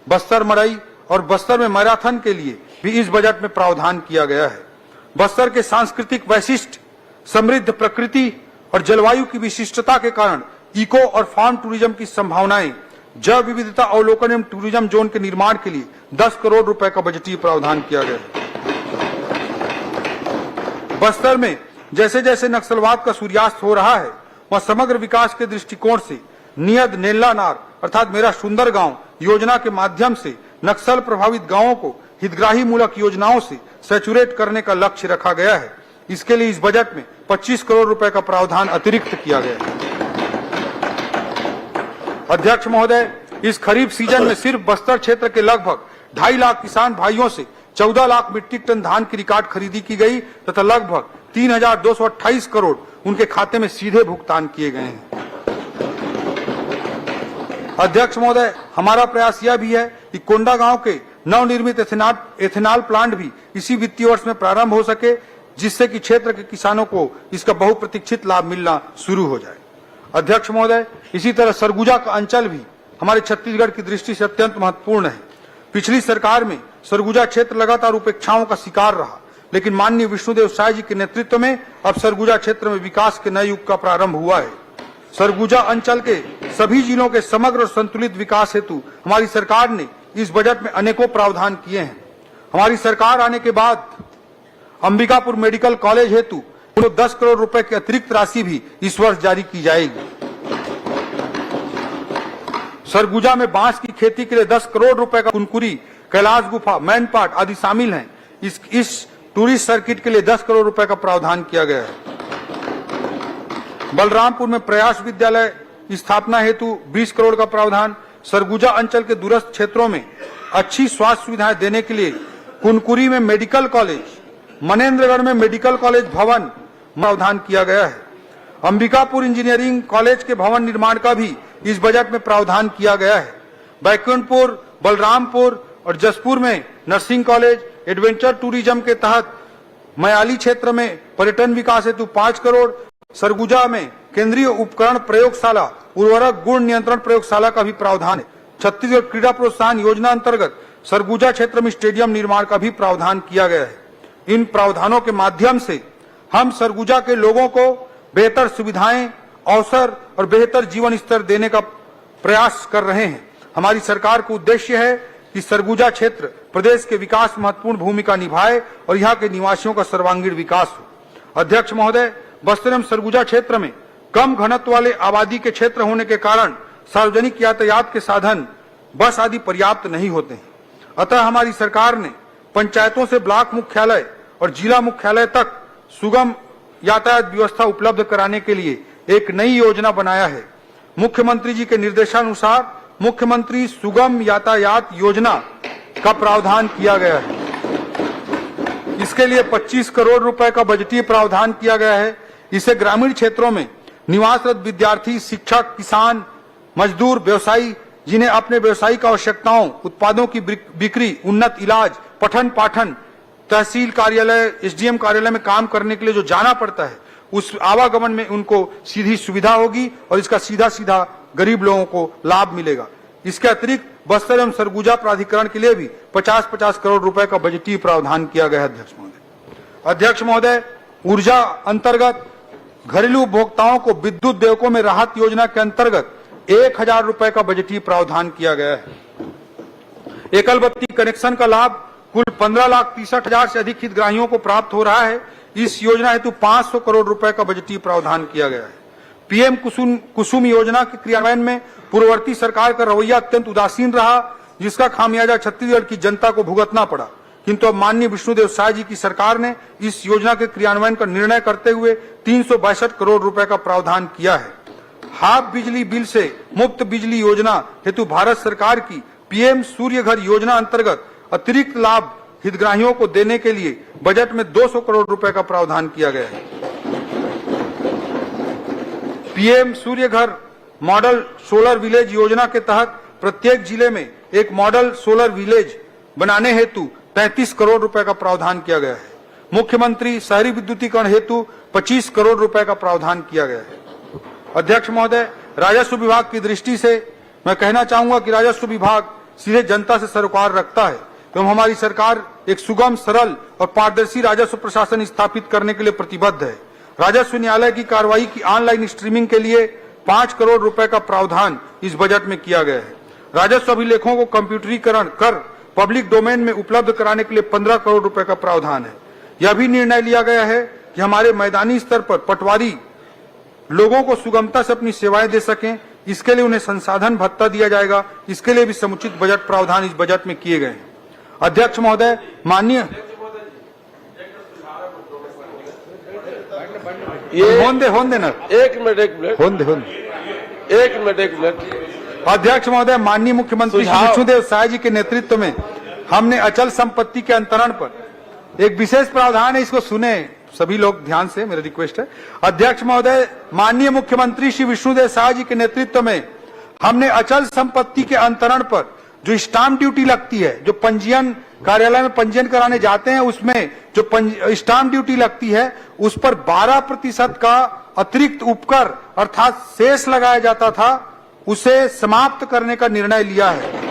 बस्तर मड़ाई और बस्तर में मैराथन के लिए भी इस बजट में प्रावधान किया गया है। बस्तर के सांस्कृतिक वैशिष्ट, समृद्ध प्रकृति और जलवायु की विशिष्टता के कारण इको और फार्म टूरिज्म की संभावनाएं, जैव विविधता अवलोकन एवं टूरिज्म जोन के निर्माण के लिए 10 करोड़ रुपए का बजटीय प्रावधान किया गया है। बस्तर में जैसे जैसे नक्सलवाद का सूर्यास्त हो रहा है, वह समग्र विकास के दृष्टिकोण से नियत नेल्ला नार अर्थात मेरा सुंदर गांव योजना के माध्यम से नक्सल प्रभावित गांवों को हितग्राही मूलक योजनाओं से सैचुरेट करने का लक्ष्य रखा गया है। इसके लिए इस बजट में 25 करोड़ रुपए का प्रावधान अतिरिक्त किया गया है। अध्यक्ष महोदय, इस खरीफ सीजन में सिर्फ बस्तर क्षेत्र के लगभग 2.5 लाख किसान भाइयों से 14 लाख मीट्रिक टन धान की रिकॉर्ड खरीदी की गई तथा लगभग 3,228 करोड़ उनके खाते में सीधे भुगतान किए गए हैं। अध्यक्ष महोदय, हमारा प्रयास यह भी है कि कोंडा गांव के नवनिर्मित एथेनॉल प्लांट भी इसी वित्तीय वर्ष में प्रारंभ हो सके, जिससे कि क्षेत्र के किसानों को इसका बहुप्रतीक्षित लाभ मिलना शुरू हो जाए। अध्यक्ष महोदय, इसी तरह सरगुजा का अंचल भी हमारे छत्तीसगढ़ की दृष्टि से अत्यंत महत्वपूर्ण है। पिछली सरकार में सरगुजा क्षेत्र लगातार उपेक्षाओं का शिकार रहा, लेकिन माननीय विष्णुदेव साय जी के नेतृत्व में अब सरगुजा क्षेत्र में विकास के नए युग का प्रारंभ हुआ है। सरगुजा अंचल के सभी जिलों के समग्र और संतुलित विकास हेतु हमारी सरकार ने इस बजट में अनेकों प्रावधान किए हैं। हमारी सरकार आने के बाद अंबिकापुर मेडिकल कॉलेज हेतु 10 करोड़ रुपए की अतिरिक्त राशि भी इस वर्ष जारी की जाएगी। सरगुजा में बांस की खेती के लिए 10 करोड़ रुपए का कुनकुरी, कैलाश गुफा, मैनपाट आदि शामिल हैं। इस टूरिस्ट सर्किट के लिए 10 करोड़ रुपए का प्रावधान किया गया है। बलरामपुर में प्रयास विद्यालय स्थापना हेतु 20 करोड़ का प्रावधान। सरगुजा अंचल के दूरस्थ क्षेत्रों में अच्छी स्वास्थ्य सुविधाएं देने के लिए कुनकुरी में मेडिकल कॉलेज, मनेन्द्रगढ़ में मेडिकल कॉलेज भवन प्रावधान किया गया है। अंबिकापुर इंजीनियरिंग कॉलेज के भवन निर्माण का भी इस बजट में प्रावधान किया गया है। बैकुंठपुर, बलरामपुर और जसपुर में नर्सिंग कॉलेज, एडवेंचर टूरिज्म के तहत मयाली क्षेत्र में पर्यटन विकास हेतु 5 करोड़, सरगुजा में केंद्रीय उपकरण प्रयोगशाला, उर्वरक गुण नियंत्रण प्रयोगशाला का भी प्रावधान है। छत्तीसगढ़ क्रीड़ा प्रोत्साहन योजना अंतर्गत सरगुजा क्षेत्र में स्टेडियम निर्माण का भी प्रावधान किया गया है। इन प्रावधानों के माध्यम से हम सरगुजा के लोगों को बेहतर सुविधाएं, अवसर और बेहतर जीवन स्तर देने का प्रयास कर रहे हैं। हमारी सरकार का उद्देश्य है कि सरगुजा क्षेत्र प्रदेश के विकास में महत्वपूर्ण भूमिका निभाए और यहाँ के निवासियों का सर्वांगीण विकास हो। अध्यक्ष महोदय, बस्तर एवं सरगुजा क्षेत्र में कम घनत्व वाले आबादी के क्षेत्र होने के कारण सार्वजनिक यातायात के साधन, बस आदि पर्याप्त नहीं होते हैं। अतः हमारी सरकार ने पंचायतों से ब्लॉक मुख्यालय और जिला मुख्यालय तक सुगम यातायात व्यवस्था उपलब्ध कराने के लिए एक नई योजना बनाया है। मुख्यमंत्री जी के निर्देशानुसार मुख्यमंत्री सुगम यातायात योजना का प्रावधान किया गया है। इसके लिए 25 करोड़ रुपए का बजटीय प्रावधान किया गया है। इसे ग्रामीण क्षेत्रों में निवासरत विद्यार्थी, शिक्षक, किसान, मजदूर, व्यवसायी जिन्हें अपने व्यवसायिक आवश्यकताओं, उत्पादों की बिक्री, उन्नत इलाज, पठन पाठन, तहसील कार्यालय, एसडीएम कार्यालय में काम करने के लिए जो जाना पड़ता है, उस आवागमन में उनको सीधी सुविधा होगी और इसका सीधा सीधा गरीब लोगों को लाभ मिलेगा। इसके अतिरिक्त बस्तर एवं सरगुजा प्राधिकरण के लिए भी 50-50 करोड़ रुपए का बजटीय प्रावधान किया गया है। अध्यक्ष महोदय, ऊर्जा अंतर्गत घरेलू उपभोक्ताओं को विद्युत देयकों में राहत योजना के अंतर्गत 1000 रुपए का बजटीय प्रावधान किया गया है। एकल बत्ती कनेक्शन का लाभ कुल 15,63,000 से अधिक हितग्राहियों को प्राप्त हो रहा है। इस योजना हेतु 500 करोड़ रुपए का बजटीय प्रावधान किया गया है। पीएम कुसुम योजना के क्रियान्वयन में पूर्ववर्ती सरकार का रवैया अत्यंत उदासीन रहा, जिसका खामियाजा छत्तीसगढ़ की जनता को भुगतना पड़ा। किंतु अब माननीय विष्णुदेव साय जी की सरकार ने इस योजना के क्रियान्वयन का निर्णय करते हुए 362 करोड़ रुपए का प्रावधान किया है। हाफ बिजली बिल से मुफ्त बिजली योजना हेतु भारत सरकार की पीएम सूर्य घर योजना अंतर्गत अतिरिक्त लाभ हितग्राहियों को देने के लिए बजट में 200 करोड़ रुपए का प्रावधान किया गया है। पीएम सूर्य घर मॉडल सोलर विलेज योजना के तहत प्रत्येक जिले में एक मॉडल सोलर विलेज बनाने हेतु 35 करोड़ रुपए का प्रावधान किया गया है। मुख्यमंत्री शहरी विद्युतीकरण हेतु 25 करोड़ रुपए का प्रावधान किया गया है। अध्यक्ष महोदय, राजस्व विभाग की दृष्टि से मैं कहना चाहूंगा कि राजस्व विभाग सीधे जनता से सरोकार रखता है एवं हमारी सरकार एक सुगम, सरल और पारदर्शी राजस्व प्रशासन स्थापित करने के लिए प्रतिबद्ध है। राजस्व न्यायालय की कार्रवाई की ऑनलाइन स्ट्रीमिंग के लिए 5 करोड़ रुपए का प्रावधान इस बजट में किया गया है। राजस्व अभिलेखों को कंप्यूटरीकरण कर पब्लिक डोमेन में उपलब्ध कराने के लिए 15 करोड़ रुपए का प्रावधान है। यह भी निर्णय लिया गया है कि हमारे मैदानी स्तर पर पटवारी लोगों को सुगमता से अपनी सेवाएं दे सकें, इसके लिए उन्हें संसाधन भत्ता दिया जाएगा। इसके लिए भी समुचित बजट प्रावधान इस बजट में किए गए हैं। अध्यक्ष महोदय, माननीय होंदे ना एक मिनट अध्यक्ष महोदय, माननीय मुख्यमंत्री श्री विष्णुदेव साय जी के नेतृत्व में हमने अचल संपत्ति के अंतरण पर एक विशेष प्रावधान है, इसको सुने सभी लोग ध्यान से, मेरा रिक्वेस्ट है। अध्यक्ष महोदय, माननीय मुख्यमंत्री श्री विष्णुदेव साय जी के नेतृत्व में हमने अचल संपत्ति के अंतरण पर जो स्टाम्प ड्यूटी लगती है, जो पंजीयन कार्यालय में पंजीयन कराने जाते हैं, उसमें जो स्टाम्प ड्यूटी लगती है, उस पर 12% का अतिरिक्त उपकर अर्थात शेष लगाया जाता था, उसे समाप्त करने का निर्णय लिया है।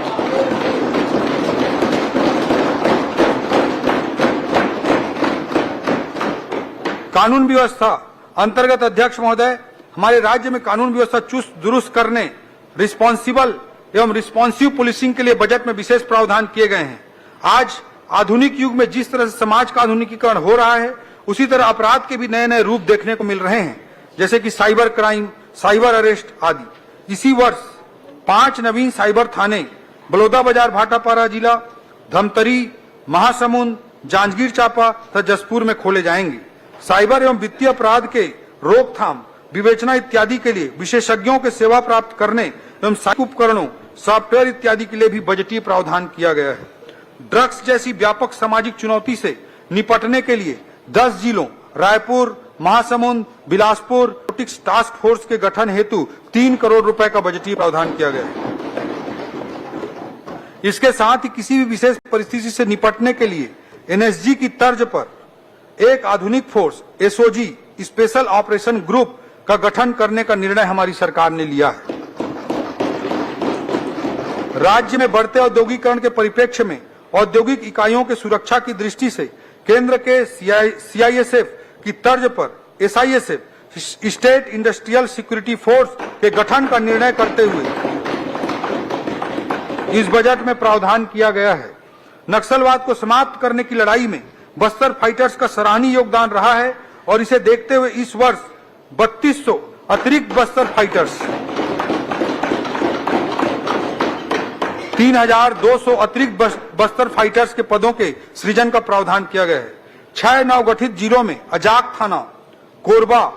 कानून व्यवस्था अंतर्गत अध्यक्ष महोदय, हमारे राज्य में कानून व्यवस्था चुस्त दुरुस्त करने, रिस्पॉन्सिबल एवं रिस्पॉन्सिव पुलिसिंग के लिए बजट में विशेष प्रावधान किए गए हैं। आज आधुनिक युग में जिस तरह से समाज का आधुनिकीकरण हो रहा है, उसी तरह अपराध के भी नए नए रूप देखने को मिल रहे हैं, जैसे कि साइबर क्राइम, साइबर अरेस्ट आदि। इसी वर्ष 5 नवीन साइबर थाने बलौदाबाजार भाटापारा जिला, धमतरी, महासमुंद, जांजगीर चांपा तथा जसपुर में खोले जाएंगे। साइबर एवं वित्तीय अपराध के रोकथाम, विवेचना इत्यादि के लिए विशेषज्ञों के सेवा प्राप्त करने एवं साइबर उपकरणों, सॉफ्टवेयर इत्यादि के लिए भी बजटीय प्रावधान किया गया है। ड्रग्स जैसी व्यापक सामाजिक चुनौती से निपटने के लिए 10 जिलों Raipur, Mahasamund, Bilaspur robotics task force के गठन हेतु 3 करोड़ रुपए का बजटीय प्रावधान किया गया है। इसके साथ ही किसी भी विशेष परिस्थिति से निपटने के लिए एनएसजी की तर्ज पर एक आधुनिक force SOG special operation group का गठन करने का निर्णय हमारी सरकार ने लिया है। राज्य में बढ़ते औद्योगिकरण के परिप्रेक्ष्य में औद्योगिक इकाइयों के सुरक्षा की दृष्टि से केंद्र के सीआईएसएफ की तर्ज पर SISF state industrial security force के गठन का निर्णय करते हुए इस बजट में प्रावधान किया गया है। नक्सलवाद को समाप्त करने की लड़ाई में बस्तर फाइटर्स का सराहनीय योगदान रहा है और इसे देखते हुए इस वर्ष 3200 अतिरिक्त बस्तर फाइटर्स, 3200 अतिरिक्त बस्तर फाइटर्स के पदों के सृजन का प्रावधान किया गया है। 6 नवगठित जिलों में अजाक थाना, कोरबा,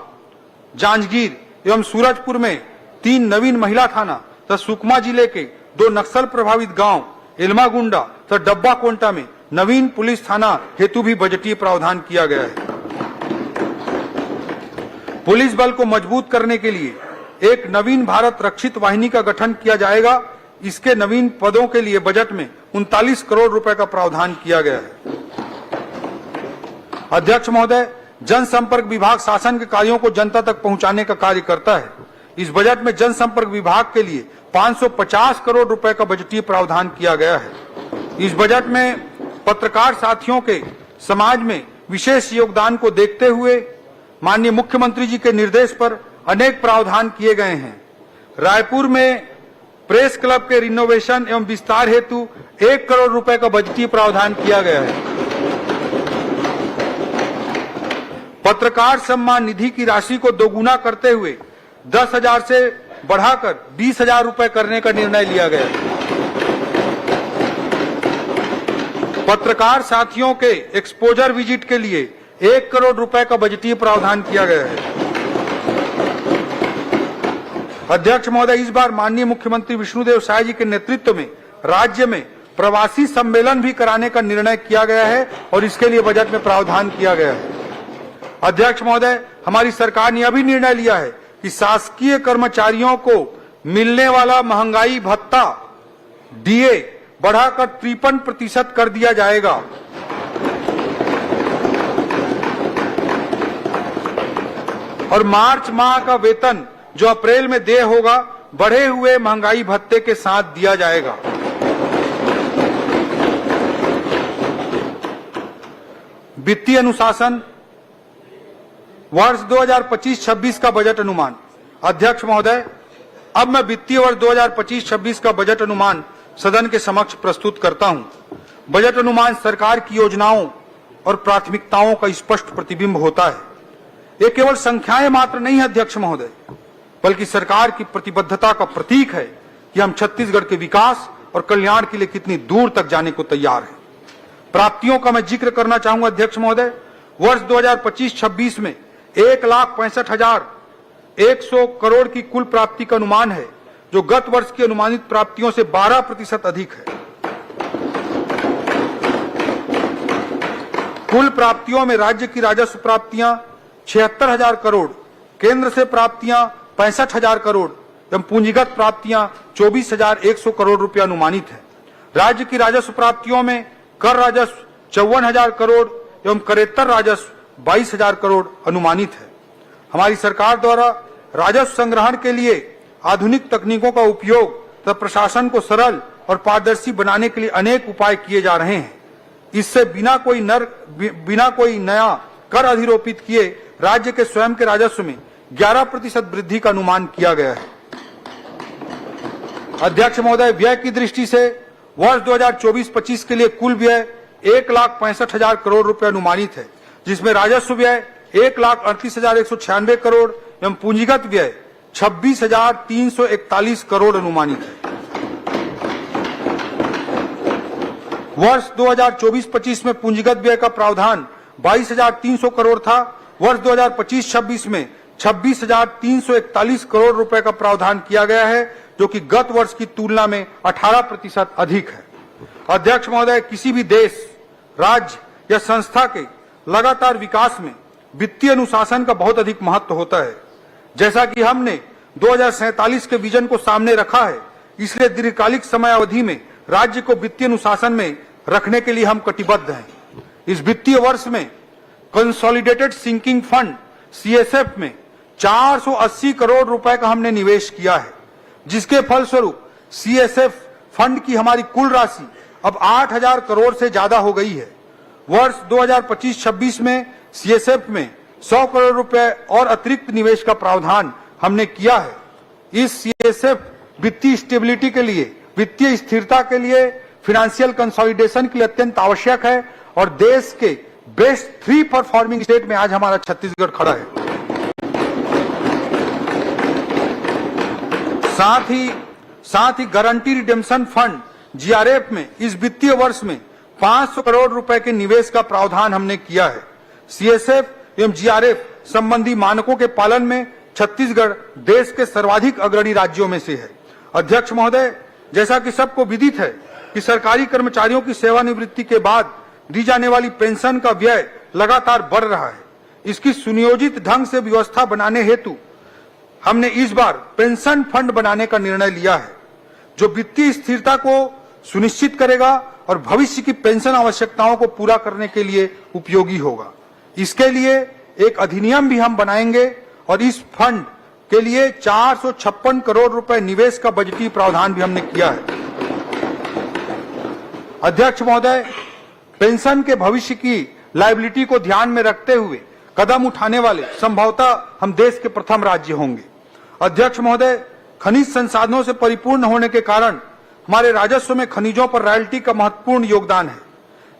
जांजगीर एवं सूरजपुर में 3 नवीन महिला थाना तथा सुकमा जिले के 2 नक्सल प्रभावित गांव इल्मागुंडा तथा डब्बा कोंटा में नवीन पुलिस थाना हेतु भी बजटीय प्रावधान किया गया है। पुलिस बल को मजबूत करने के लिए एक नवीन भारत रक्षित वाहिनी का गठन किया जाएगा। इसके नवीन पदों के लिए बजट में 39 करोड़ रुपए का प्रावधान किया गया है। अध्यक्ष महोदय, जनसंपर्क विभाग शासन के कार्यों को जनता तक पहुंचाने का कार्य करता है। इस बजट में जनसंपर्क विभाग के लिए 550 करोड़ रुपए का बजटीय प्रावधान किया गया है। इस बजट में पत्रकार साथियों के समाज में विशेष योगदान को देखते हुए माननीय मुख्यमंत्री जी के निर्देश पर अनेक प्रावधान किए गए हैं। रायपुर में प्रेस क्लब के रिनोवेशन एवं विस्तार हेतु 1 करोड़ रुपए का बजटीय प्रावधान किया गया है। पत्रकार सम्मान निधि की राशि को दोगुना करते हुए 10,000 से बढ़ाकर 20,000 रुपए करने का निर्णय लिया गया है। पत्रकार साथियों के एक्सपोजर विजिट के लिए 1 करोड़ रुपए का बजटीय प्रावधान किया गया है। अध्यक्ष महोदय, इस बार माननीय मुख्यमंत्री विष्णुदेव साय जी के नेतृत्व में राज्य में प्रवासी सम्मेलन भी कराने का निर्णय किया गया है और इसके लिए बजट में प्रावधान किया गया है। अध्यक्ष महोदय, हमारी सरकार ने अभी निर्णय लिया है कि शासकीय कर्मचारियों को मिलने वाला महंगाई भत्ता डीए बढ़ाकर 53% कर दिया जाएगा। और मार्च माह का वेतन जो अप्रैल में देय होगा बढ़े हुए महंगाई भत्ते के साथ दिया जाएगा। वित्तीय अनुशासन वर्ष 2025-26 का बजट अनुमान। अध्यक्ष महोदय, अब मैं वित्तीय वर्ष 2025-26 का बजट अनुमान सदन के समक्ष प्रस्तुत करता हूं। बजट अनुमान सरकार की योजनाओं और प्राथमिकताओं का स्पष्ट प्रतिबिंब होता है। ये केवल संख्याएं मात्र नहीं है अध्यक्ष महोदय, बल्कि सरकार की प्रतिबद्धता का प्रतीक है कि हम छत्तीसगढ़ के विकास और कल्याण के लिए कितनी दूर तक जाने को तैयार हैं। प्राप्तियों का मैं जिक्र करना चाहूंगा अध्यक्ष महोदय। वर्ष 2025-26 में 1,65,100 करोड़ की कुल प्राप्ति का अनुमान है, जो गत वर्ष की अनुमानित प्राप्तियों से 12% अधिक है। कुल प्राप्तियों में राज्य की राजस्व प्राप्तियां 76,000 करोड़, केंद्र से प्राप्तियां 65,000 करोड़ एवं पूंजीगत प्राप्तियां 24,100 करोड़ रुपया अनुमानित है। राज्य की राजस्व प्राप्तियों में कर राजस्व 54,000 करोड़ एवं करेत्तर राजस्व 22,000 करोड़ अनुमानित है। हमारी सरकार द्वारा राजस्व संग्रहण के लिए आधुनिक तकनीकों का उपयोग तथा प्रशासन को सरल और पारदर्शी बनाने के लिए अनेक उपाय किए जा रहे हैं। इससे बिना कोई नया कर अधिरोपित किए राज्य के स्वयं के राजस्व में 11% वृद्धि का अनुमान किया गया है। अध्यक्ष महोदय, व्यय की दृष्टि से वर्ष 2024-25 के लिए कुल व्यय 1,65,000 करोड़ रुपए अनुमानित है, जिसमें राजस्व व्यय 1,38,196 करोड़ एवं पूंजीगत व्यय 26,341 करोड़ अनुमानित है। वर्ष 2024-25 में पूंजीगत व्यय का प्रावधान 22,300 करोड़ था। वर्ष 2025-26 में 26,341 करोड़ रुपए का प्रावधान किया गया है, जो कि गत वर्ष की तुलना में 18% अधिक है। अध्यक्ष महोदय, किसी भी देश, राज्य या संस्था के लगातार विकास में वित्तीय अनुशासन का बहुत अधिक महत्व होता है। जैसा कि हमने 2047 के विजन को सामने रखा है, इसलिए दीर्घकालिक समय अवधि में राज्य को वित्तीय अनुशासन में रखने के लिए हम कटिबद्ध हैं। इस वित्तीय वर्ष में कंसोलिडेटेड सिंकिंग फंड सीएसएफ में 480 करोड़ रुपए का हमने निवेश किया है, जिसके फलस्वरूप सीएसएफ फंड की हमारी कुल राशि अब 8,000 करोड़ से ज्यादा हो गई है। वर्ष 2025-26 में सीएसएफ में 100 करोड़ रुपए और अतिरिक्त निवेश का प्रावधान हमने किया है। इस सीएसएफ वित्तीय स्टेबिलिटी के लिए, वित्तीय स्थिरता के लिए, फाइनेंशियल कंसोलिडेशन के लिए अत्यंत आवश्यक है और देश के बेस्ट 3 परफॉर्मिंग स्टेट में आज हमारा छत्तीसगढ़ खड़ा है। साथ ही गारंटी रिडेम्पशन फंड जीआरएफ में इस वित्तीय वर्ष में 500 करोड़ रुपए के निवेश का प्रावधान हमने किया है। सीएसएफ एवं जीआरएफ संबंधी मानकों के पालन में छत्तीसगढ़ देश के सर्वाधिक अग्रणी राज्यों में से है। अध्यक्ष महोदय, जैसा कि सबको विदित है कि सरकारी कर्मचारियों की सेवानिवृत्ति के बाद दी जाने वाली पेंशन का व्यय लगातार बढ़ रहा है। इसकी सुनियोजित ढंग से व्यवस्था बनाने हेतु हमने इस बार पेंशन फंड बनाने का निर्णय लिया है, जो वित्तीय स्थिरता को सुनिश्चित करेगा और भविष्य की पेंशन आवश्यकताओं को पूरा करने के लिए उपयोगी होगा। इसके लिए एक अधिनियम भी हम बनाएंगे और इस फंड के लिए 456 करोड़ रुपए निवेश का बजटीय प्रावधान भी हमने किया है। अध्यक्ष महोदय, पेंशन के भविष्य की लायबिलिटी को ध्यान में रखते हुए कदम उठाने वाले संभवतः हम देश के प्रथम राज्य होंगे। अध्यक्ष महोदय, खनिज संसाधनों से परिपूर्ण होने के कारण हमारे राजस्व में खनिजों पर रॉयल्टी का महत्वपूर्ण योगदान है।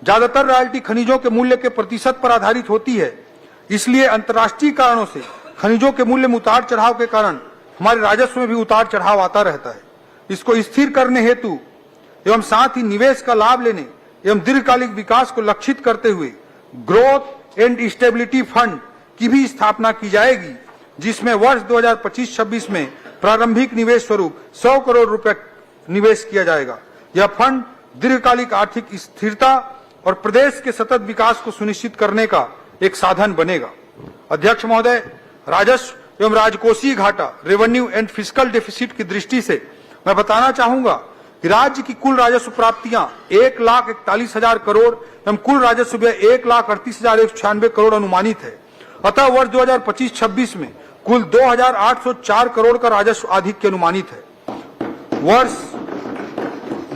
ज्यादातर रॉयल्टी खनिजों के मूल्य के प्रतिशत पर आधारित होती है, इसलिए अंतर्राष्ट्रीय कारणों से खनिजों के मूल्य में उतार चढ़ाव के कारण हमारे राजस्व में भी उतार चढ़ाव आता रहता है। इसको स्थिर करने हेतु एवं साथ ही निवेश का लाभ लेने एवं दीर्घकालिक विकास को लक्षित करते हुए ग्रोथ एंड स्टेबिलिटी फंड की भी स्थापना की जाएगी, जिसमें वर्ष 2025-26 में प्रारंभिक निवेश स्वरूप 100 करोड़ रुपए निवेश किया जाएगा। यह फंड दीर्घकालिक आर्थिक स्थिरता और प्रदेश के सतत विकास को सुनिश्चित करने का एक साधन बनेगा। अध्यक्ष महोदय, राजस्व एवं राजकोषीय घाटा रेवेन्यू एंड फिस्कल डेफिसिट की दृष्टि से मैं बताना चाहूंगा कि राज्य की कुल राजस्व प्राप्तियां 1,41,000 करोड़ एवं कुल राजस्व व्यय 1,38,196 करोड़ अनुमानित है। अतः वर्ष 2025-26 में कुल 2,804 करोड़ का राजस्व आधिक्य अनुमानित है। वर्ष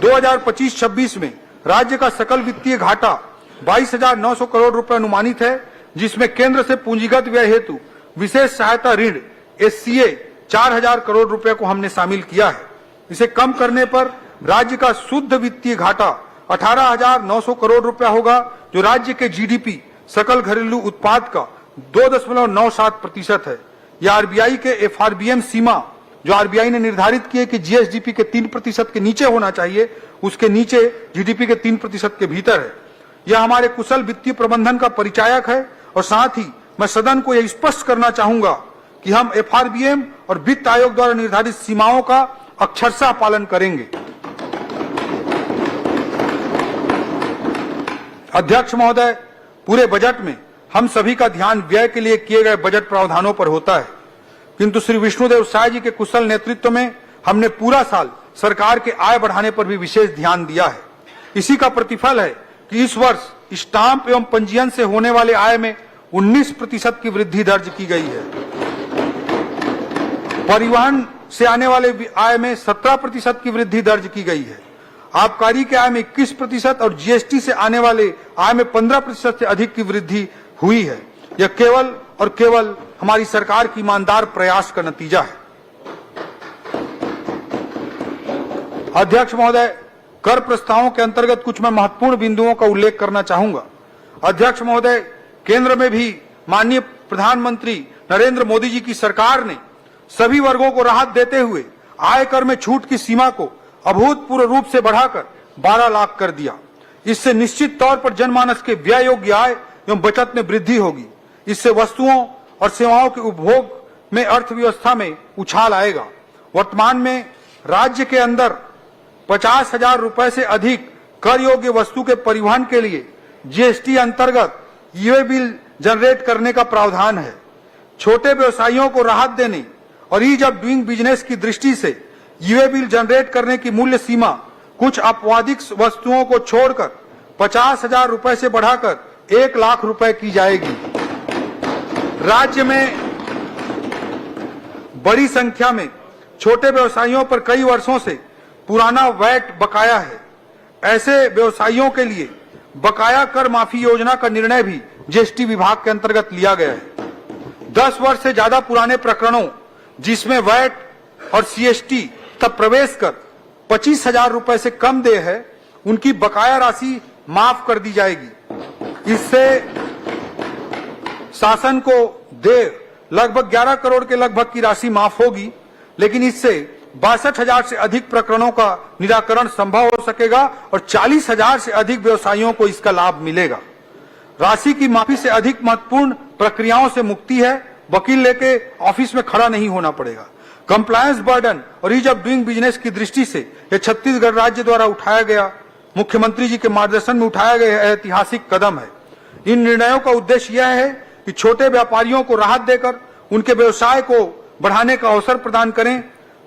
2025-26 में राज्य का सकल वित्तीय घाटा 22,900 करोड़ रुपए अनुमानित है, जिसमें केंद्र से पूंजीगत व्यय हेतु विशेष सहायता ऋण SCA 4,000 करोड़ रुपए को हमने शामिल किया है। इसे कम करने पर राज्य का शुद्ध वित्तीय घाटा 18,900 करोड़ रुपया होगा, जो राज्य के GDP सकल घरेलू उत्पाद का 2.97% है। यह RBI के FRBM सीमा जो RBI ने निर्धारित की है कि GSDP के 3% के नीचे होना चाहिए, उसके नीचे GDP के 3% के भीतर है। यह हमारे कुशल वित्तीय प्रबंधन का परिचायक है और साथ ही मैं सदन को यह स्पष्ट करना चाहूंगा कि हम FRBM और वित्त आयोग द्वारा निर्धारित सीमाओं का अक्षरशः पालन करेंगे। अध्यक्ष महोदय, पूरे बजट में हम सभी का ध्यान व्यय के लिए किए गए बजट प्रावधानों पर होता है, किंतु श्री विष्णुदेव साय जी के कुशल नेतृत्व में हमने पूरा साल सरकार के आय बढ़ाने पर भी विशेष ध्यान दिया है। इसी का प्रतिफल है कि इस वर्ष स्टाम्प एवं पंजीयन से होने वाले आय में 19% की वृद्धि दर्ज की गई है। परिवहन से आने वाले आय में 17% की वृद्धि दर्ज की गई है। आबकारी के आय में 21% और GST से आने वाले आय में 15% से अधिक की वृद्धि हुई है। यह केवल और केवल हमारी सरकार की ईमानदार प्रयास का नतीजा है। अध्यक्ष महोदय, कर प्रस्तावों के अंतर्गत कुछ मैं महत्वपूर्ण बिंदुओं का उल्लेख करना चाहूंगा। अध्यक्ष महोदय, केंद्र में भी माननीय प्रधानमंत्री नरेंद्र मोदी जी की सरकार ने सभी वर्गों को राहत देते हुए आयकर में छूट की सीमा को अभूतपूर्व रूप से बढ़ाकर 12 लाख कर दिया। इससे निश्चित तौर पर जनमानस के व्यय योग्य आय एवं बचत में वृद्धि होगी। इससे वस्तुओं और सेवाओं के उपभोग में अर्थव्यवस्था में उछाल आएगा। वर्तमान में राज्य के अंदर 50,000 रुपए से अधिक कर योग्य वस्तु के परिवहन के लिए GST अंतर्गत ई-वे बिल जनरेट करने का प्रावधान है। छोटे व्यवसायियों को राहत देने और ईज ऑफ डूइंग बिजनेस की दृष्टि से ई-वे बिल जनरेट करने की मूल्य सीमा कुछ आपवादिक वस्तुओं को छोड़कर 50,000 रुपए से बढ़ाकर 1 लाख रुपए की जाएगी। राज्य में बड़ी संख्या में छोटे व्यवसायियों पर कई वर्षों से पुराना वैट बकाया है। ऐसे व्यवसायियों के लिए बकाया कर माफी योजना का निर्णय भी GST विभाग के अंतर्गत लिया गया है। 10 वर्ष से ज्यादा पुराने प्रकरणों जिसमें वैट और CST तक प्रवेश कर 25,000 रुपए से कम देय है, उनकी बकाया राशि माफ कर दी जाएगी। इससे शासन को देय लगभग 11 करोड़ के लगभग की राशि माफ होगी, लेकिन इससे 62,000 से अधिक प्रकरणों का निराकरण संभव हो सकेगा और 40,000 से अधिक व्यवसायियों को इसका लाभ मिलेगा। राशि की माफी से अधिक महत्वपूर्ण प्रक्रियाओं से मुक्ति है। वकील लेके ऑफिस में खड़ा नहीं होना पड़ेगा। कंप्लायंस बर्डन और ईज ऑफ डूइंग बिजनेस की दृष्टि से यह छत्तीसगढ़ राज्य द्वारा उठाया गया, मुख्यमंत्री जी के मार्गदर्शन में उठाया गया ऐतिहासिक कदम है। इन निर्णयों का उद्देश्य यह है कि छोटे व्यापारियों को राहत देकर उनके व्यवसाय को बढ़ाने का अवसर प्रदान करें।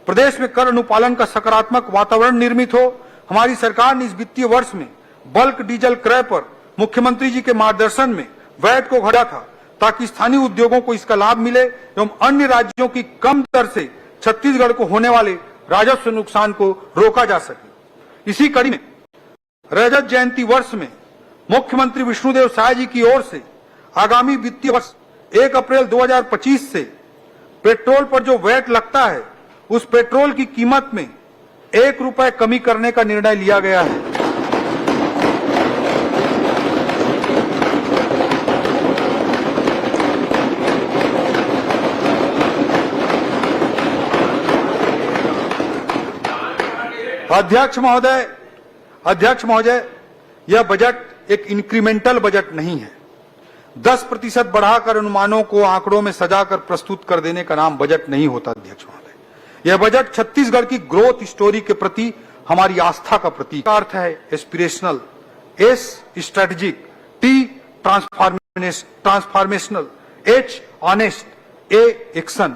प्रदेश में कर अनुपालन का सकारात्मक वातावरण निर्मित हो। हमारी सरकार ने इस वित्तीय वर्ष में बल्क डीजल क्रय पर मुख्यमंत्री जी के मार्गदर्शन में वैट को घटा था, ताकि स्थानीय उद्योगों को इसका लाभ मिले एवं अन्य राज्यों की कम दर से छत्तीसगढ़ को होने वाले राजस्व नुकसान को रोका जा सके। इसी कड़ी में रजत जयंती वर्ष में मुख्यमंत्री विष्णुदेव साय जी की ओर से आगामी वित्तीय वर्ष 1 अप्रैल 2025 से पेट्रोल पर जो वैट लगता है उस पेट्रोल की कीमत में 1 रुपए कमी करने का निर्णय लिया गया है। अध्यक्ष महोदय, यह बजट एक इंक्रीमेंटल बजट नहीं है। 10% बढ़ाकर अनुमानों को आंकड़ों में सजाकर प्रस्तुत कर देने का नाम बजट नहीं होता। अध्यक्ष महोदय, यह बजट छत्तीसगढ़ की ग्रोथ स्टोरी के प्रति हमारी आस्था का प्रतीक। अर्थ है aspirational, S strategic, T transformational, H honest, A action.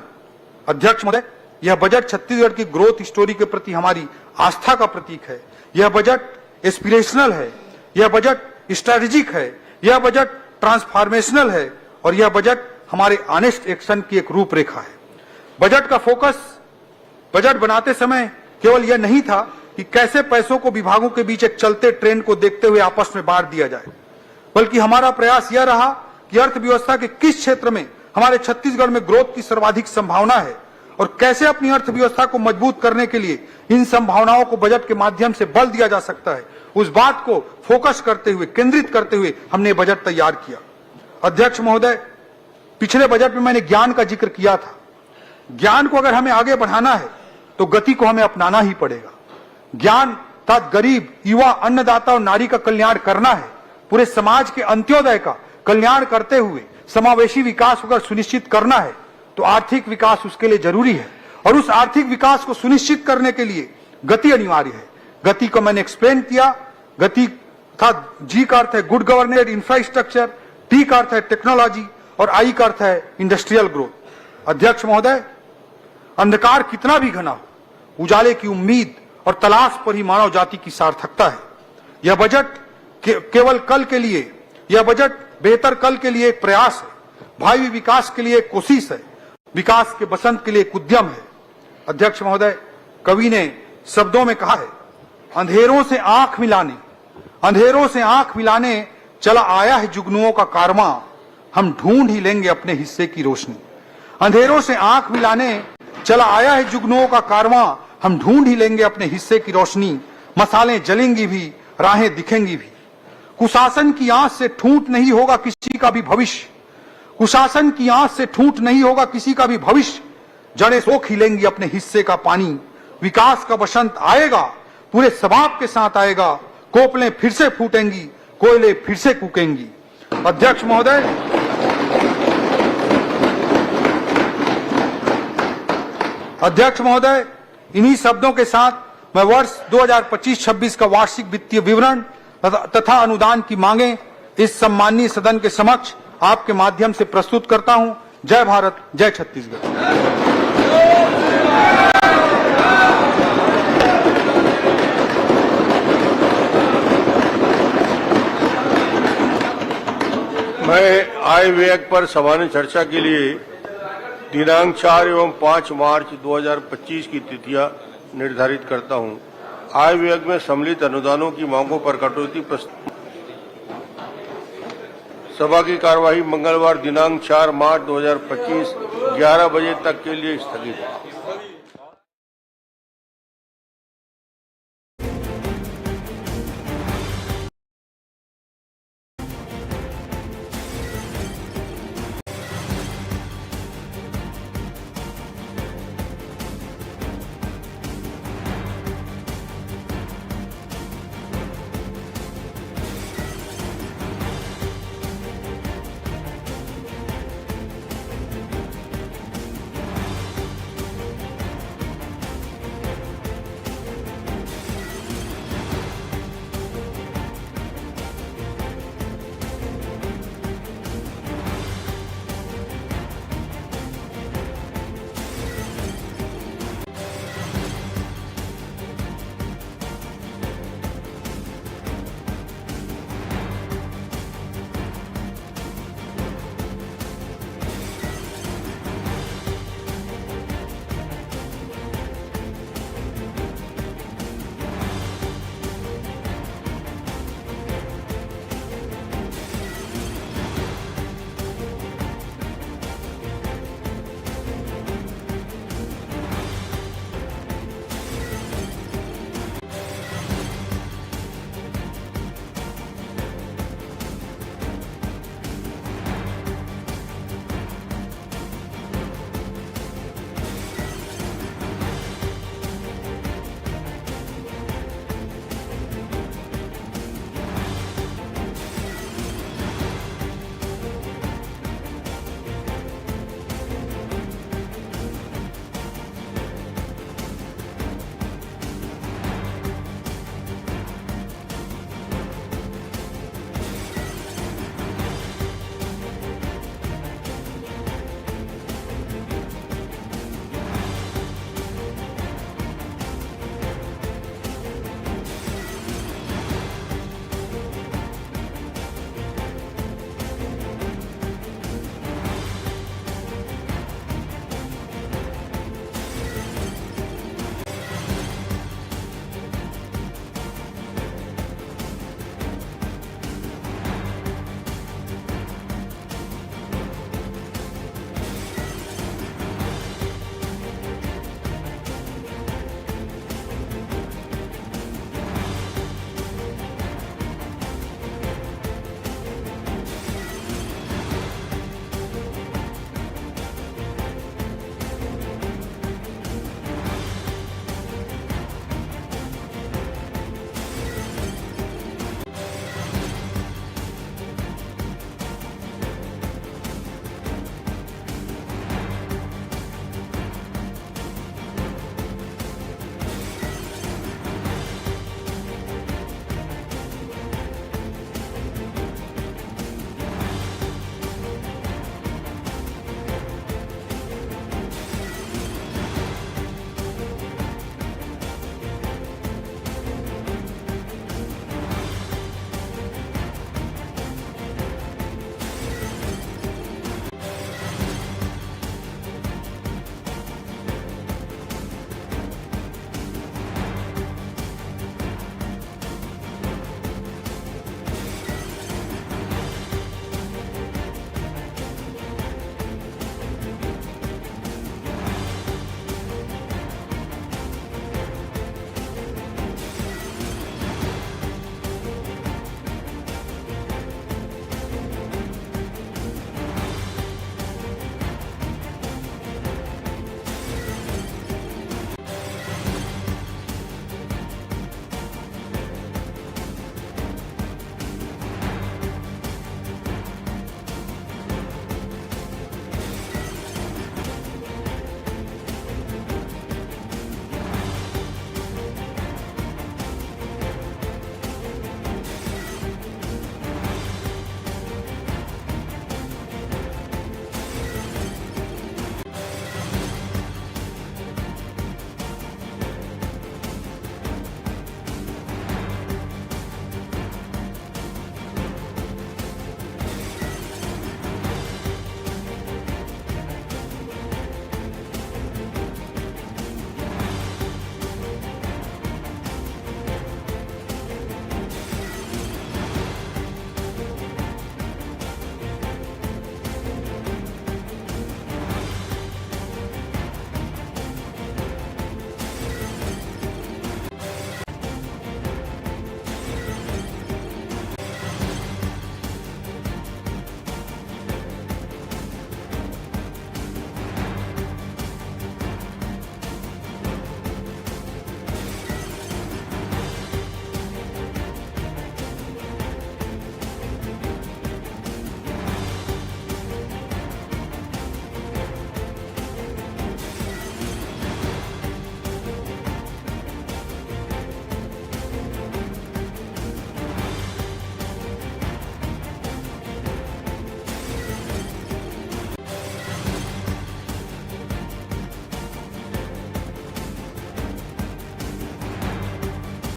अध्यक्ष महोदय, यह बजट छत्तीसगढ़ की ग्रोथ स्टोरी के प्रति हमारी आस्था का प्रतीक है। यह बजट एस्पिरेशनल है, यह बजट स्ट्रेटेजिक है, यह बजट ट्रांसफॉर्मेशनल है और यह बजट हमारे ऑनेस्ट एक्शन की एक रूपरेखा है। बजट का फोकस बजट बनाते समय केवल यह नहीं था कि कैसे पैसों को विभागों के बीच एक चलते ट्रेन को देखते हुए आपस में बांट दिया जाए, बल्कि हमारा प्रयास यह रहा कि अर्थव्यवस्था के किस क्षेत्र में हमारे छत्तीसगढ़ में ग्रोथ की सर्वाधिक संभावना है और कैसे अपनी अर्थव्यवस्था को मजबूत करने के लिए इन संभावनाओं को बजट के माध्यम से बल दिया जा सकता है, उस बात को फोकस करते हुए, केंद्रित करते हुए हमने बजट तैयार किया। अध्यक्ष महोदय, पिछले बजट में मैंने ज्ञान का जिक्र किया था। ज्ञान को अगर हमें आगे बढ़ाना है तो गति को हमें अपनाना ही पड़ेगा। ज्ञान अर्थात गरीब, युवा, अन्नदाता और नारी का कल्याण करना है। पूरे समाज के अंत्योदय का कल्याण करते हुए समावेशी विकास अगर सुनिश्चित करना है तो आर्थिक विकास उसके लिए जरूरी है और उस आर्थिक विकास को सुनिश्चित करने के लिए गति अनिवार्य है। गति को मैंने एक्सप्लेन किया। गति था, जी का अर्थ है गुड गवर्नेंस, इंफ्रास्ट्रक्चर, टी का अर्थ है टेक्नोलॉजी और आई का अर्थ है इंडस्ट्रियल ग्रोथ। अध्यक्ष महोदय, अंधकार कितना भी घना हो, उजाले की उम्मीद और तलाश पर ही मानव जाति की सार्थकता है। यह बजट केवल कल के लिए, यह बजट बेहतर कल के लिए एक प्रयास है, भावी विकास के लिए एक कोशिश है, विकास के बसंत के लिए एक उद्यम है। अध्यक्ष महोदय, कवि ने शब्दों में कहा है, अंधेरों से आंख मिलाने चला आया है जुगनुओं का कारवां, हम ढूंढ ही लेंगे अपने हिस्से की रोशनी। अंधेरों से आंख मिलाने चला आया है जुगनुओं का कारवां, हम ढूंढ ही लेंगे अपने हिस्से की रोशनी। मसालें जलेंगी भी, राहें दिखेंगी भी। कुशासन की आंच से ठूंठ नहीं होगा किसी का भी भविष्य, कुशासन की आंच से ठूंठ नहीं होगा किसी का भी भविष्य। जड़ें सोख ही लेंगी अपने हिस्से का पानी। विकास का बसंत आएगा, पूरे सबाब के साथ आएगा। कोपलें फिर से फूटेंगी, कोयले फिर से कूकेंगी। अध्यक्ष महोदय, इन्हीं शब्दों के साथ मैं वर्ष 2025-26 का वार्षिक वित्तीय विवरण तथा अनुदान की मांगे इस सम्माननीय सदन के समक्ष आपके माध्यम से प्रस्तुत करता हूं। जय भारत, जय छत्तीसगढ़। मैं आय व्यय पर सामान्य चर्चा के लिए दिनांक 4 एवं 5 मार्च 2025 की तिथियां निर्धारित करता हूं। आय व्यय में सम्मिलित अनुदानों की मांगों पर कटौती प्रस्ताव। सभा की कार्यवाही मंगलवार दिनांक 4 मार्च 2025 11 बजे तक के लिए स्थगित।